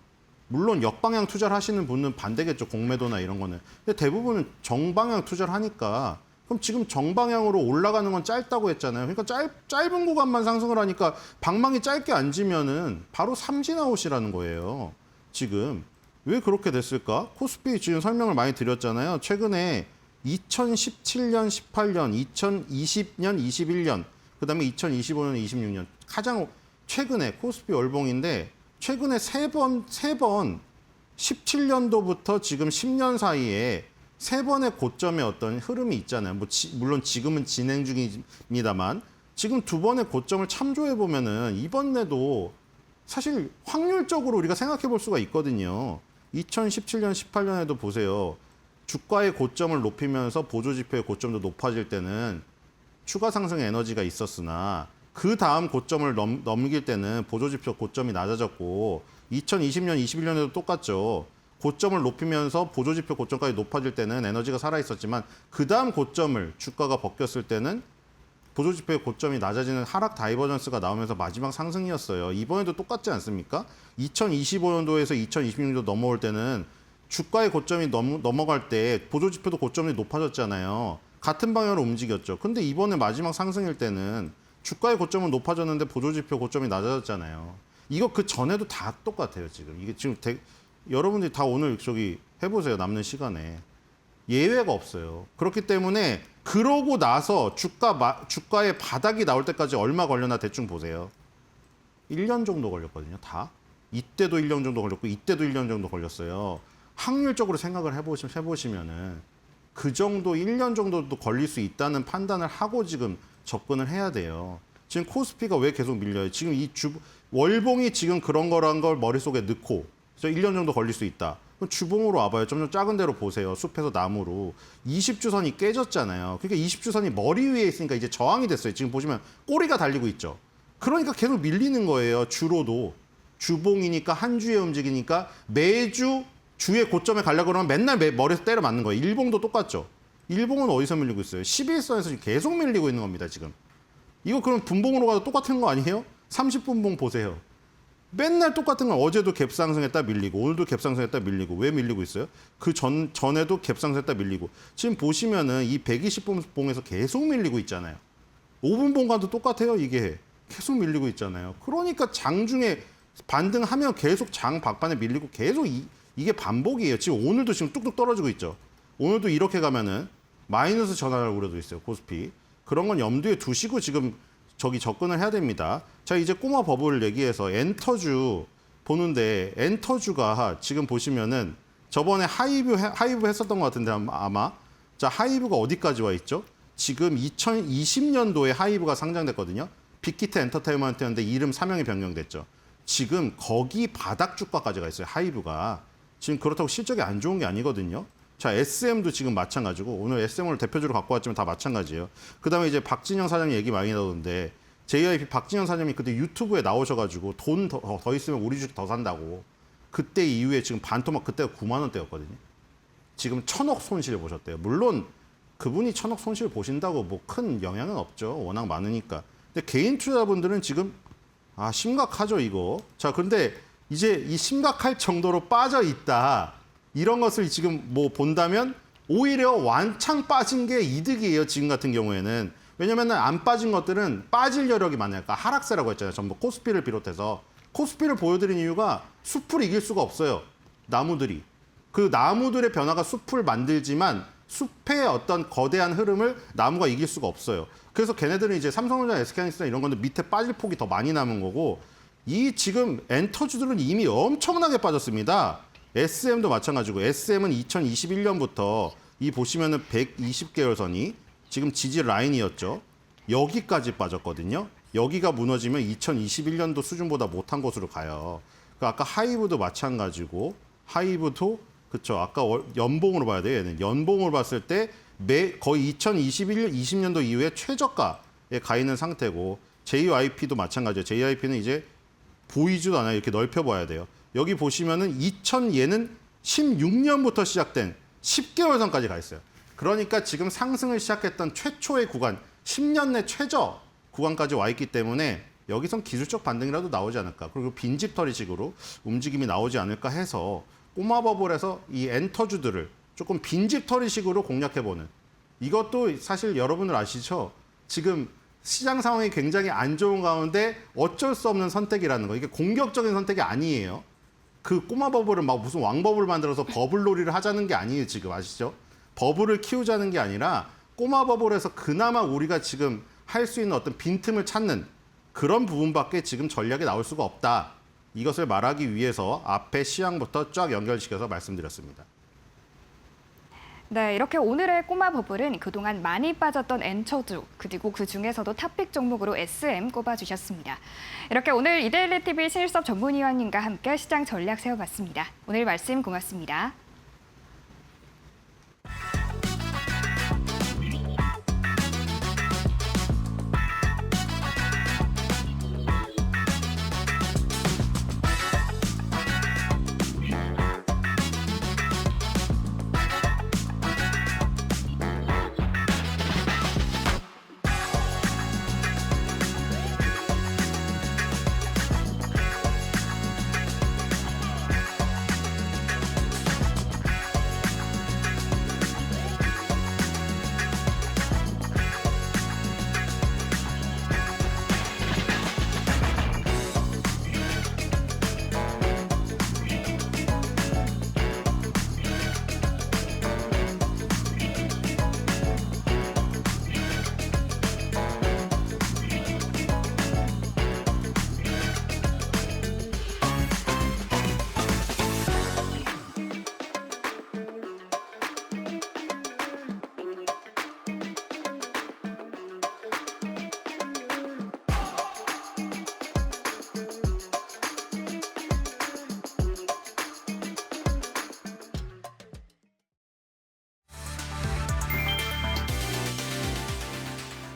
물론 역방향 투자를 하시는 분은 반대겠죠, 공매도나 이런 거는. 근데 대부분은 정방향 투자를 하니까 그럼 지금 정방향으로 올라가는 건 짧다고 했잖아요. 그러니까 짧은 구간만 상승을 하니까 방망이 짧게 앉으면은 바로 삼진아웃이라는 거예요. 지금 왜 그렇게 됐을까? 코스피 지금 설명을 많이 드렸잖아요. 최근에 2017년, 18년, 2020년, 21년, 그다음에 2025년, 26년 가장 최근에 코스피 월봉인데 최근에 세 번 17년도부터 지금 10년 사이에 세 번의 고점의 어떤 흐름이 있잖아요. 물론 지금은 진행 중입니다만 지금 두 번의 고점을 참조해 보면은 이번 내도 사실 확률적으로 우리가 생각해 볼 수가 있거든요. 2017년, 18년에도 보세요. 주가의 고점을 높이면서 보조지표의 고점도 높아질 때는 추가 상승 에너지가 있었으나 그 다음 고점을 넘길 때는 보조지표 고점이 낮아졌고 2020년, 21년에도 똑같죠. 고점을 높이면서 보조지표 고점까지 높아질 때는 에너지가 살아있었지만 그 다음 고점을 주가가 벗겼을 때는 보조지표의 고점이 낮아지는 하락 다이버전스가 나오면서 마지막 상승이었어요. 이번에도 똑같지 않습니까? 2025년도에서 2026년도 넘어올 때는 주가의 고점이 넘어갈 때 보조지표도 고점이 높아졌잖아요. 같은 방향으로 움직였죠. 근데 이번에 마지막 상승일 때는 주가의 고점은 높아졌는데 보조지표 고점이 낮아졌잖아요. 이거 그 전에도 다 똑같아요. 지금 이게 지금 여러분들이 다 오늘 저기 해보세요. 남는 시간에. 예외가 없어요. 그렇기 때문에 그러고 나서 주가의 바닥이 나올 때까지 얼마 걸려나 대충 보세요. 1년 정도 걸렸거든요. 다. 이때도 1년 정도 걸렸고 이때도 1년 정도 걸렸어요. 확률적으로 생각을 해보시면은 그 정도 1년 정도도 걸릴 수 있다는 판단을 하고 지금 접근을 해야 돼요. 지금 코스피가 왜 계속 밀려요? 지금 월봉이 지금 그런 거란 걸 머릿속에 넣고 1년 정도 걸릴 수 있다. 그럼 주봉으로 와봐요. 점점 작은 데로 보세요. 숲에서 나무로. 20주선이 깨졌잖아요. 그러니까 20주선이 머리 위에 있으니까 이제 저항이 됐어요. 지금 보시면 꼬리가 달리고 있죠. 그러니까 계속 밀리는 거예요. 주로도. 주봉이니까 한 주에 움직이니까 매주 주의 고점에 가려고 그러면 맨날 머리에서 때려 맞는 거예요. 일봉도 똑같죠. 일봉은 어디서 밀리고 있어요? 11선에서 지금 계속 밀리고 있는 겁니다, 지금. 이거 그럼 분봉으로 가도 똑같은 거 아니에요? 30분봉 보세요. 맨날 똑같은 건 어제도 갭상승했다 밀리고 오늘도 갭상승했다 밀리고 왜 밀리고 있어요? 그 전에도 갭상승했다 밀리고 지금 보시면은 이 120분봉에서 계속 밀리고 있잖아요. 5분봉과도 똑같아요, 이게. 계속 밀리고 있잖아요. 그러니까 장중에 반등하면 계속 장 박반에 밀리고 계속 이게 반복이에요. 지금 오늘도 지금 뚝뚝 떨어지고 있죠. 오늘도 이렇게 가면은 마이너스 전환할 우려도 있어요, 코스피. 그런 건 염두에 두시고 지금 저기 접근을 해야 됩니다. 자, 이제 꼬마 버블 얘기해서 엔터주 보는데 엔터주가 지금 보시면은 저번에 하이브 했었던 것 같은데 아마. 자, 하이브가 어디까지 와 있죠? 지금 2020년도에 하이브가 상장됐거든요. 빅히트 엔터테인먼트였는데 이름 사명이 변경됐죠. 지금 거기 바닥 주가까지 가 있어요. 하이브가. 지금 그렇다고 실적이 안 좋은 게 아니거든요. 자, SM도 지금 마찬가지고 오늘 SM을 대표주로 갖고 왔지만 다 마찬가지예요. 그다음에 이제 박진영 사장님 얘기 많이 나오는데 JYP 박진영 사장님이 그때 유튜브에 나오셔가지고 돈 더 있으면 우리 주식 더 산다고. 그때 이후에 지금 반토막 그때가 9만 원대였거든요. 지금 1,000억 손실 보셨대요. 물론 그분이 1,000억 손실 보신다고 뭐 큰 영향은 없죠. 워낙 많으니까. 근데 개인 투자자분들은 지금 심각하죠, 이거. 자, 근데 이제 이 심각할 정도로 빠져 있다. 이런 것을 지금 뭐 본다면 오히려 완창 빠진 게 이득이에요, 지금 같은 경우에는. 왜냐면 안 빠진 것들은 빠질 여력이 많으니까 하락세라고 했잖아요. 전부 코스피를 비롯해서. 코스피를 보여드린 이유가 숲을 이길 수가 없어요. 나무들이. 그 나무들의 변화가 숲을 만들지만 숲의 어떤 거대한 흐름을 나무가 이길 수가 없어요. 그래서 걔네들은 이제 삼성전자, SK하이닉스나 이런 건데 밑에 빠질 폭이 더 많이 남은 거고 이 지금 엔터주들은 이미 엄청나게 빠졌습니다. SM도 마찬가지고 SM은 2021년부터 이 보시면은 120개월 선이 지금 지지 라인이었죠. 여기까지 빠졌거든요. 여기가 무너지면 2021년도 수준보다 못한 곳으로 가요. 그 아까 하이브도 마찬가지고 하이브도 그쵸. 아까 연봉으로 봐야 돼요. 얘는 연봉을 봤을 때 거의 2020년도 이후에 최저가에 가 있는 상태고 JYP도 마찬가지예요. JYP는 이제 보이지도 않아요. 이렇게 넓혀봐야 돼요. 여기 보시면은 얘는 16년부터 시작된 10개월 선까지 가 있어요. 그러니까 지금 상승을 시작했던 최초의 구간, 10년 내 최저 구간까지 와 있기 때문에 여기선 기술적 반등이라도 나오지 않을까. 그리고 빈집털이식으로 움직임이 나오지 않을까 해서 꼬마 버블에서 이 엔터주들을 조금 빈집털이식으로 공략해보는. 이것도 사실 여러분들 아시죠? 지금 시장 상황이 굉장히 안 좋은 가운데 어쩔 수 없는 선택이라는 거. 이게 공격적인 선택이 아니에요. 그 꼬마 버블을 막 무슨 왕버블 만들어서 버블놀이를 하자는 게 아니에요, 지금 아시죠? 버블을 키우자는 게 아니라 꼬마 버블에서 그나마 우리가 지금 할 수 있는 어떤 빈틈을 찾는 그런 부분밖에 지금 전략이 나올 수가 없다. 이것을 말하기 위해서 앞에 시향부터 쫙 연결시켜서 말씀드렸습니다. 네, 이렇게 오늘의 꼬마 버블은 그동안 많이 빠졌던 엔터주, 그리고 그 중에서도 탑픽 종목으로 SM 꼽아주셨습니다. 이렇게 오늘 이데일리 TV 신일섭 전문위원님과 함께 시장 전략 세워봤습니다. 오늘 말씀 고맙습니다.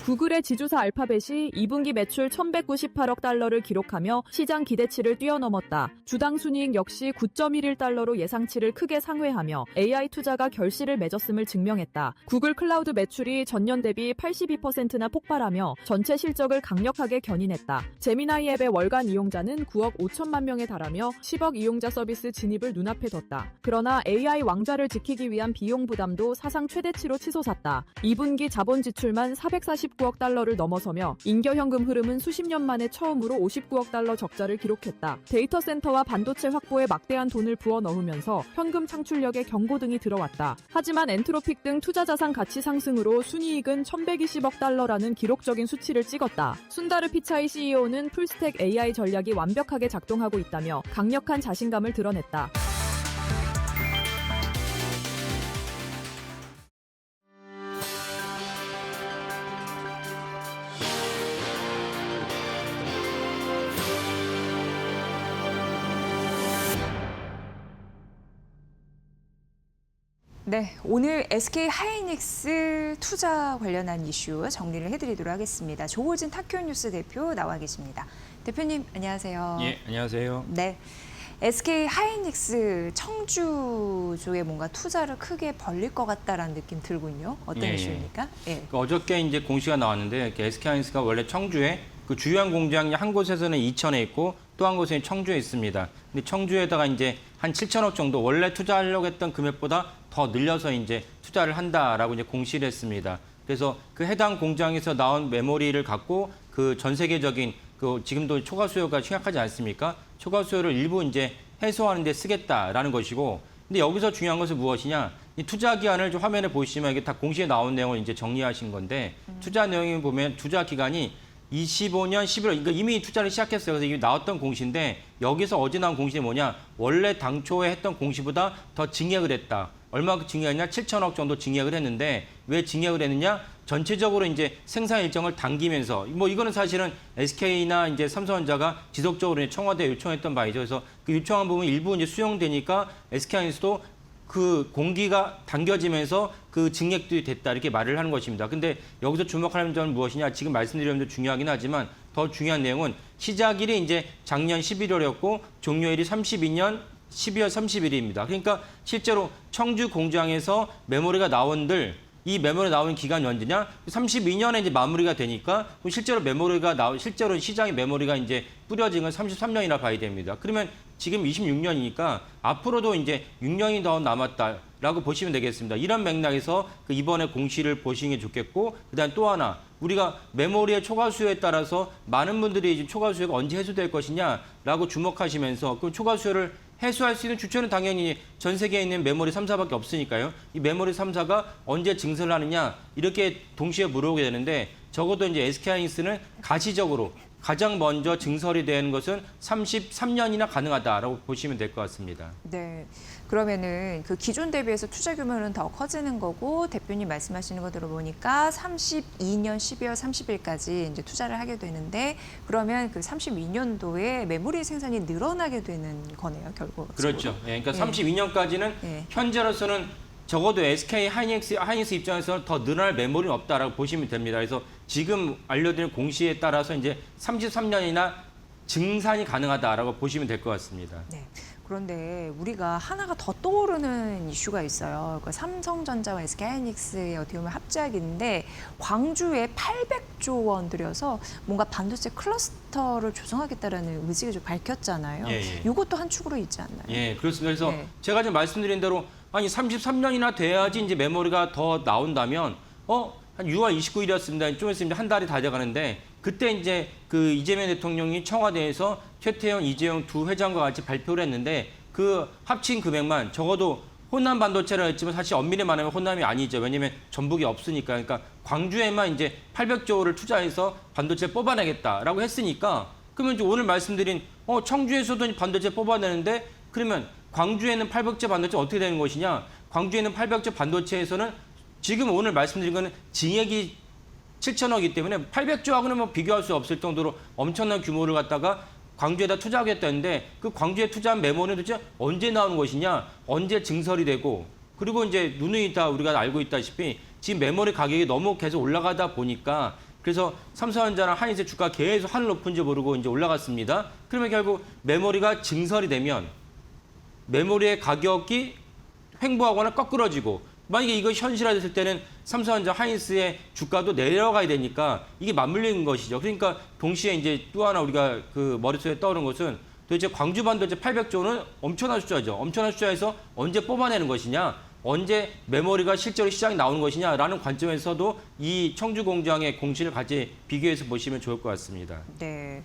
구글의 지주사 알파벳이 2분기 매출 1,198억 달러를 기록하며 시장 기대치를 뛰어넘었다. 주당 순이익 역시 9.11달러로 예상치를 크게 상회하며 AI 투자가 결실을 맺었음을 증명했다. 구글 클라우드 매출이 전년 대비 82%나 폭발하며 전체 실적을 강력하게 견인했다. 제미나이 앱의 월간 이용자는 9억 5천만 명에 달하며 10억 이용자 서비스 진입을 눈앞에 뒀다. 그러나 AI 왕좌를 지키기 위한 비용 부담도 사상 최대치로 치솟았다. 2분기 자본 지출만 449억 달러를 넘어서며 잉여 현금 흐름은 수십 년 만에 처음으로 59억 달러 적자를 기록했다. 데이터 센터와 반도체 확보에 막대한 돈을 부어 넣으면서 현금 창출력에 경고등이 들어왔다. 하지만 엔트로픽 등 투자 자산 가치 상승으로 순이익은 1,120억 달러라는 기록적인 수치를 찍었다. 순다르 피차이 CEO는 풀스택 AI 전략이 완벽하게 작동하고 있다며 강력한 자신감을 드러냈다. 네, 오늘 SK 하이닉스 투자 관련한 이슈 정리를 해드리도록 하겠습니다. 조호진 타큐뉴스 대표 나와 계십니다. 대표님, 안녕하세요. 예, 안녕하세요. 네, SK 하이닉스 청주 쪽에 뭔가 투자를 크게 벌릴 것 같다라는 느낌 들군요. 어떤 예, 이슈입니까? 예. 어저께 이제 공시가 나왔는데 SK 하이닉스가 원래 청주에 그 주요한 공장이 한 곳에서는 이천에 있고 또 한 곳에는 청주에 있습니다. 근데 청주에다가 이제 한 7천억 정도 원래 투자하려고 했던 금액보다 더 늘려서 이제 투자를 한다라고 이제 공시를 했습니다. 그래서 그 해당 공장에서 나온 메모리를 갖고 그 전 세계적인 그 지금도 초과 수요가 심각하지 않습니까? 초과 수요를 일부 이제 해소하는 데 쓰겠다라는 것이고, 근데 여기서 중요한 것은 무엇이냐? 이 투자 기간을 좀 화면에 보시면 이게 다 공시에 나온 내용을 이제 정리하신 건데 투자 내용을 보면 투자 기간이 25년 11월, 그러니까 이미 투자를 시작했어요. 그래서 이게 나왔던 공시인데 여기서 어제 나온 공시는 뭐냐? 원래 당초에 했던 공시보다 더 증액을 했다. 얼마 증액했냐? 7천억 정도 증액을 했는데 왜 증액을 했느냐? 전체적으로 이제 생산 일정을 당기면서 뭐 이거는 사실은 SK나 이제 삼성전자가 지속적으로 이제 청와대에 요청했던 바이죠. 그래서 그 요청한 부분 일부 이제 수용되니까 SK하이닉스도 그 공기가 당겨지면서 그 증액도 됐다 이렇게 말을 하는 것입니다. 근데 여기서 주목할 점은 무엇이냐? 지금 말씀드린 점도 중요하긴 하지만 더 중요한 내용은 시작일이 이제 작년 11월이었고 종료일이 32년 12월 30일입니다. 그러니까 실제로 청주 공장에서 메모리가 나온들 이 메모리 나오는 기간이 언제냐? 32년에 이제 마무리가 되니까 실제로 실제로 시장에 메모리가 이제 뿌려진 건 33년이나 봐야 됩니다. 그러면 지금 26년이니까 앞으로도 이제 6년이 더 남았다라고 보시면 되겠습니다. 이런 맥락에서 그 이번에 공시를 보시는 게 좋겠고, 그다음 또 하나 우리가 메모리의 초과 수요에 따라서 많은 분들이 지금 초과 수요가 언제 해소될 것이냐라고 주목하시면서 그 초과 수요를 해소할 수 있는 주체는 당연히 전 세계에 있는 메모리 3사밖에 없으니까요. 이 메모리 3사가 언제 증설을 하느냐 이렇게 동시에 물어보게 되는데 적어도 이제 SK하이닉스는 가시적으로 가장 먼저 증설이 되는 것은 33년이나 가능하다라고 보시면 될 것 같습니다. 네. 그러면은 그 기존 대비해서 투자 규모는 더 커지는 거고 대표님 말씀하시는 거 들어보니까 32년 12월 30일까지 이제 투자를 하게 되는데 그러면 그 32년도에 메모리 생산이 늘어나게 되는 거네요, 결국. 그렇죠. 예, 그러니까 32년까지는 현재로서는 적어도 SK 하이닉스 입장에서는 더 늘어날 메모리는 없다라고 보시면 됩니다. 그래서 지금 알려드린 공시에 따라서 이제 33년이나 증산이 가능하다라고 보시면 될 것 같습니다. 네. 그런데 우리가 하나가 더 떠오르는 이슈가 있어요. 그 삼성전자와 SK하이닉스의 어떻게 보면 합작인데 광주에 800조 원 들여서 뭔가 반도체 클러스터를 조성하겠다라는 의지를 좀 밝혔잖아요. 이것도 한 축으로 있지 않나요? 예, 그렇습니다. 그래서 제가 지금 말씀드린 대로 아니 33년이나 돼야지 이제 메모리가 더 나온다면 한 6월 29일이었습니다. 좀 있으면 한 달이 다 돼가는데 그때 이제 그 이재명 대통령이 청와대에서 최태원, 이재용 두 회장과 같이 발표를 했는데 그 합친 금액만 적어도 호남 반도체라 했지만 사실 엄밀히 말하면 호남이 아니죠. 왜냐하면 전북이 없으니까. 그러니까 광주에만 이제 800조를 투자해서 반도체 뽑아내겠다라고 했으니까 그러면 이제 오늘 말씀드린 청주에서도 반도체 뽑아내는데 그러면 광주에는 800조 반도체 어떻게 되는 것이냐? 광주에는 800조 반도체에서는 지금 오늘 말씀드린 거는 증액이 7천억이기 때문에 800조하고는 뭐 비교할 수 없을 정도로 엄청난 규모를 갖다가 광주에다 투자하겠다는데 그 광주에 투자한 메모는 도대체 언제 나오는 것이냐? 언제 증설이 되고 그리고 이제 누누이 다 우리가 알고 있다시피 지금 메모리 가격이 너무 계속 올라가다 보니까 그래서 삼성전자나 하이닉스 주가 계속 하늘 높은지 모르고 이제 올라갔습니다. 그러면 결국 메모리가 증설이 되면 메모리의 가격이 횡보하거나 거꾸러지고 만약에 이거 현실화됐을 때는 삼성전자 하이닉스의 주가도 내려가야 되니까 이게 맞물리는 것이죠. 그러니까 동시에 이제 또 하나 우리가 그 머릿속에 떠오른 것은 도대체 광주 반도체 800조는 엄청난 숫자죠. 엄청난 숫자에서 언제 뽑아내는 것이냐, 언제 메모리가 실제로 시장에 나오는 것이냐라는 관점에서도 이 청주 공장의 공시를 같이 비교해서 보시면 좋을 것 같습니다. 네.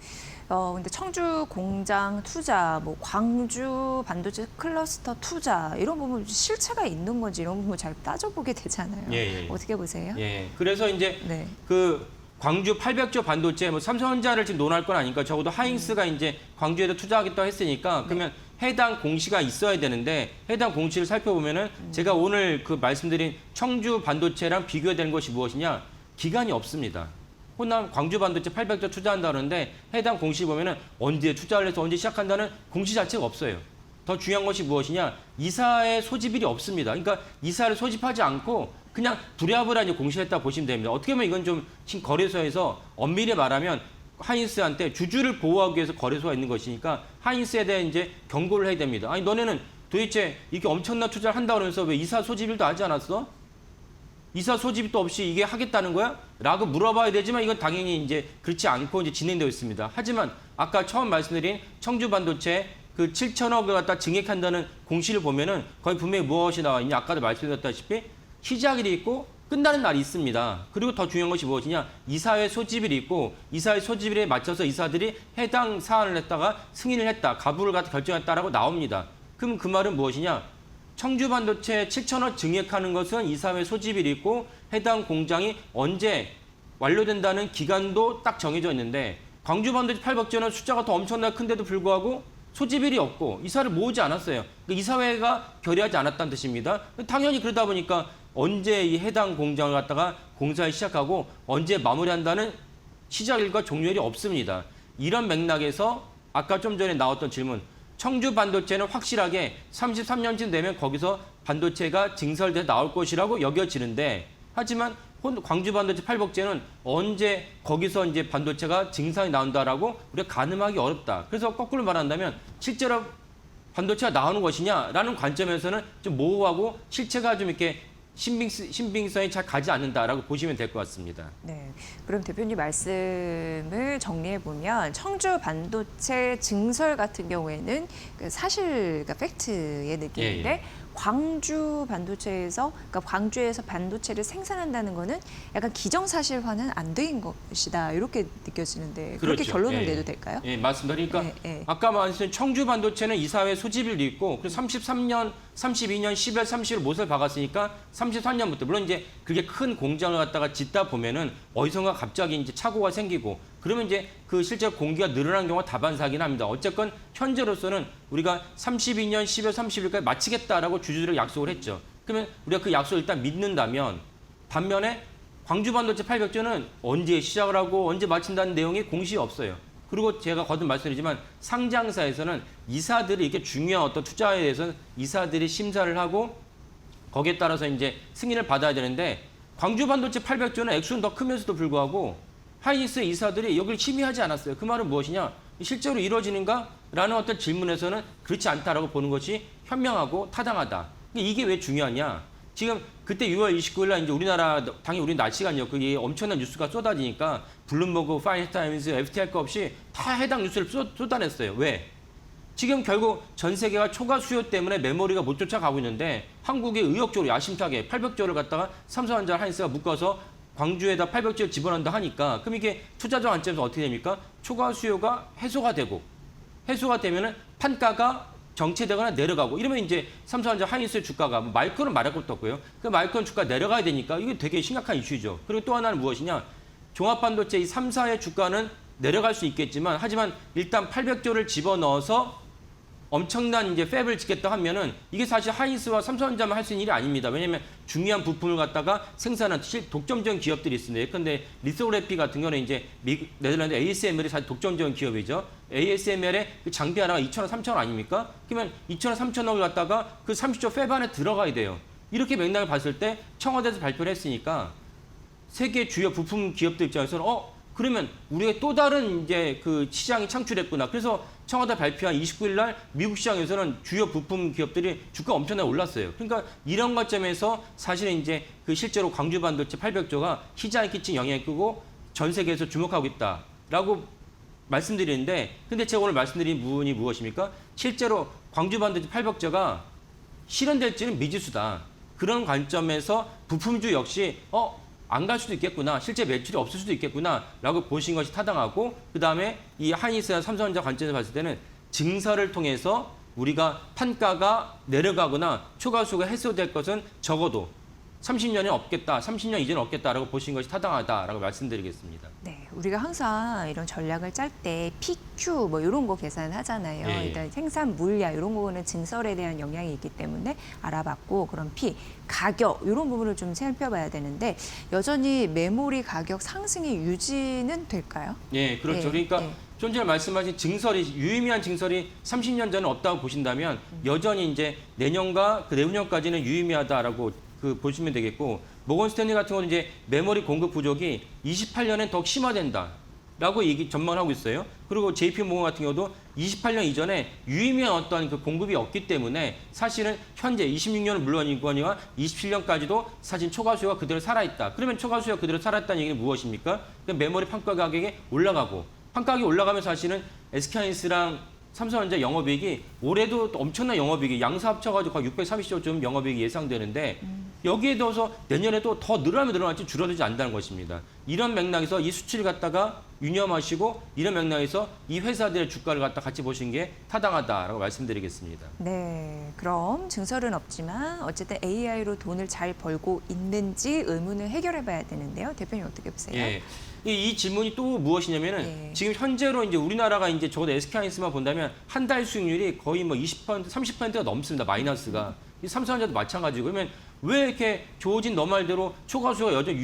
근데 청주 공장 투자, 뭐 광주 반도체 클러스터 투자 이런 부분 실체가 있는 건지 이런 부분 잘 따져보게 되잖아요. 예, 예. 어떻게 보세요? 예. 그래서 이제 네. 그 광주 800조 반도체 뭐 삼성전자를 지금 논할 건 아니니까 적어도 하이닉스가 이제 광주에도 투자하겠다고 했으니까 그러면 해당 공시가 있어야 되는데 해당 공시를 살펴보면은 제가 오늘 그 말씀드린 청주 반도체랑 비교해야 되는 것이 무엇이냐? 기간이 없습니다. 호남 광주 반도체 800조 투자한다는데 해당 공시 보면은 언제 투자를 해서 언제 시작한다는 공시 자체가 없어요. 더 중요한 것이 무엇이냐? 이사의 소집일이 없습니다. 그러니까 이사를 소집하지 않고 그냥 부랴부랴 이제 공시를 했다 보시면 됩니다. 어떻게 보면 이건 좀 지금 거래소에서 엄밀히 말하면 하이닉스한테 주주를 보호하기 위해서 거래소가 있는 것이니까 하이닉스에 대해 이제 경고를 해야 됩니다. 아니 너네는 도대체 이게 엄청난 투자를 한다고 하면서 왜 이사 소집일도 하지 않았어? 이사 소집도 없이 이게 하겠다는 거야? 라고 물어봐야 되지만 이건 당연히 이제 그렇지 않고 이제 진행되어 있습니다. 하지만 아까 처음 말씀드린 청주 반도체 그 7천억을 갖다 증액한다는 공시를 보면은 거기 분명히 무엇이 나와 있냐? 아까도 말씀드렸다시피 시작일이 있고 끝나는 날이 있습니다. 그리고 더 중요한 것이 무엇이냐? 이사회 소집일이 있고 이사회 소집일에 맞춰서 이사들이 해당 사안을 했다가 승인을 했다, 가부를 갖다 결정했다라고 나옵니다. 그럼 그 말은 무엇이냐? 청주 반도체 7천억 증액하는 것은 이사회 소집일이 있고 해당 공장이 언제 완료된다는 기간도 딱 정해져 있는데 광주 반도체 800조는 숫자가 더 엄청나게 큰데도 불구하고 소집일이 없고 이사를 모으지 않았어요. 그러니까 이사회가 결의하지 않았다는 뜻입니다. 당연히 그러다 보니까 언제 이 해당 공장을 갖다가 공사를 시작하고 언제 마무리한다는 시작일과 종료일이 없습니다. 이런 맥락에서 아까 좀 전에 나왔던 질문, 청주 반도체는 확실하게 33년쯤 되면 거기서 반도체가 증설돼서 나올 것이라고 여겨지는데 하지만 광주 반도체 800조는 언제 거기서 이제 반도체가 증산이 나온다라고 우리가 가늠하기 어렵다. 그래서 거꾸로 말한다면 실제로 반도체가 나오는 것이냐라는 관점에서는 좀 모호하고 실체가 좀 이렇게 신빙성이 잘 가지 않는다라고 보시면 될 것 같습니다. 네. 그럼 대표님 말씀을 정리해 보면 청주 반도체 증설 같은 경우에는 그 사실, 그러니까 팩트의 느낌인데 예. 광주 반도체에서, 그러니까 광주에서 반도체를 생산한다는 거는 약간 기정사실화는 안 된 것이다 이렇게 느껴지는데 그렇게 그렇죠. 결론을 예. 내도 될까요? 예, 맞습니다. 그러니까 예. 아까 말씀드린 청주 반도체는 이사회 소집일도 있고 그리고 33년, 32년 10월 30일 못을 박았으니까 33년부터 물론 이제 그게 큰 공장을 갖다가 짓다 보면은 어디선가 갑자기 이제 착오가 생기고 그러면 이제 그 실제 공기가 늘어나는 경우가 다반사긴 합니다. 어쨌건 현재로서는 우리가 32년 10월 30일까지 마치겠다라고 주주들에게 약속을 했죠. 그러면 우리가 그 약속을 일단 믿는다면 반면에 광주 반도체 800조는 언제 시작을 하고 언제 마친다는 내용이 공시에 없어요. 그리고 제가 거듭 말씀드리지만 상장사에서는 이사들이 이렇게 중요한 어떤 투자에 대해서는 이사들이 심사를 하고 거기에 따라서 이제 승인을 받아야 되는데 광주 반도체 800조는 액수는 더 크면서도 불구하고 하이닉스 이사들이 여기를 침해하지 않았어요. 그 말은 무엇이냐? 실제로 이루어지는가? 라는 어떤 질문에서는 그렇지 않다라고 보는 것이 현명하고 타당하다. 이게 왜 중요하냐? 지금 그때 6월 29일 날 이제 우리나라 당연히 우리 낮 시간이었고 이게 엄청난 뉴스가 쏟아지니까 블룸버그, 파이낸스타임즈, FT 할 거 없이 다 해당 뉴스를 쏟아냈어요. 왜? 지금 결국 전 세계가 초과 수요 때문에 메모리가 못 쫓아가고 있는데 한국이 의욕적으로 야심차게 800조를 갖다가 삼성전자 하이닉스가 묶어서 광주에다 800조를 집어넣는다 하니까 그럼 이게 투자자 관점에서 어떻게 됩니까? 초과 수요가 해소가 되고 해소가 되면은 판가가 정체되거나 내려가고 이러면 이제 삼성전자 하이닉스 주가가 마이크로는 말할 것도 없고요. 그 마이크로 주가 내려가야 되니까 이게 되게 심각한 이슈죠. 그리고 또 하나는 무엇이냐? 종합반도체 이 3사의 주가는 내려갈 수 있겠지만 하지만 일단 800조를 집어넣어서 엄청난 이제 팹을 짓겠다 하면은 이게 사실 하이닉스와 삼성전자만 할 수 있는 일이 아닙니다. 왜냐하면 중요한 부품을 갖다가 생산한 독점적인 기업들이 있습니다. 그런데 리소그래피 같은 경우는 이제 네덜란드 ASML이 사실 독점적인 기업이죠. ASML의 그 장비 하나가 2,000원, 3,000원 아닙니까? 그러면 2,000원, 3,000원을 갖다가 그 30조 팹 안에 들어가야 돼요. 이렇게 맥락을 봤을 때 청와대에서 발표를 했으니까 세계 주요 부품 기업들 입장에서는 그러면 우리가 또 다른 이제 그 시장이 창출했구나. 그래서 청와대 발표한 29일 날 미국 시장에서는 주요 부품 기업들이 주가 엄청나게 올랐어요. 그러니까 이런 관점에서 사실은 이제 그 실제로 광주 반도체 800조가 시장에 끼친 영향이 크고 전 세계에서 주목하고 있다라고 말씀드리는데, 근데 제가 오늘 말씀드린 부분이 무엇입니까? 실제로 광주 반도체 800조가 실현될지는 미지수다. 그런 관점에서 부품주 역시 안 갈 수도 있겠구나, 실제 매출이 없을 수도 있겠구나라고 보신 것이 타당하고, 그다음에 이 하이닉스나 삼성전자 관점에서 봤을 때는 증설을 통해서 우리가 판가가 내려가거나 초과수가 해소될 것은 적어도 30년이 없겠다, 30년 이제는 없겠다라고 보신 것이 타당하다라고 말씀드리겠습니다. 네, 우리가 항상 이런 전략을 짤 때 PQ 뭐 이런 거 계산하잖아요. 예, 예. 일단 생산 물량 이런 거는 증설에 대한 영향이 있기 때문에 알아봤고, 그럼 P 가격 이런 부분을 좀 살펴봐야 되는데 여전히 메모리 가격 상승이 유지는 될까요? 예, 그렇죠. 예, 그러니까 예. 좀 전에 말씀하신 증설이, 유의미한 증설이 30년 전에 없다고 보신다면 여전히 이제 내년과 그 내후년까지는 유의미하다라고 보시면 되겠고, 모건 스탠리 같은 경우는 이제 메모리 공급 부족이 28년엔 더 심화된다라고 전망하고 있어요. 그리고 JP 모건 같은 경우도 28년 이전에 유의미한 어떤 그 공급이 없기 때문에 사실은 현재 26년은 물론이거니와 27년까지도 사실 초과수요가 그대로 살아있다. 그러면 초과수요가 그대로 살아있다는 얘기는 무엇입니까? 메모리 판가 가격이 올라가고, 판가 가격이 올라가면 사실은 SK하이닉스랑 삼성전자 영업이익이 올해도 엄청난 영업이익이 양사 합쳐가지고 거의 630조쯤 영업이익이 예상되는데, 여기에 더해서 내년에도 더 늘어나면 늘어날지 줄어들지 않는다는 것입니다. 이런 맥락에서 이 수치를 갖다가 유념하시고, 이런 맥락에서 이 회사들의 주가를 갖다 같이 보시는 게 타당하다라고 말씀드리겠습니다. 네, 그럼 증설은 없지만 어쨌든 AI로 돈을 잘 벌고 있는지 의문을 해결해 봐야 되는데요. 대표님 어떻게 보세요? 예. 이 질문이 또 무엇이냐면은 예. 지금 현재로 이제 우리나라가 이제 적어도 SK하이닉스만 본다면 한 달 수익률이 거의 뭐 20%, 30%가 넘습니다. 마이너스가. 이 삼성전자도 마찬가지고. 그러면 왜 이렇게 조진 너 말대로 초과수요가 여전히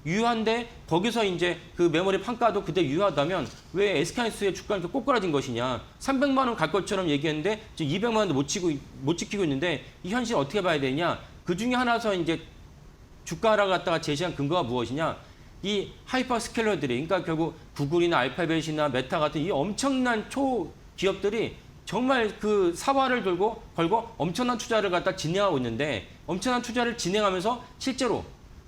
유효한데 거기서 이제 그 메모리 판가도 그때 유효하다면 왜 SK하이닉스의 주가는 이렇게 꼬꾸라진 것이냐. 300만 원 갈 것처럼 얘기했는데 지금 200만 원도 못 지키고 있는데 이 현실 어떻게 봐야 되냐. 그 중에 하나서 이제 주가를 갖다가 제시한 근거가 무엇이냐. 이 하이퍼스케일러들이, 그러니까 결국 구글이나 알파벳이나 메타 같은 이 엄청난 초기업들이 정말 그 사활을 걸고 엄청난 투자를 갖다 진행하고 있는데, 엄청난 투자를 진행하면서 실제로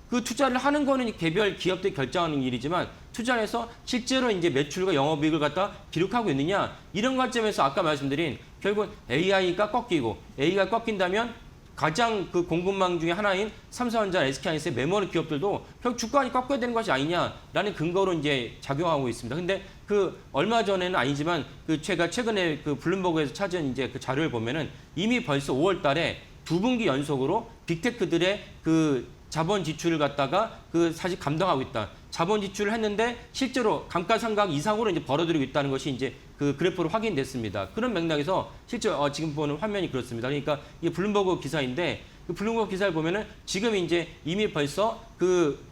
그 투자를 하는 거는 개별 기업들이 결정하는 일이지만, 투자를 해서 실제로 이제 매출과 영업이익을 갖다 기록하고 있느냐, 이런 관점에서 아까 말씀드린 결국 AI가 꺾이고, AI가 꺾인다면 가장 그 공급망 중에 하나인 삼성전자, SK하이닉스의 메모리 기업들도 결국 주가가 꺾여야 되는 것이 아니냐라는 근거로 이제 작용하고 있습니다. 근데 그 얼마 전에는 아니지만 그 제가 최근에 그 블룸버그에서 찾은 이제 그 자료를 보면은 이미 벌써 5월 달에 2분기 연속으로 빅테크들의 그 자본 지출을 갖다가 그 사실 감당하고 있다. 자본 지출을 했는데 실제로 감가상각 이상으로 이제 벌어들이고 있다는 것이 이제 그 그래프로 확인됐습니다. 그런 맥락에서 실제 지금 보는 화면이 그렇습니다. 그러니까 이게 블룸버그 기사인데, 그 블룸버그 기사를 보면은 지금 이제 이미 벌써 그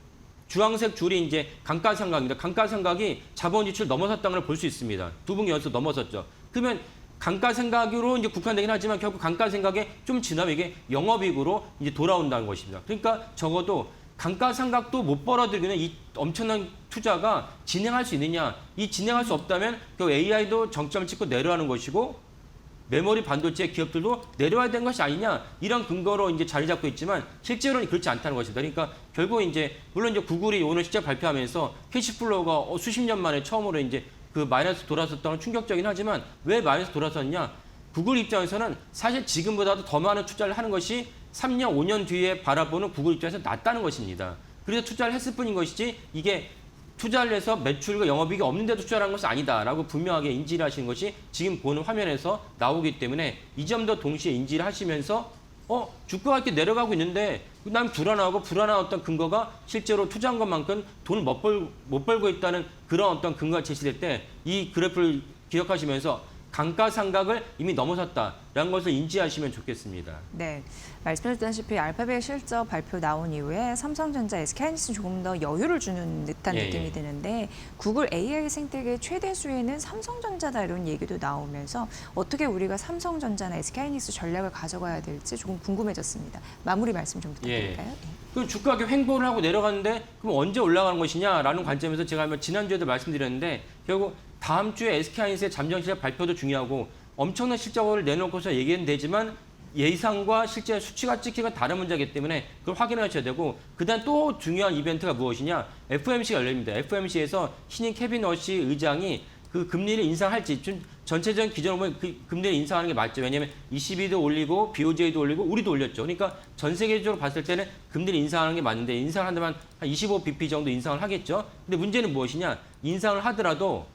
주황색 줄이 이제 감가상각입니다. 감가상각이 자본 지출 넘어섰다는 걸 볼 수 있습니다. 2분기 연속 넘어섰죠. 그러면 감가상각으로 이제 국한되긴 하지만 결국 감가상각에 좀 지나면 이게 영업이익으로 이제 돌아온다는 것입니다. 그러니까 적어도 감가상각도 못 벌어들이는 이 엄청난 투자가 진행할 수 있느냐? 이 진행할 수 없다면 결국 AI도 정점을 찍고 내려가는 것이고, 메모리 반도체 기업들도 내려와야 되는 것이 아니냐, 이런 근거로 이제 자리 잡고 있지만 실제로는 그렇지 않다는 것입니다. 그러니까 결국 이제 물론 이제 구글이 오늘 실적 발표하면서 캐시플로우가 수십 년 만에 처음으로 이제 그 마이너스 돌아섰다는 충격적이긴 하지만, 왜 마이너스 돌아섰냐? 구글 입장에서는 사실 지금보다도 더 많은 투자를 하는 것이 3년, 5년 뒤에 바라보는 구글 입장에서 낫다는 것입니다. 그래서 투자를 했을 뿐인 것이지, 이게 투자를 해서 매출과 영업이익이 없는데도 투자를 한 것은 아니다라고 분명하게 인지를 하시는 것이 지금 보는 화면에서 나오기 때문에, 이 점도 동시에 인지를 하시면서 주가가 이렇게 내려가고 있는데 난 불안한 어떤 근거가 실제로 투자한 것만큼 돈을 못 벌고 있다는 그런 어떤 근거가 제시될 때 이 그래프를 기억하시면서 감가상각을 이미 넘어섰다라는 것을 인지하시면 좋겠습니다. 네, 말씀하셨다시피 알파벳 실적 발표 나온 이후에 삼성전자, SK하이닉스 조금 더 여유를 주는 듯한 예, 느낌이 예. 드는데 구글 AI 생태계 최대 수혜는 삼성전자다 이런 얘기도 나오면서 어떻게 우리가 삼성전자나 SK하이닉스 전략을 가져가야 될지 조금 궁금해졌습니다. 마무리 말씀 좀 부탁드릴까요? 예. 그 주가가 횡보를 하고 내려갔는데 그럼 언제 올라가는 것이냐라는 관점에서 제가 지난주에도 말씀드렸는데 결국 다음 주에 SK하이닉스의 잠정 실적 발표도 중요하고 엄청난 실적을 내놓고서 얘기는 되지만 예상과 실제 수치가 찍히는 건 다른 문제이기 때문에 그걸 확인하셔야 되고 그다음 또 중요한 이벤트가 무엇이냐 FOMC가 열립니다. FOMC에서 신인 케빈 러시 의장이 그 금리를 인상할지 좀 전체적인 기준으로 보면 그 금리를 인상하는 게 맞죠. 왜냐하면 ECB도 올리고 BOJ도 올리고 우리도 올렸죠. 그러니까 전 세계적으로 봤을 때는 금리를 인상하는 게 맞는데 인상한다면 한 25bp 정도 인상을 하겠죠. 근데 문제는 무엇이냐? 인상을 하더라도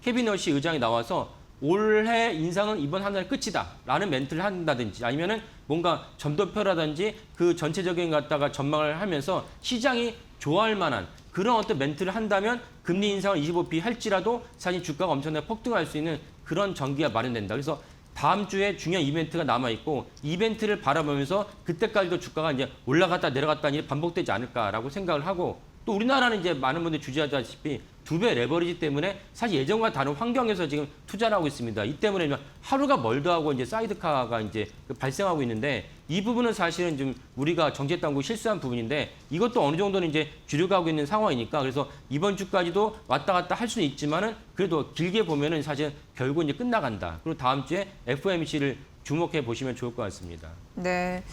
케빈 러시 의장이 나와서 올해 인상은 이번 한 달 끝이다라는 멘트를 한다든지 아니면은 뭔가 점도표라든지 그 전체적인 갖다가 전망을 하면서 시장이 좋아할 만한 그런 어떤 멘트를 한다면 금리 인상을 25bp 할지라도 사실 주가가 엄청나게 폭등할 수 있는 그런 전기가 마련된다. 그래서 다음 주에 중요한 이벤트가 남아있고 이벤트를 바라보면서 그때까지도 주가가 이제 올라갔다 내려갔다 이제 반복되지 않을까라고 생각을 하고 또 우리나라는 이제 많은 분들이 주지하다시피 2배 레버리지 때문에 사실 예전과 다른 환경에서 지금 투자를 하고 있습니다. 이 때문에 하루가 멀다 하고 이제 사이드카가 이제 발생하고 있는데 이 부분은 사실은 좀 우리가 정책당국이 실수한 부분인데 이것도 어느 정도는 이제 줄여가고 있는 상황이니까 그래서 이번 주까지도 왔다 갔다 할 수는 있지만은 그래도 길게 보면은 사실 결국 이제 끝나간다. 그리고 다음 주에 FOMC를 주목해 보시면 좋을 것 같습니다. 네.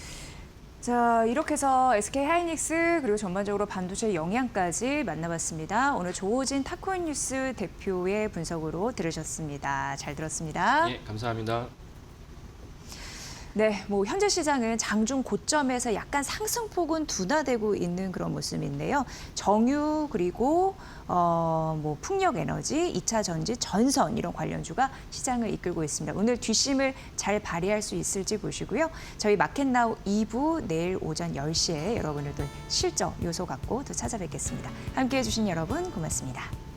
자, 이렇게 해서 SK하이닉스 그리고 전반적으로 반도체 영향까지 만나봤습니다. 오늘 조호진 타코인뉴스 대표의 분석으로 들으셨습니다. 잘 들었습니다. 예, 감사합니다. 네, 뭐 현재 시장은 장중 고점에서 약간 상승폭은 둔화되고 있는 그런 모습인데요. 정유 그리고 뭐 풍력에너지, 2차 전지, 전선 이런 관련주가 시장을 이끌고 있습니다. 오늘 뒷심을 잘 발휘할 수 있을지 보시고요. 저희 마켓나우 2부 내일 오전 10시에 여러분을 또 실적 요소 갖고 또 찾아뵙겠습니다. 함께해 주신 여러분 고맙습니다.